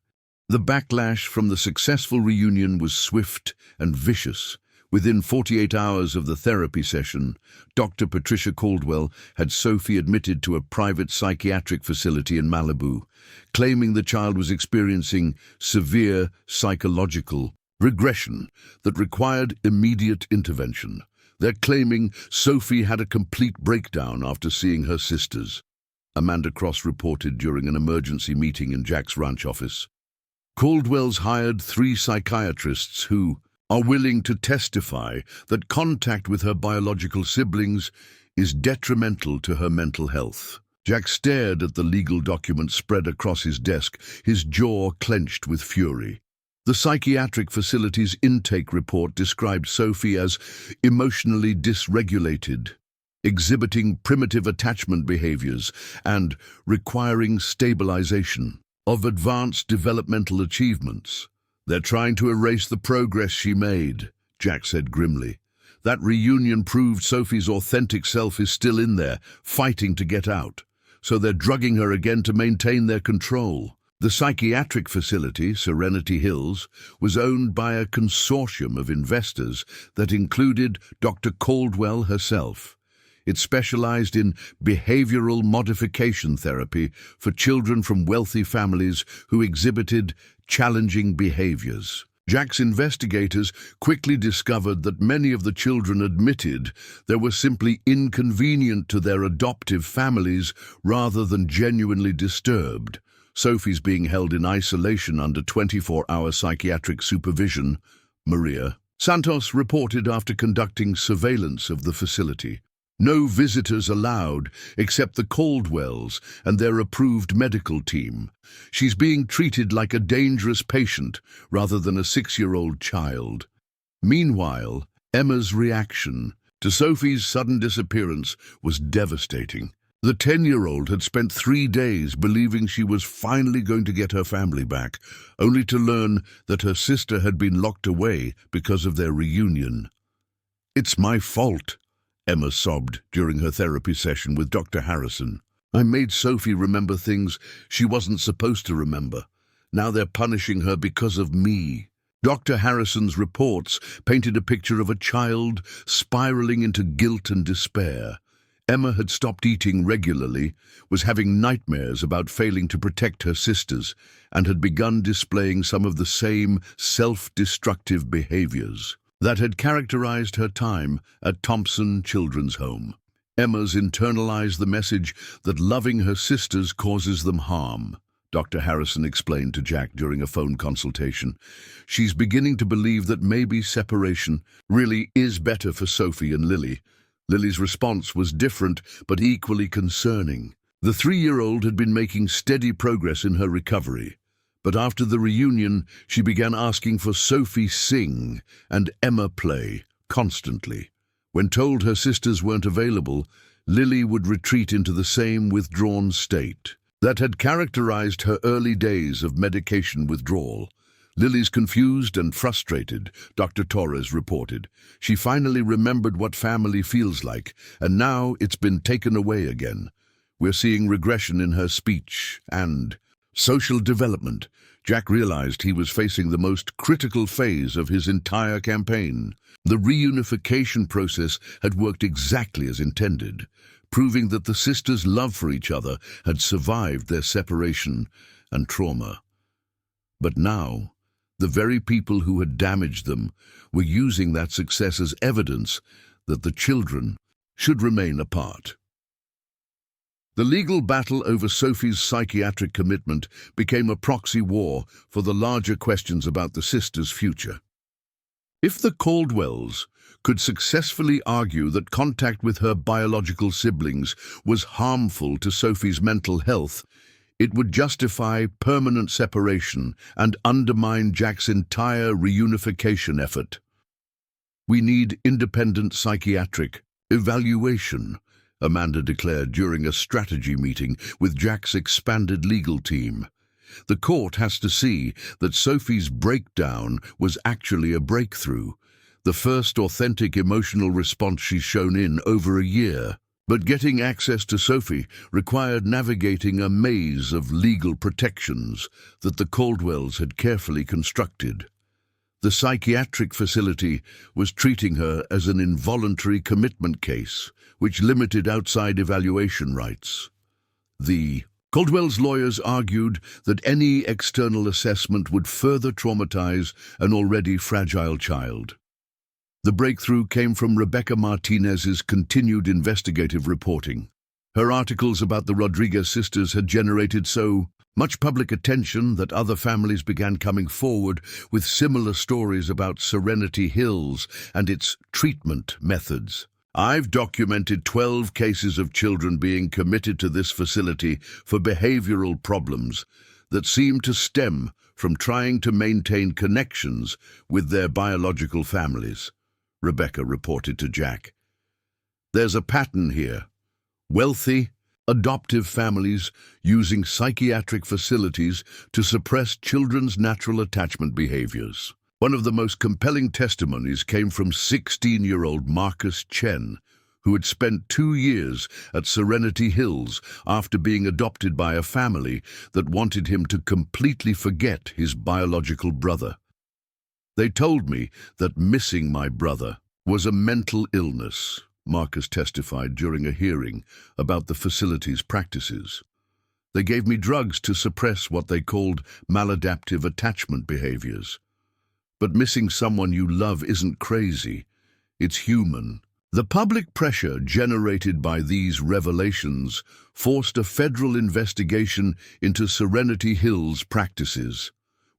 The backlash from the successful reunion was swift and vicious. Within 48 hours of the therapy session, Dr. Patricia Caldwell had Sophie admitted to a private psychiatric facility in Malibu, claiming the child was experiencing severe psychological regression that required immediate intervention. They're claiming Sophie had a complete breakdown after seeing her sisters, Amanda Cross reported during an emergency meeting in Jack's ranch office. Caldwell's hired 3 psychiatrists who are willing to testify that contact with her biological siblings is detrimental to her mental health. Jack stared at the legal document spread across his desk, his jaw clenched with fury. The psychiatric facility's intake report described Sophie as emotionally dysregulated, exhibiting primitive attachment behaviors, and requiring stabilization of advanced developmental achievements. "They're trying to erase the progress she made," Jack said grimly. "That reunion proved Sophie's authentic self is still in there, fighting to get out. So they're drugging her again to maintain their control." The psychiatric facility, Serenity Hills, was owned by a consortium of investors that included Dr. Caldwell herself. It specialized in behavioral modification therapy for children from wealthy families who exhibited challenging behaviors. Jack's investigators quickly discovered that many of the children admitted they were simply inconvenient to their adoptive families rather than genuinely disturbed. Sophie's being held in isolation under 24-hour psychiatric supervision, Maria Santos reported after conducting surveillance of the facility. No visitors allowed except the Caldwells and their approved medical team. She's being treated like a dangerous patient rather than a 6-year-old child. Meanwhile, Emma's reaction to Sophie's sudden disappearance was devastating. The 10-year-old had spent 3 days believing she was finally going to get her family back, only to learn that her sister had been locked away because of their reunion. "It's my fault," Emma sobbed during her therapy session with Dr. Harrison. "I made Sophie remember things she wasn't supposed to remember. Now they're punishing her because of me." Dr. Harrison's reports painted a picture of a child spiraling into guilt and despair. Emma had stopped eating regularly, was having nightmares about failing to protect her sisters, and had begun displaying some of the same self-destructive behaviors that had characterized her time at Thompson Children's Home. Emma's internalized the message that loving her sisters causes them harm, Dr. Harrison explained to Jack during a phone consultation. She's beginning to believe that maybe separation really is better for Sophie and Lily. Lily's response was different but equally concerning. The 3-year-old had been making steady progress in her recovery, but after the reunion she began asking for Sophie sing and Emma play constantly. When told her sisters weren't available, Lily would retreat into the same withdrawn state that had characterized her early days of medication withdrawal. Lily's confused and frustrated, Dr. Torres reported. She finally remembered what family feels like, and now it's been taken away again. We're seeing regression in her speech and social development. Jack realized he was facing the most critical phase of his entire campaign. The reunification process had worked exactly as intended, proving that the sisters' love for each other had survived their separation and trauma. But now, the very people who had damaged them were using that success as evidence that the children should remain apart. The legal battle over Sophie's psychiatric commitment became a proxy war for the larger questions about the sisters' future. If the Caldwells could successfully argue that contact with her biological siblings was harmful to Sophie's mental health, it would justify permanent separation and undermine Jack's entire reunification effort. "We need independent psychiatric evaluation," Amanda declared during a strategy meeting with Jack's expanded legal team. "The court has to see that Sophie's breakdown was actually a breakthrough, the first authentic emotional response she's shown in over a year. But getting access to Sophie required navigating a maze of legal protections that the Caldwells had carefully constructed. The psychiatric facility was treating her as an involuntary commitment case, which limited outside evaluation rights. The Caldwell's lawyers argued that any external assessment would further traumatize an already fragile child. The breakthrough came from Rebecca Martinez's continued investigative reporting. Her articles about the Rodriguez sisters had generated so much public attention that other families began coming forward with similar stories about Serenity Hills and its treatment methods. "I've documented 12 cases of children being committed to this facility for behavioral problems that seem to stem from trying to maintain connections with their biological families," Rebecca reported to Jack. "There's a pattern here. Wealthy, adoptive families using psychiatric facilities to suppress children's natural attachment behaviors." One of the most compelling testimonies came from 16-year-old Marcus Chen, who had spent 2 years at Serenity Hills after being adopted by a family that wanted him to completely forget his biological brother. "They told me that missing my brother was a mental illness," Marcus testified during a hearing about the facility's practices. "They gave me drugs to suppress what they called maladaptive attachment behaviors. But missing someone you love isn't crazy, it's human." The public pressure generated by these revelations forced a federal investigation into Serenity Hills practices.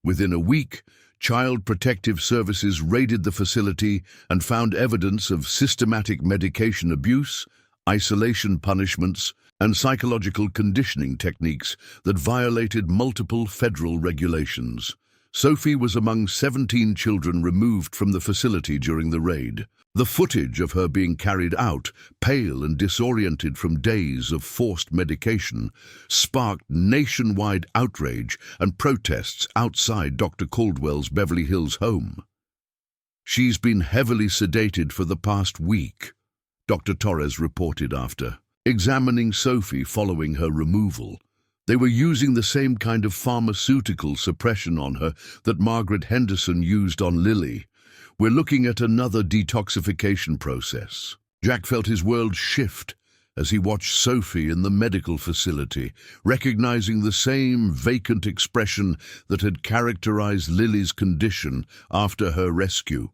Within a week, Child Protective Services raided the facility and found evidence of systematic medication abuse, isolation punishments, and psychological conditioning techniques that violated multiple federal regulations. Sophie was among 17 children removed from the facility during the raid. The footage of her being carried out, pale and disoriented from days of forced medication, sparked nationwide outrage and protests outside Dr. Caldwell's Beverly Hills home. "She's been heavily sedated for the past week," Dr. Torres reported after examining Sophie following her removal. "They were using the same kind of pharmaceutical suppression on her that Margaret Henderson used on Lily. We're looking at another detoxification process." Jack felt his world shift as he watched Sophie in the medical facility, recognizing the same vacant expression that had characterized Lily's condition after her rescue.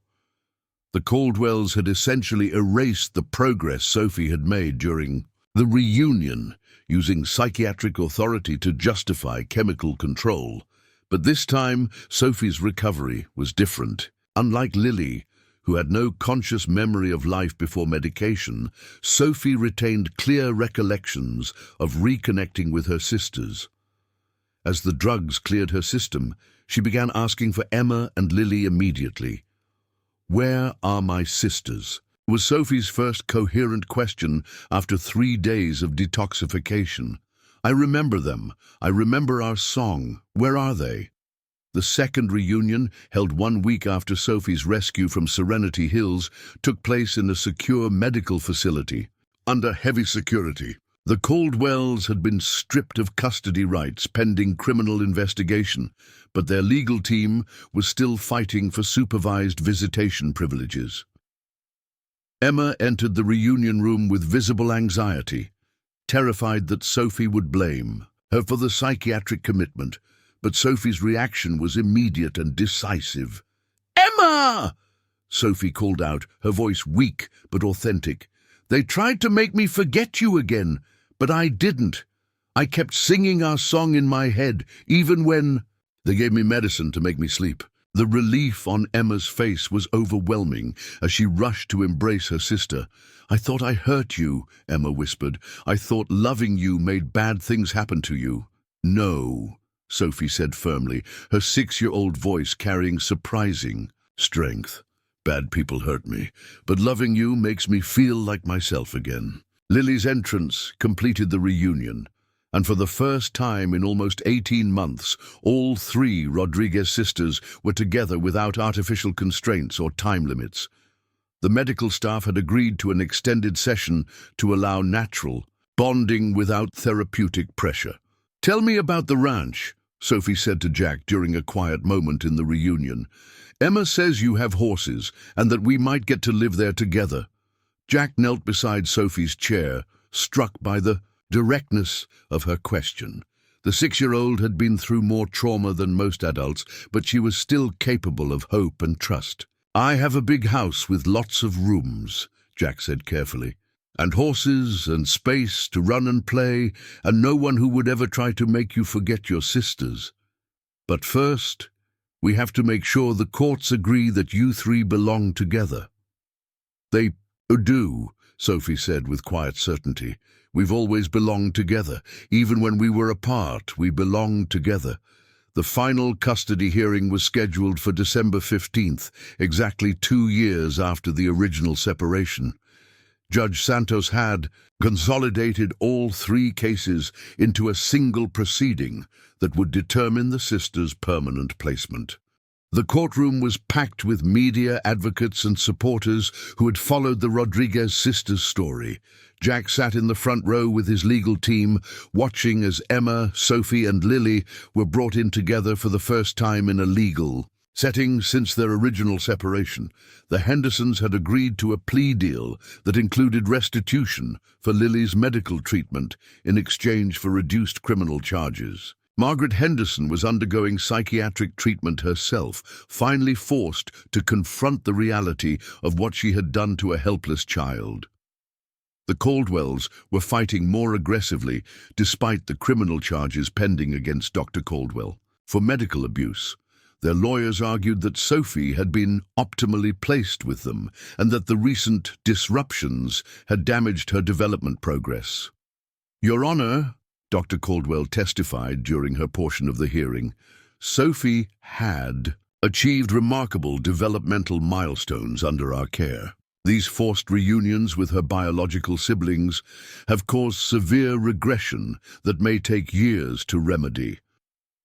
The Caldwells had essentially erased the progress Sophie had made during the reunion, using psychiatric authority to justify chemical control. But this time, Sophie's recovery was different. Unlike Lily, who had no conscious memory of life before medication, Sophie retained clear recollections of reconnecting with her sisters. As the drugs cleared her system, she began asking for Emma and Lily immediately. "Where are my sisters?" was Sophie's first coherent question after 3 days of detoxification. "I remember them. I remember our song. Where are they?" The second reunion, held 1 week after Sophie's rescue from Serenity Hills, took place in a secure medical facility. Under heavy security, the Caldwells had been stripped of custody rights pending criminal investigation, but their legal team was still fighting for supervised visitation privileges. Emma entered the reunion room with visible anxiety, terrified that Sophie would blame her for the psychiatric commitment, but Sophie's reaction was immediate and decisive. "Emma!" Sophie called out, her voice weak but authentic. "They tried to make me forget you again, but I didn't. I kept singing our song in my head, even when they gave me medicine to make me sleep." The relief on Emma's face was overwhelming as she rushed to embrace her sister. "I thought I hurt you," Emma whispered. "I thought loving you made bad things happen to you." "No," Sophie said firmly, her 6-year-old voice carrying surprising strength. "Bad people hurt me, but loving you makes me feel like myself again." Lily's entrance completed the reunion, and for the first time in almost 18 months, all 3 Rodriguez sisters were together without artificial constraints or time limits. The medical staff had agreed to an extended session to allow natural bonding without therapeutic pressure. "Tell me about the ranch," Sophie said to Jack during a quiet moment in the reunion. "Emma says you have horses and that we might get to live there together." Jack knelt beside Sophie's chair, struck by the directness of her question. The 6-year-old had been through more trauma than most adults, but she was still capable of hope and trust. "I have a big house with lots of rooms," Jack said carefully, "and horses and space to run and play, and no one who would ever try to make you forget your sisters. But first, we have to make sure the courts agree that you 3 belong together." "They do," Sophie said with quiet certainty. "We've always belonged together. Even when we were apart, we belonged together." The final custody hearing was scheduled for December 15th, exactly 2 years after the original separation. Judge Santos had consolidated all 3 cases into a single proceeding that would determine the sisters' permanent placement. The courtroom was packed with media, advocates and supporters who had followed the Rodriguez sisters' story. Jack sat in the front row with his legal team, watching as Emma, Sophie and Lily were brought in together for the first time in a legal setting since their original separation. The Hendersons had agreed to a plea deal that included restitution for Lily's medical treatment in exchange for reduced criminal charges. Margaret Henderson was undergoing psychiatric treatment herself, finally forced to confront the reality of what she had done to a helpless child. The Caldwells were fighting more aggressively despite the criminal charges pending against Dr. Caldwell for medical abuse. Their lawyers argued that Sophie had been optimally placed with them and that the recent disruptions had damaged her development progress. "Your Honor," Dr. Caldwell testified during her portion of the hearing, Sophie had achieved remarkable developmental milestones under our care. These forced reunions with her biological siblings have caused severe regression that may take years to remedy.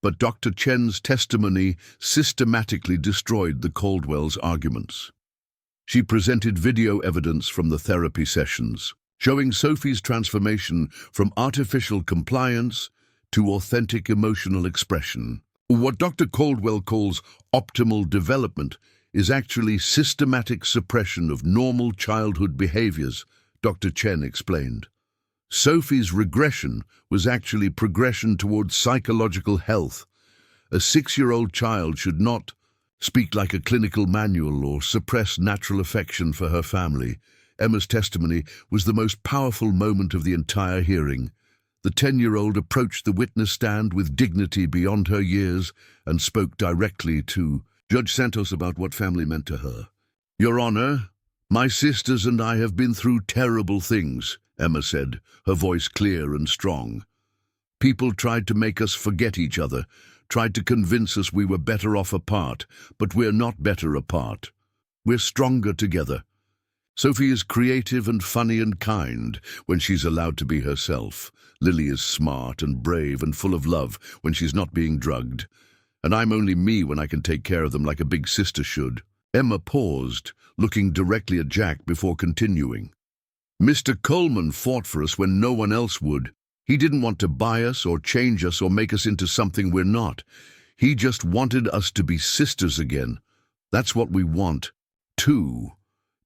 But Dr. Chen's testimony systematically destroyed the Caldwell's arguments. She presented video evidence from the therapy sessions, showing Sophie's transformation from artificial compliance to authentic emotional expression. What Dr. Caldwell calls optimal development is actually systematic suppression of normal childhood behaviors, Dr. Chen explained. Sophie's regression was actually progression towards psychological health. A 6-year-old child should not speak like a clinical manual or suppress natural affection for her family. Emma's testimony was the most powerful moment of the entire hearing. The 10-year-old approached the witness stand with dignity beyond her years and spoke directly to Judge Santos about what family meant to her. "Your Honor, my sisters and I have been through terrible things," Emma said, her voice clear and strong. "People tried to make us forget each other, tried to convince us we were better off apart, but we're not better apart. We're stronger together. Sophie is creative and funny and kind when she's allowed to be herself. Lily is smart and brave and full of love when she's not being drugged. And I'm only me when I can take care of them like a big sister should." Emma paused, looking directly at Jack before continuing. "Mr. Coleman fought for us when no one else would. He didn't want to buy us or change us or make us into something we're not. He just wanted us to be sisters again. That's what we want, too.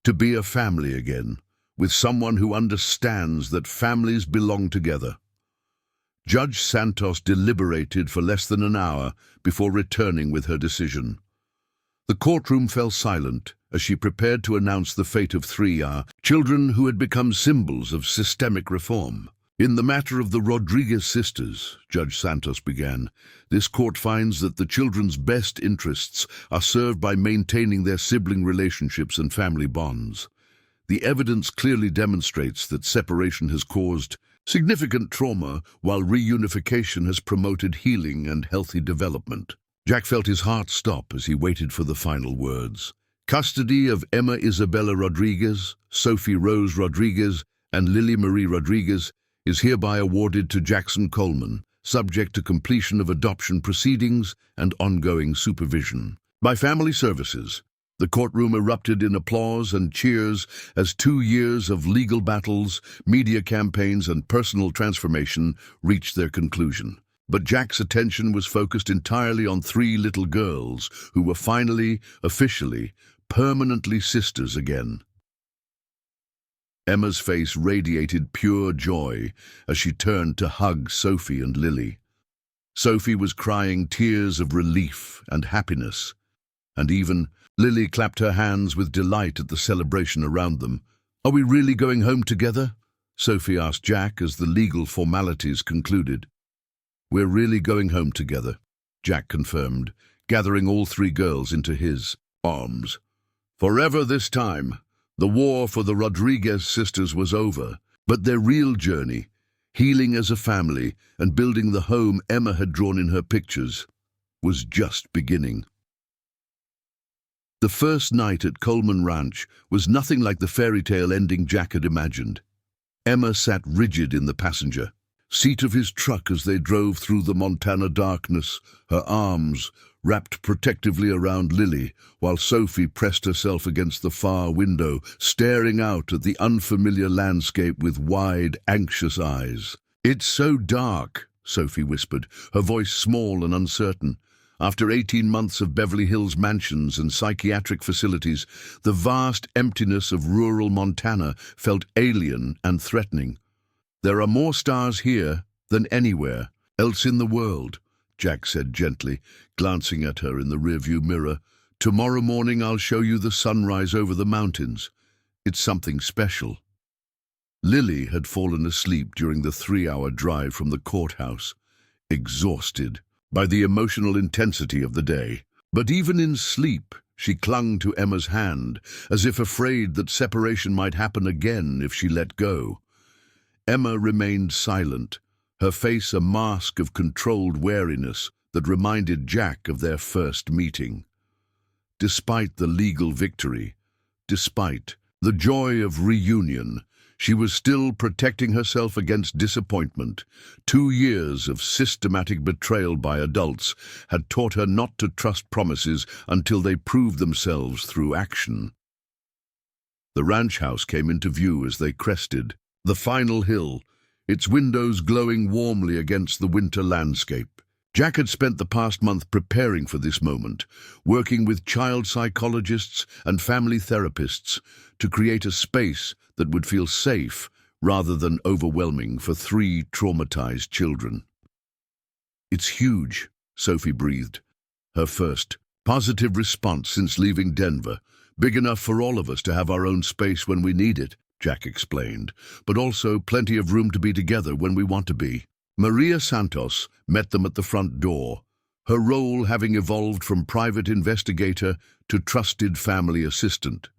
To be a family again, with someone who understands that families belong together." Judge Santos deliberated for less than an hour before returning with her decision. The courtroom fell silent as she prepared to announce the fate of 3 children who had become symbols of systemic reform. "In the matter of the Rodriguez sisters," Judge Santos began, "this court finds that the children's best interests are served by maintaining their sibling relationships and family bonds. The evidence clearly demonstrates that separation has caused significant trauma, while reunification has promoted healing and healthy development." Jack felt his heart stop as he waited for the final words. "Custody of Emma Isabella Rodriguez, Sophie Rose Rodriguez, and Lily Marie Rodriguez is hereby awarded to Jackson Coleman, subject to completion of adoption proceedings and ongoing supervision by Family Services." The courtroom erupted in applause and cheers as 2 years of legal battles, media campaigns, and personal transformation reached their conclusion. But Jack's attention was focused entirely on 3 little girls who were finally, officially, permanently sisters again. Emma's face radiated pure joy as she turned to hug Sophie and Lily. Sophie was crying tears of relief and happiness, and even Lily clapped her hands with delight at the celebration around them. "Are we really going home together?" Sophie asked Jack as the legal formalities concluded. "We're really going home together," Jack confirmed, gathering all 3 girls into his arms. Forever this time. The war for the Rodriguez sisters was over, but their real journey, healing as a family and building the home Emma had drawn in her pictures, was just beginning. The first night at Coleman Ranch was nothing like the fairy tale ending Jack had imagined. Emma sat rigid in the passenger seat of his truck as they drove through the Montana darkness, her arms wrapped protectively around Lily, while Sophie pressed herself against the far window, staring out at the unfamiliar landscape with wide, anxious eyes. "It's so dark," Sophie whispered, her voice small and uncertain. After 18 months of Beverly Hills mansions and psychiatric facilities, the vast emptiness of rural Montana felt alien and threatening. "There are more stars here than anywhere else in the world," Jack said gently, glancing at her in the rearview mirror. "Tomorrow morning I'll show you the sunrise over the mountains. It's something special." Lily had fallen asleep during the 3-hour drive from the courthouse, exhausted by the emotional intensity of the day. But even in sleep, she clung to Emma's hand, as if afraid that separation might happen again if she let go. Emma remained silent, her face a mask of controlled wariness that reminded Jack of their first meeting. Despite the legal victory, despite the joy of reunion, she was still protecting herself against disappointment. 2 years of systematic betrayal by adults had taught her not to trust promises until they proved themselves through action. The ranch house came into view as they crested the final hill, its windows glowing warmly against the winter landscape. Jack had spent the past month preparing for this moment, working with child psychologists and family therapists to create a space that would feel safe rather than overwhelming for 3 traumatized children. "It's huge," Sophie breathed, her first positive response since leaving Denver. "Big enough for all of us to have our own space when we need it," Jack explained, "but also plenty of room to be together when we want to be." Maria Santos met them at the front door, her role having evolved from private investigator to trusted family assistant.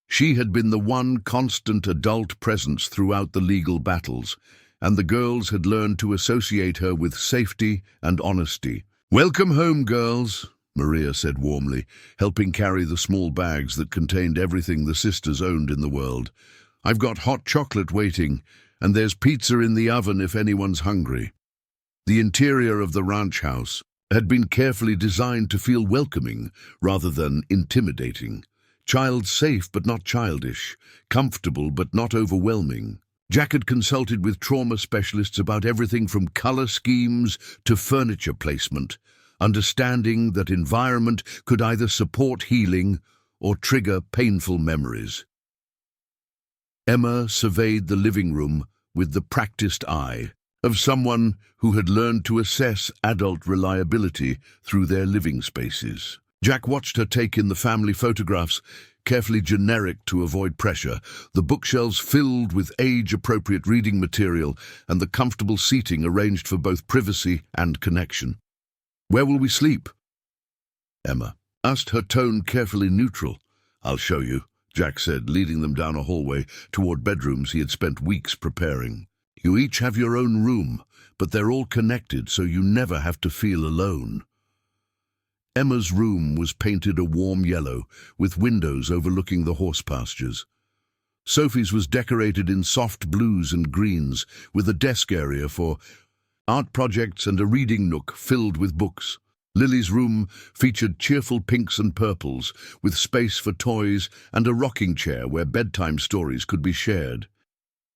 She had been the one constant adult presence throughout the legal battles, and the girls had learned to associate her with safety and honesty. "Welcome home, girls," Maria said warmly, helping carry the small bags that contained everything the sisters owned in the world. "I've got hot chocolate waiting, and there's pizza in the oven if anyone's hungry." The interior of the ranch house had been carefully designed to feel welcoming rather than intimidating. Child-safe but not childish, comfortable but not overwhelming. Jack had consulted with trauma specialists about everything from color schemes to furniture placement, understanding that environment could either support healing or trigger painful memories. Emma surveyed the living room with the practiced eye of someone who had learned to assess adult reliability through their living spaces. Jack watched her take in the family photographs, carefully generic to avoid pressure, the bookshelves filled with age-appropriate reading material, and the comfortable seating arranged for both privacy and connection. "Where will we sleep?" Emma asked, her tone carefully neutral. "I'll show you," Jack said, leading them down a hallway toward bedrooms he had spent weeks preparing. "You each have your own room, but they're all connected so you never have to feel alone." Emma's room was painted a warm yellow, with windows overlooking the horse pastures. Sophie's was decorated in soft blues and greens, with a desk area for art projects and a reading nook filled with books. Lily's room featured cheerful pinks and purples, with space for toys and a rocking chair where bedtime stories could be shared.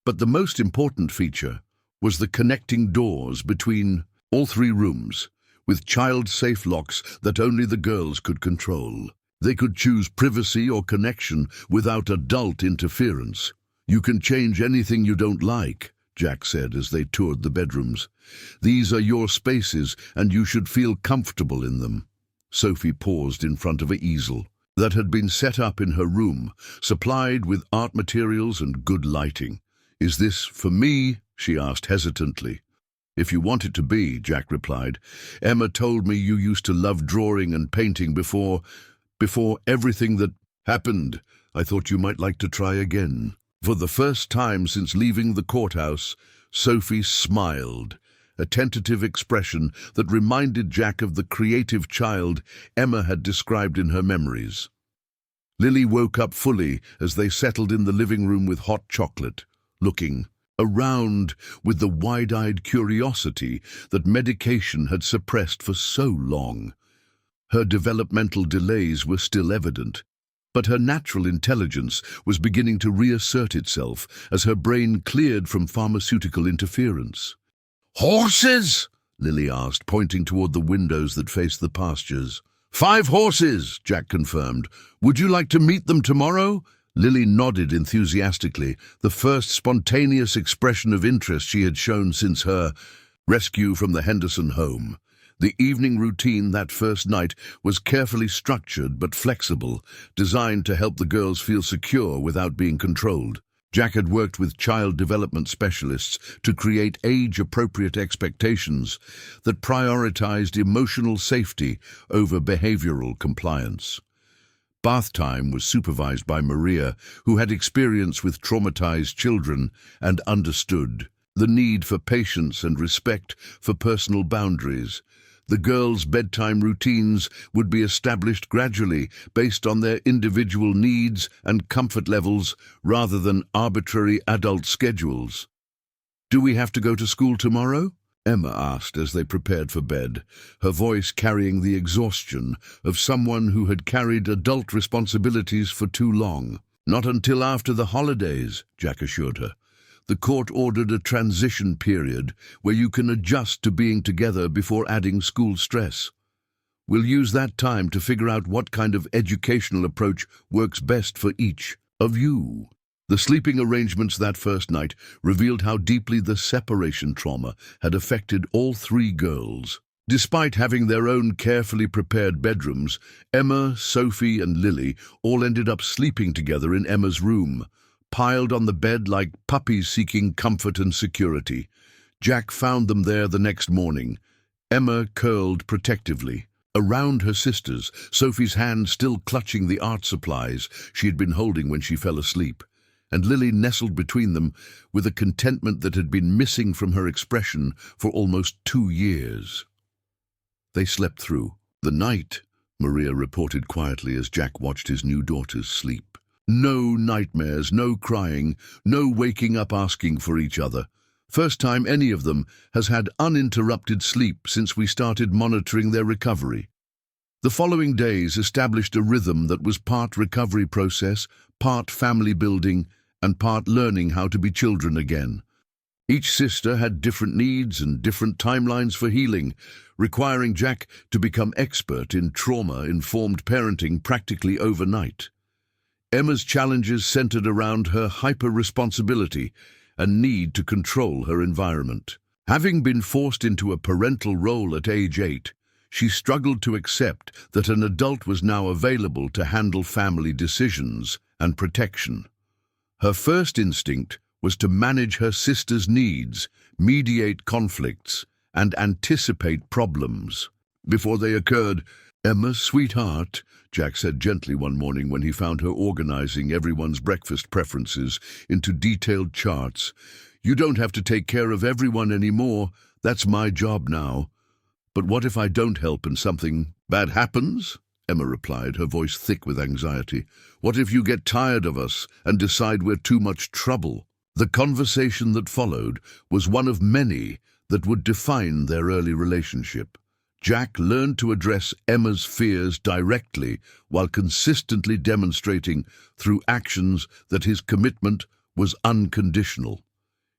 But the most important feature was the connecting doors between all 3 rooms, with child-safe locks that only the girls could control. They could choose privacy or connection without adult interference. "You can change anything you don't like," Jack said as they toured the bedrooms. "These are your spaces, and you should feel comfortable in them." Sophie paused in front of an easel that had been set up in her room, supplied with art materials and good lighting. "Is this for me?" she asked hesitantly. "If you want it to be," Jack replied. "Emma told me you used to love drawing and painting before everything that happened. I thought you might like to try again." For the first time since leaving the courthouse, Sophie smiled, a tentative expression that reminded Jack of the creative child Emma had described in her memories. Lily woke up fully as they settled in the living room with hot chocolate, looking around with the wide-eyed curiosity that medication had suppressed for so long. Her developmental delays were still evident, but her natural intelligence was beginning to reassert itself as her brain cleared from pharmaceutical interference. "Horses?" Lily asked, pointing toward the windows that faced the pastures. "5 horses," Jack confirmed. "Would you like to meet them tomorrow?" Lily nodded enthusiastically, the first spontaneous expression of interest she had shown since her rescue from the Henderson home. The evening routine that first night was carefully structured but flexible, designed to help the girls feel secure without being controlled. Jack had worked with child development specialists to create age-appropriate expectations that prioritized emotional safety over behavioral compliance. Bath time was supervised by Maria, who had experience with traumatized children and understood the need for patience and respect for personal boundaries. The girls' bedtime routines would be established gradually based on their individual needs and comfort levels rather than arbitrary adult schedules. "Do we have to go to school tomorrow?" Emma asked as they prepared for bed, her voice carrying the exhaustion of someone who had carried adult responsibilities for too long. "Not until after the holidays," Jack assured her. "The court ordered a transition period where you can adjust to being together before adding school stress. We'll use that time to figure out what kind of educational approach works best for each of you." The sleeping arrangements that first night revealed how deeply the separation trauma had affected all three girls. Despite having their own carefully prepared bedrooms, Emma, Sophie, and Lily all ended up sleeping together in Emma's room, piled on the bed like puppies seeking comfort and security. Jack found them there the next morning, Emma curled protectively around her sisters, Sophie's hand still clutching the art supplies she had been holding when she fell asleep, and Lily nestled between them with a contentment that had been missing from her expression for almost 2 years. They slept through the night, Maria reported quietly as Jack watched his new daughters sleep. No nightmares, no crying, no waking up asking for each other. First time any of them has had uninterrupted sleep since we started monitoring their recovery. The following days established a rhythm that was part recovery process, part family building, and part learning how to be children again. Each sister had different needs and different timelines for healing, requiring Jack to become expert in trauma-informed parenting practically overnight. Emma's challenges centered around her hyper-responsibility and need to control her environment. Having been forced into a parental role at age 8, she struggled to accept that an adult was now available to handle family decisions and protection. Her first instinct was to manage her sister's needs, mediate conflicts, and anticipate problems before they occurred. "Emma, sweetheart," Jack said gently one morning when he found her organizing everyone's breakfast preferences into detailed charts. "You don't have to take care of everyone anymore. That's my job now." "But what if I don't help and something bad happens?" Emma replied, her voice thick with anxiety. "What if you get tired of us and decide we're too much trouble?" The conversation that followed was one of many that would define their early relationship. Jack learned to address Emma's fears directly while consistently demonstrating through actions that his commitment was unconditional.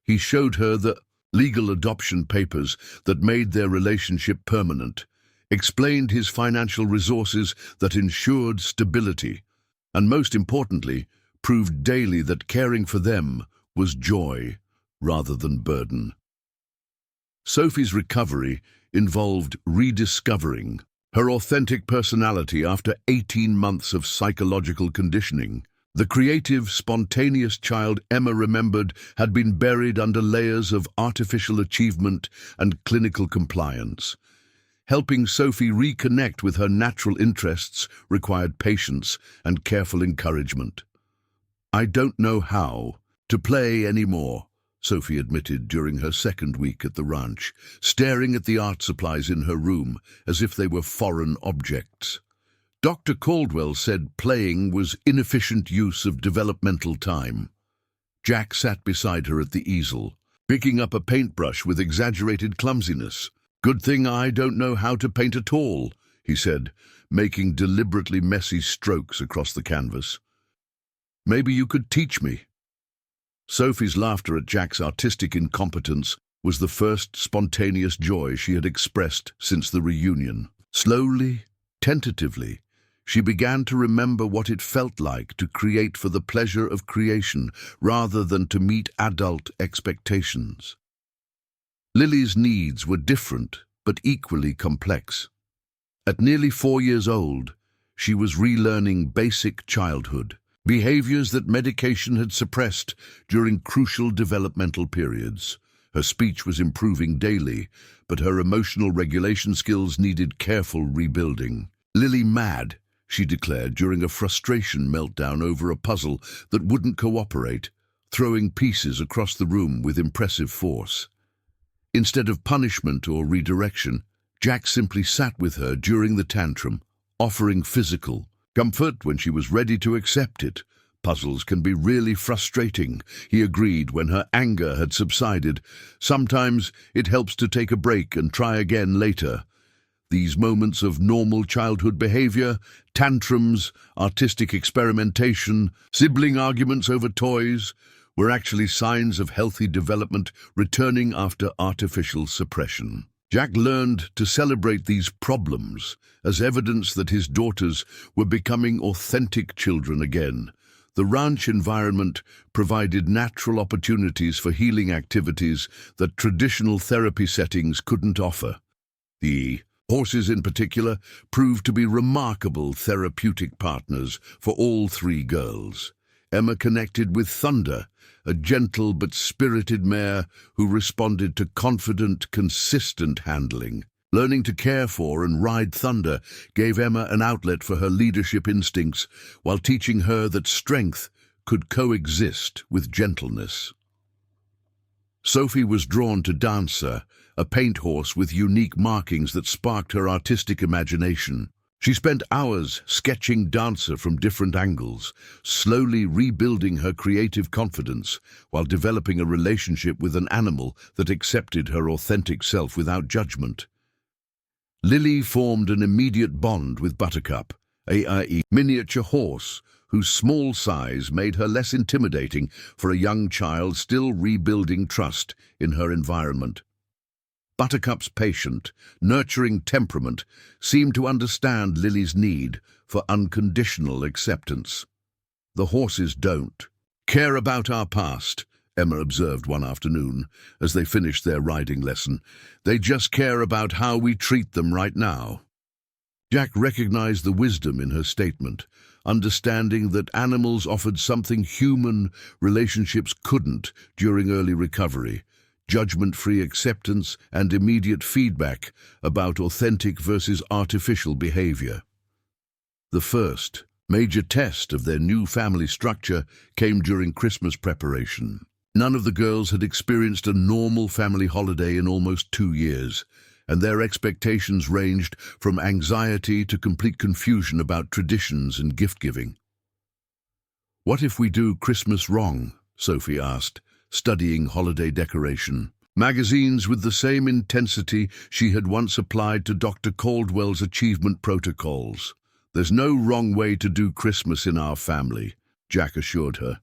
He showed her the legal adoption papers that made their relationship permanent, explained his financial resources that ensured stability, and most importantly, proved daily that caring for them was joy rather than burden. Sophie's recovery involved rediscovering her authentic personality after 18 months of psychological conditioning. The creative, spontaneous child Emma remembered had been buried under layers of artificial achievement and clinical compliance. Helping Sophie reconnect with her natural interests required patience and careful encouragement. "I don't know how to play anymore," Sophie admitted during her second week at the ranch, staring at the art supplies in her room as if they were foreign objects. Dr. Caldwell said playing was inefficient use of developmental time. Jack sat beside her at the easel, picking up a paintbrush with exaggerated clumsiness. "Good thing I don't know how to paint at all," he said, making deliberately messy strokes across the canvas. "Maybe you could teach me." Sophie's laughter at Jack's artistic incompetence was the first spontaneous joy she had expressed since the reunion. Slowly, tentatively, she began to remember what it felt like to create for the pleasure of creation rather than to meet adult expectations. Lily's needs were different but equally complex. At nearly 4 years old, she was relearning basic childhood, behaviors that medication had suppressed during crucial developmental periods. Her speech was improving daily, but her emotional regulation skills needed careful rebuilding. "Lily mad," she declared during a frustration meltdown over a puzzle that wouldn't cooperate, throwing pieces across the room with impressive force. Instead of punishment or redirection, Jack simply sat with her during the tantrum, offering physical comfort when she was ready to accept it. Puzzles can be really frustrating, he agreed when her anger had subsided. Sometimes it helps to take a break and try again later. These moments of normal childhood behavior, tantrums, artistic experimentation, sibling arguments over toys, were actually signs of healthy development returning after artificial suppression. Jack learned to celebrate these problems as evidence that his daughters were becoming authentic children again. The ranch environment provided natural opportunities for healing activities that traditional therapy settings couldn't offer. The horses in particular proved to be remarkable therapeutic partners for all three girls. Emma connected with Thunder, a gentle but spirited mare who responded to confident, consistent handling. Learning to care for and ride Thunder gave Emma an outlet for her leadership instincts while teaching her that strength could coexist with gentleness. Sophie was drawn to Dancer, a paint horse with unique markings that sparked her artistic imagination. She spent hours sketching Dancer from different angles, slowly rebuilding her creative confidence while developing a relationship with an animal that accepted her authentic self without judgment. Lily formed an immediate bond with Buttercup, a miniature horse whose small size made her less intimidating for a young child still rebuilding trust in her environment. Buttercup's patient, nurturing temperament seemed to understand Lily's need for unconditional acceptance. "The horses don't care about our past," Emma observed one afternoon as they finished their riding lesson. "They just care about how we treat them right now." Jack recognized the wisdom in her statement, understanding that animals offered something human relationships couldn't during early recovery: judgment-free acceptance and immediate feedback about authentic versus artificial behavior. The first major test of their new family structure came during Christmas preparation. None of the girls had experienced a normal family holiday in almost 2 years, and their expectations ranged from anxiety to complete confusion about traditions and gift-giving. "What if we do Christmas wrong?" Sophie asked, studying holiday decoration magazines with the same intensity she had once applied to Dr. Caldwell's achievement protocols. "There's no wrong way to do Christmas in our family," Jack assured her.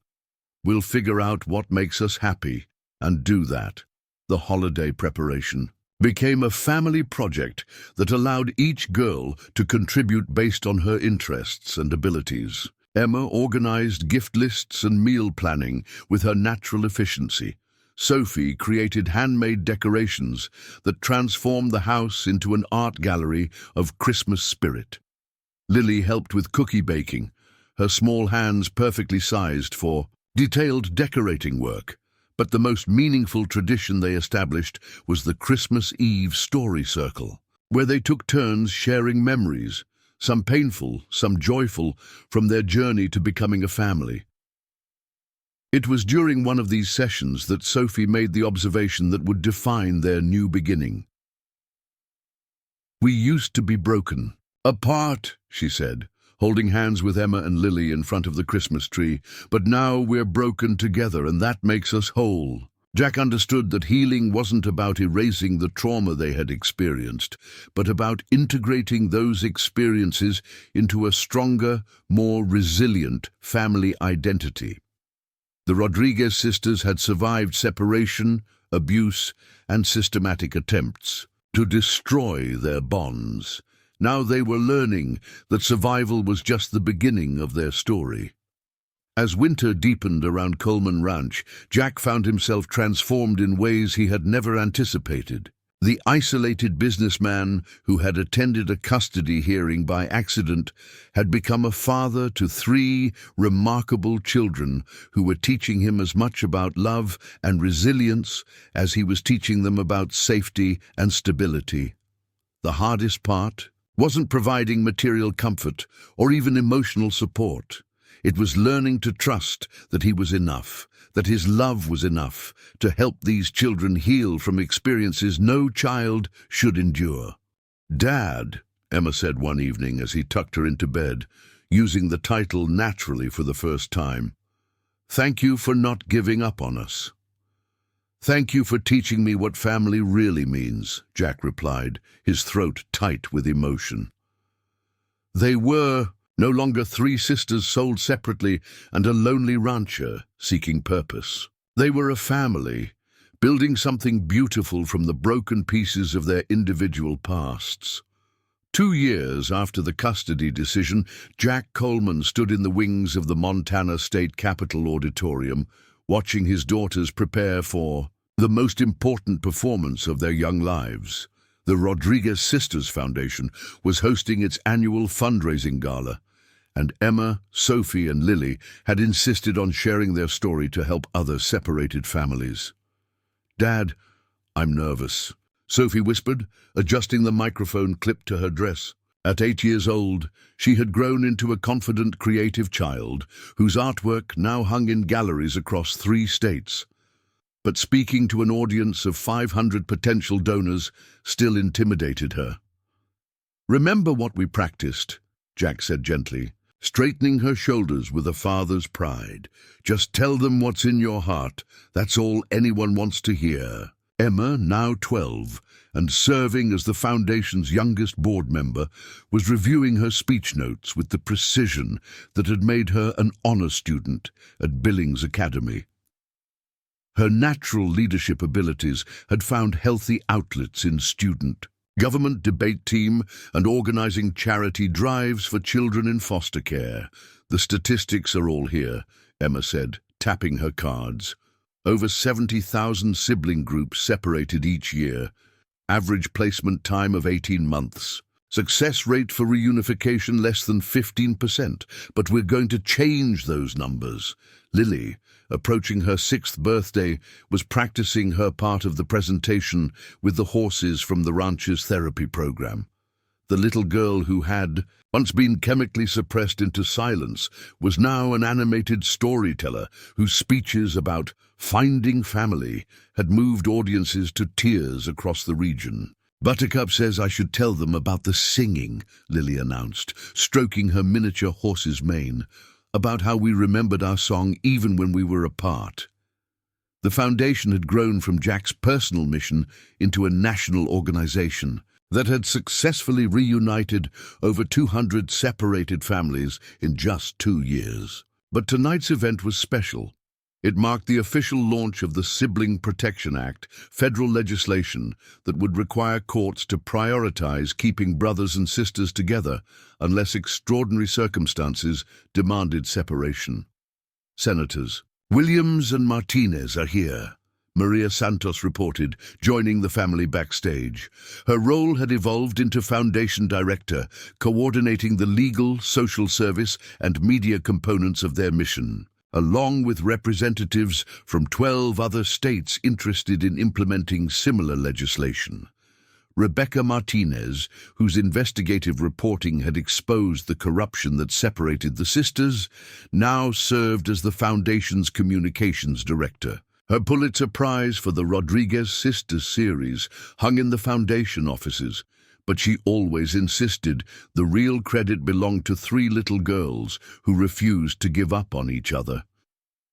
"We'll figure out what makes us happy and do that." The holiday preparation became a family project that allowed each girl to contribute based on her interests and abilities. Emma organized gift lists and meal planning with her natural efficiency. Sophie created handmade decorations that transformed the house into an art gallery of Christmas spirit. Lily helped with cookie baking, her small hands perfectly sized for detailed decorating work. But the most meaningful tradition they established was the Christmas Eve story circle, where they took turns sharing memories, some painful, some joyful, from their journey to becoming a family. It was during one of these sessions that Sophie made the observation that would define their new beginning. "We used to be broken. Apart," she said, holding hands with Emma and Lily in front of the Christmas tree. "But now we're broken together, and that makes us whole." Jack understood that healing wasn't about erasing the trauma they had experienced, but about integrating those experiences into a stronger, more resilient family identity. The Rodriguez sisters had survived separation, abuse, and systematic attempts to destroy their bonds. Now they were learning that survival was just the beginning of their story. As winter deepened around Coleman Ranch, Jack found himself transformed in ways he had never anticipated. The isolated businessman who had attended a custody hearing by accident had become a father to 3 remarkable children who were teaching him as much about love and resilience as he was teaching them about safety and stability. The hardest part wasn't providing material comfort or even emotional support. It was learning to trust that he was enough, that his love was enough to help these children heal from experiences no child should endure. "Dad," Emma said one evening as he tucked her into bed, using the title naturally for the first time. "Thank you for not giving up on us." "Thank you for teaching me what family really means," Jack replied, his throat tight with emotion. They were no longer three sisters sold separately and a lonely rancher seeking purpose. They were a family, building something beautiful from the broken pieces of their individual pasts. 2 years after the custody decision, Jack Coleman stood in the wings of the Montana State Capitol Auditorium, watching his daughters prepare for the most important performance of their young lives. The Rodriguez Sisters Foundation was hosting its annual fundraising gala, and Emma, Sophie, and Lily had insisted on sharing their story to help other separated families. "Dad, I'm nervous," Sophie whispered, adjusting the microphone clipped to her dress. At 8 years old, she had grown into a confident, creative child whose artwork now hung in galleries across 3 states. But speaking to an audience of 500 potential donors still intimidated her. "Remember what we practiced," Jack said gently, straightening her shoulders with a father's pride. "Just tell them what's in your heart. That's all anyone wants to hear." Emma, now 12, and serving as the Foundation's youngest board member, was reviewing her speech notes with the precision that had made her an honor student at Billings Academy. Her natural leadership abilities had found healthy outlets in student, government debate team, and organizing charity drives for children in foster care. "The statistics are all here," Emma said, tapping her cards. "Over 70,000 sibling groups separated each year. Average placement time of 18 months. Success rate for reunification less than 15%, but we're going to change those numbers." Lily, approaching her 6th birthday, was practicing her part of the presentation with the horses from the ranch's therapy program. The little girl who had once been chemically suppressed into silence was now an animated storyteller whose speeches about finding family had moved audiences to tears across the region. "Buttercup says I should tell them about the singing," Lily announced, stroking her miniature horse's mane, "about how we remembered our song even when we were apart." The foundation had grown from Jack's personal mission into a national organization that had successfully reunited over 200 separated families in just 2 years. But tonight's event was special. It marked the official launch of the Sibling Protection Act, federal legislation that would require courts to prioritize keeping brothers and sisters together unless extraordinary circumstances demanded separation. Senators Williams and Martinez are here, Maria Santos reported, joining the family backstage. Her role had evolved into foundation director, coordinating the legal, social service, and media components of their mission, along with representatives from 12 other states interested in implementing similar legislation. Rebecca Martinez, whose investigative reporting had exposed the corruption that separated the sisters, now served as the Foundation's communications director. Her Pulitzer Prize for the Rodriguez Sisters series hung in the Foundation offices, but she always insisted the real credit belonged to 3 little girls who refused to give up on each other.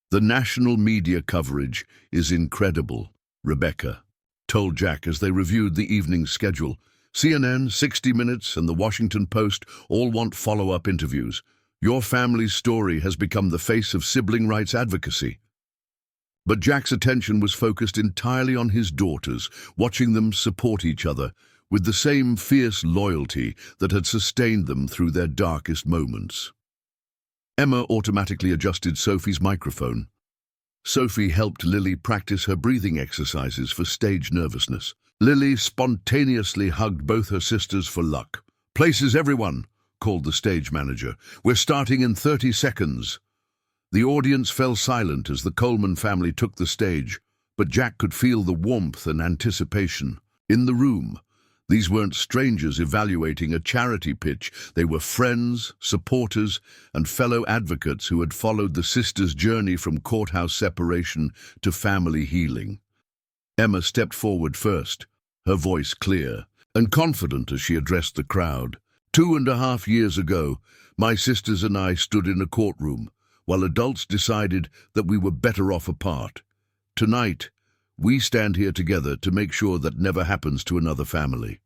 "The national media coverage is incredible," Rebecca told Jack as they reviewed the evening's schedule. "CNN, 60 Minutes, and the Washington Post all want follow-up interviews. Your family's story has become the face of sibling rights advocacy." But Jack's attention was focused entirely on his daughters, watching them support each other with the same fierce loyalty that had sustained them through their darkest moments. Emma automatically adjusted Sophie's microphone. Sophie helped Lily practice her breathing exercises for stage nervousness. Lily spontaneously hugged both her sisters for luck. "Places, everyone," called the stage manager. "We're starting in 30 seconds. The audience fell silent as the Coleman family took the stage, but Jack could feel the warmth and anticipation. In the room, these weren't strangers evaluating a charity pitch. They were friends, supporters, and fellow advocates who had followed the sisters' journey from courthouse separation to family healing. Emma stepped forward first, her voice clear. and confident as she addressed the crowd. 2.5 years ago, my sisters and I stood in a courtroom, while adults decided that we were better off apart. Tonight, we stand here together to make sure that never happens to another family.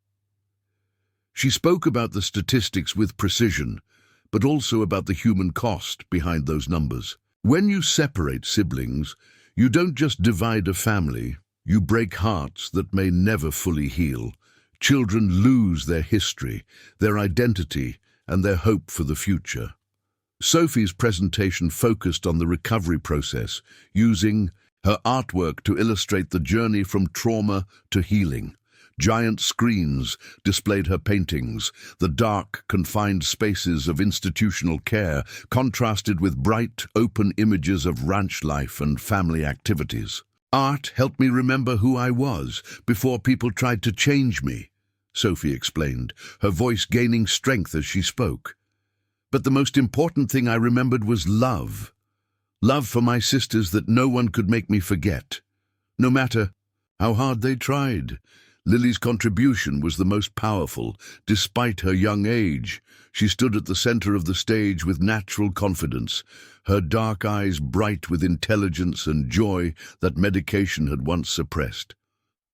She spoke about the statistics with precision, but also about the human cost behind those numbers. When you separate siblings, you don't just divide a family, you break hearts that may never fully heal. Children lose their history, their identity, and their hope for the future. Sophie's presentation focused on the recovery process, using her artwork to illustrate the journey from trauma to healing. Giant screens displayed her paintings, the dark, confined spaces of institutional care contrasted with bright, open images of ranch life and family activities. Art helped me remember who I was before people tried to change me, Sophie explained, her voice gaining strength as she spoke. But the most important thing I remembered was love. Love for my sisters that no one could make me forget. No matter how hard they tried. Lily's contribution was the most powerful. Despite her young age, she stood at the center of the stage with natural confidence, her dark eyes bright with intelligence and joy that medication had once suppressed.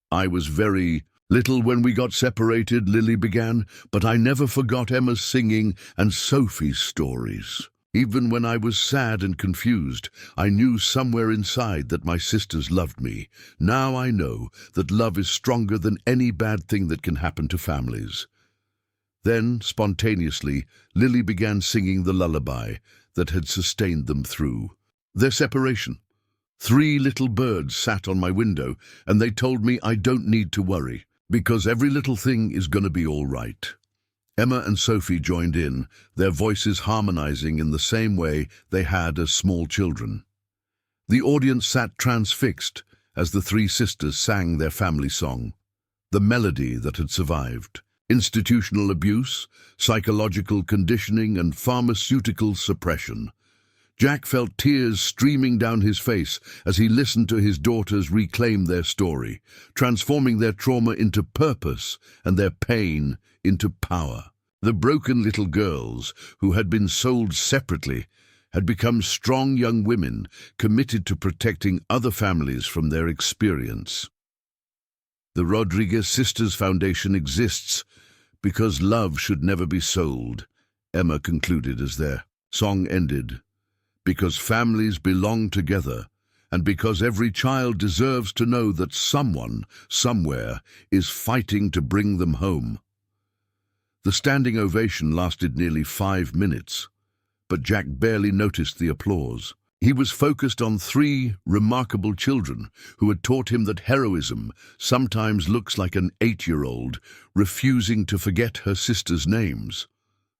I was very little when we got separated, Lily began, but I never forgot Emma's singing and Sophie's stories. Even when I was sad and confused, I knew somewhere inside that my sisters loved me. Now I know that love is stronger than any bad thing that can happen to families. Then, spontaneously, Lily began singing the lullaby that had sustained them through their separation. 3 little birds sat on my window, and they told me I don't need to worry, because every little thing is going to be all right. Emma and Sophie joined in, their voices harmonizing in the same way they had as small children. The audience sat transfixed as the 3 sisters sang their family song, the melody that had survived. Institutional abuse, psychological conditioning, and pharmaceutical suppression. Jack felt tears streaming down his face as he listened to his daughters reclaim their story, transforming their trauma into purpose and their pain into power. The broken little girls, who had been sold separately, had become strong young women committed to protecting other families from their experience. The Rodriguez Sisters Foundation exists because love should never be sold, Emma concluded as their song ended. Because families belong together, and because every child deserves to know that someone, somewhere, is fighting to bring them home. The standing ovation lasted nearly 5 minutes, but Jack barely noticed the applause. He was focused on 3 remarkable children who had taught him that heroism sometimes looks like an 8-year-old refusing to forget her sisters' names.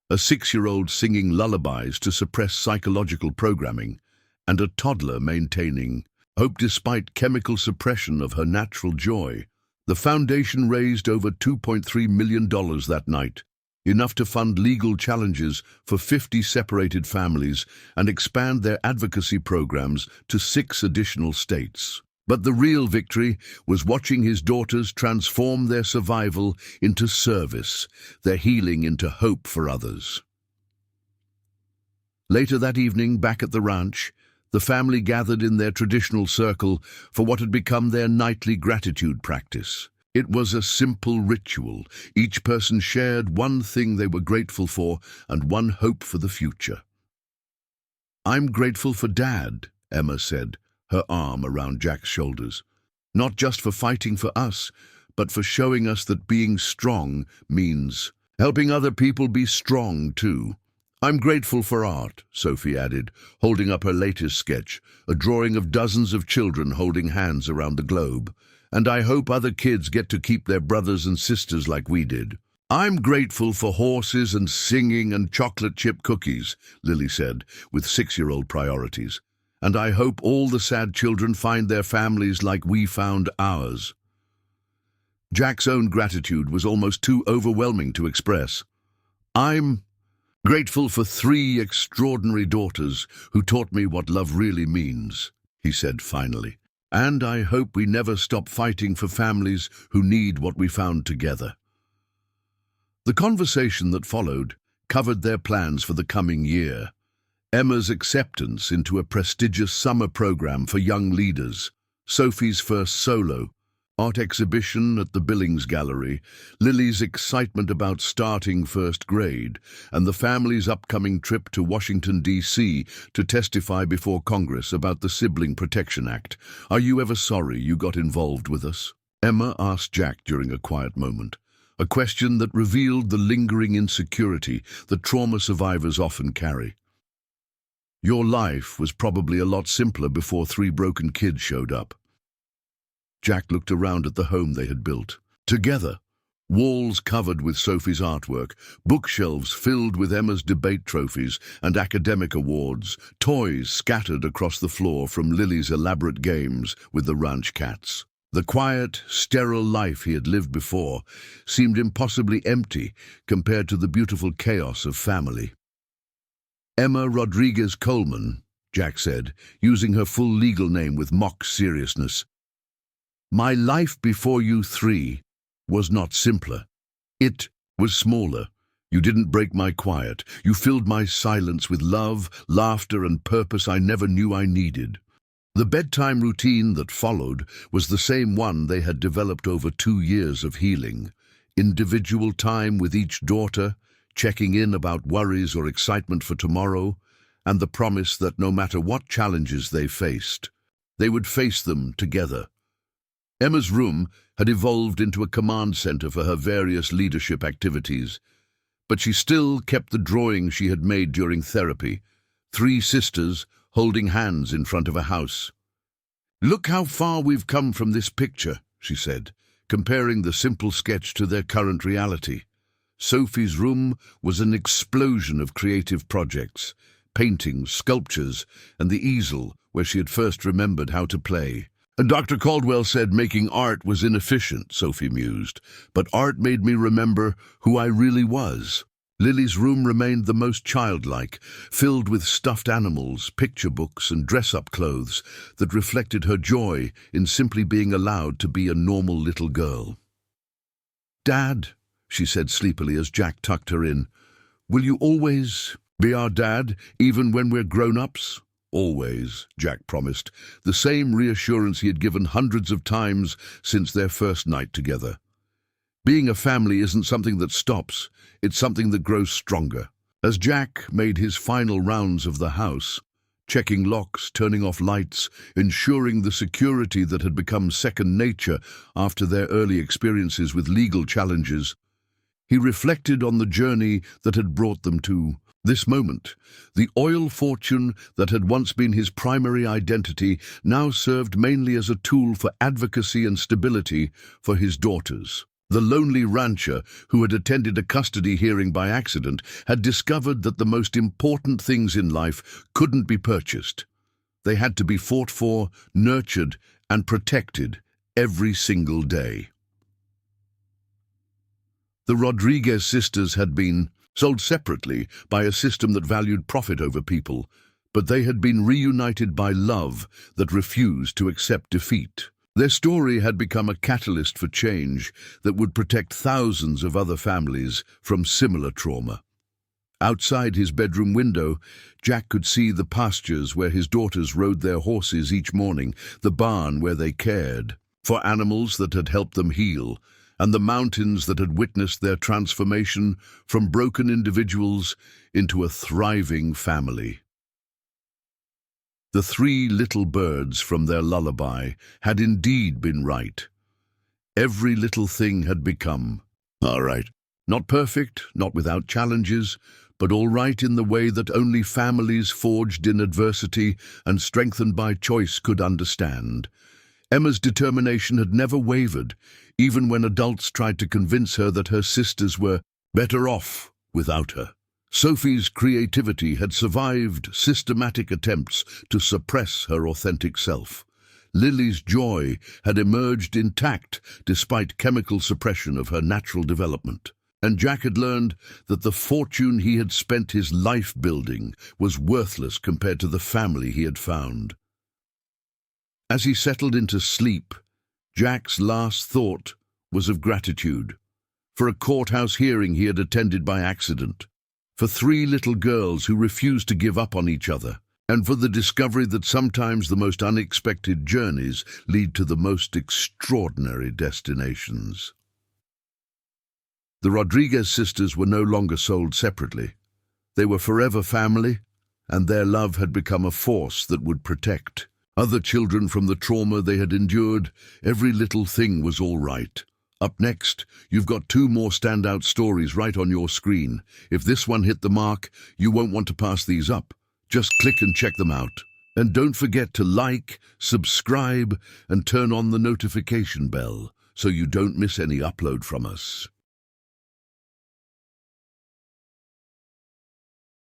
A 6-year-old singing lullabies to suppress psychological programming, and a toddler maintaining hope despite chemical suppression of her natural joy. The foundation raised over $2.3 million that night, enough to fund legal challenges for 50 separated families and expand their advocacy programs to 6 additional states. But the real victory was watching his daughters transform their survival into service, their healing into hope for others. Later that evening, back at the ranch, the family gathered in their traditional circle for what had become their nightly gratitude practice. It was a simple ritual. Each person shared one thing they were grateful for and one hope for the future. "I'm grateful for Dad," Emma said, her arm around Jack's shoulders. "Not just for fighting for us, but for showing us that being strong means helping other people be strong too." "I'm grateful for art," Sophie added, holding up her latest sketch, a drawing of dozens of children holding hands around the globe. "And I hope other kids get to keep their brothers and sisters like we did." "I'm grateful for horses and singing and chocolate chip cookies," Lily said, with 6-year-old priorities. "And I hope all the sad children find their families like we found ours." Jack's own gratitude was almost too overwhelming to express. "I'm grateful for 3 extraordinary daughters who taught me what love really means," he said finally. "And I hope we never stop fighting for families who need what we found together." The conversation that followed covered their plans for the coming year. Emma's acceptance into a prestigious summer program for young leaders, Sophie's first solo art exhibition at the Billings Gallery, Lily's excitement about starting first grade, and the family's upcoming trip to Washington, D.C. to testify before Congress about the Sibling Protection Act. "Are you ever sorry you got involved with us?" Emma asked Jack during a quiet moment, a question that revealed the lingering insecurity that trauma survivors often carry. "Your life was probably a lot simpler before 3 broken kids showed up." Jack looked around at the home they had built. Together, walls covered with Sophie's artwork, bookshelves filled with Emma's debate trophies and academic awards, toys scattered across the floor from Lily's elaborate games with the ranch cats. The quiet, sterile life he had lived before seemed impossibly empty compared to the beautiful chaos of family. "Emma Rodriguez Coleman," Jack said, using her full legal name with mock seriousness. "My life before you 3 was not simpler. It was smaller. You didn't break my quiet. You filled my silence with love, laughter, and purpose I never knew I needed." The bedtime routine that followed was the same one they had developed over 2 years of healing. Individual time with each daughter, checking in about worries or excitement for tomorrow, and the promise that no matter what challenges they faced, they would face them together. Emma's room had evolved into a command center for her various leadership activities, but she still kept the drawing she had made during therapy, 3 sisters holding hands in front of a house. "Look how far we've come from this picture," she said, comparing the simple sketch to their current reality. Sophie's room was an explosion of creative projects, paintings, sculptures, and the easel where she had first remembered how to play. "Dr. Caldwell said making art was inefficient," Sophie mused, "but art made me remember who I really was." Lily's room remained the most childlike, filled with stuffed animals, picture books, and dress-up clothes that reflected her joy in simply being allowed to be a normal little girl. "Dad," she said sleepily as Jack tucked her in, "will you always be our dad, even when we're grown-ups?" "Always," Jack promised, the same reassurance he had given hundreds of times since their first night together. Being a family isn't something that stops, it's something that grows stronger. As Jack made his final rounds of the house, checking locks, turning off lights, ensuring the security that had become second nature after their early experiences with legal challenges, he reflected on the journey that had brought them to this moment. The oil fortune that had once been his primary identity now served mainly as a tool for advocacy and stability for his daughters. The lonely rancher, who had attended a custody hearing by accident, had discovered that the most important things in life couldn't be purchased. They had to be fought for, nurtured, and protected every single day. The Rodriguez sisters had been sold separately by a system that valued profit over people, but they had been reunited by love that refused to accept defeat. Their story had become a catalyst for change that would protect thousands of other families from similar trauma. Outside his bedroom window, Jack could see the pastures where his daughters rode their horses each morning, the barn where they cared for animals that had helped them heal, and the mountains that had witnessed their transformation from broken individuals into a thriving family. The 3 little birds from their lullaby had indeed been right. Every little thing had become all right. Not perfect, not without challenges, but all right in the way that only families forged in adversity and strengthened by choice could understand. Emma's determination had never wavered, even when adults tried to convince her that her sisters were better off without her. Sophie's creativity had survived systematic attempts to suppress her authentic self. Lily's joy had emerged intact despite chemical suppression of her natural development. And Jack had learned that the fortune he had spent his life building was worthless compared to the family he had found. As he settled into sleep, Jack's last thought was of gratitude for a courthouse hearing he had attended by accident, for three little girls who refused to give up on each other, and for the discovery that sometimes the most unexpected journeys lead to the most extraordinary destinations. The Rodriguez sisters were no longer sold separately. They were forever family, and their love had become a force that would protect other children from the trauma they had endured. Every little thing was all right. Up next, you've got two more standout stories right on your screen. If this one hit the mark, you won't want to pass these up. Just click and check them out. And don't forget to like, subscribe, and turn on the notification bell so you don't miss any upload from us.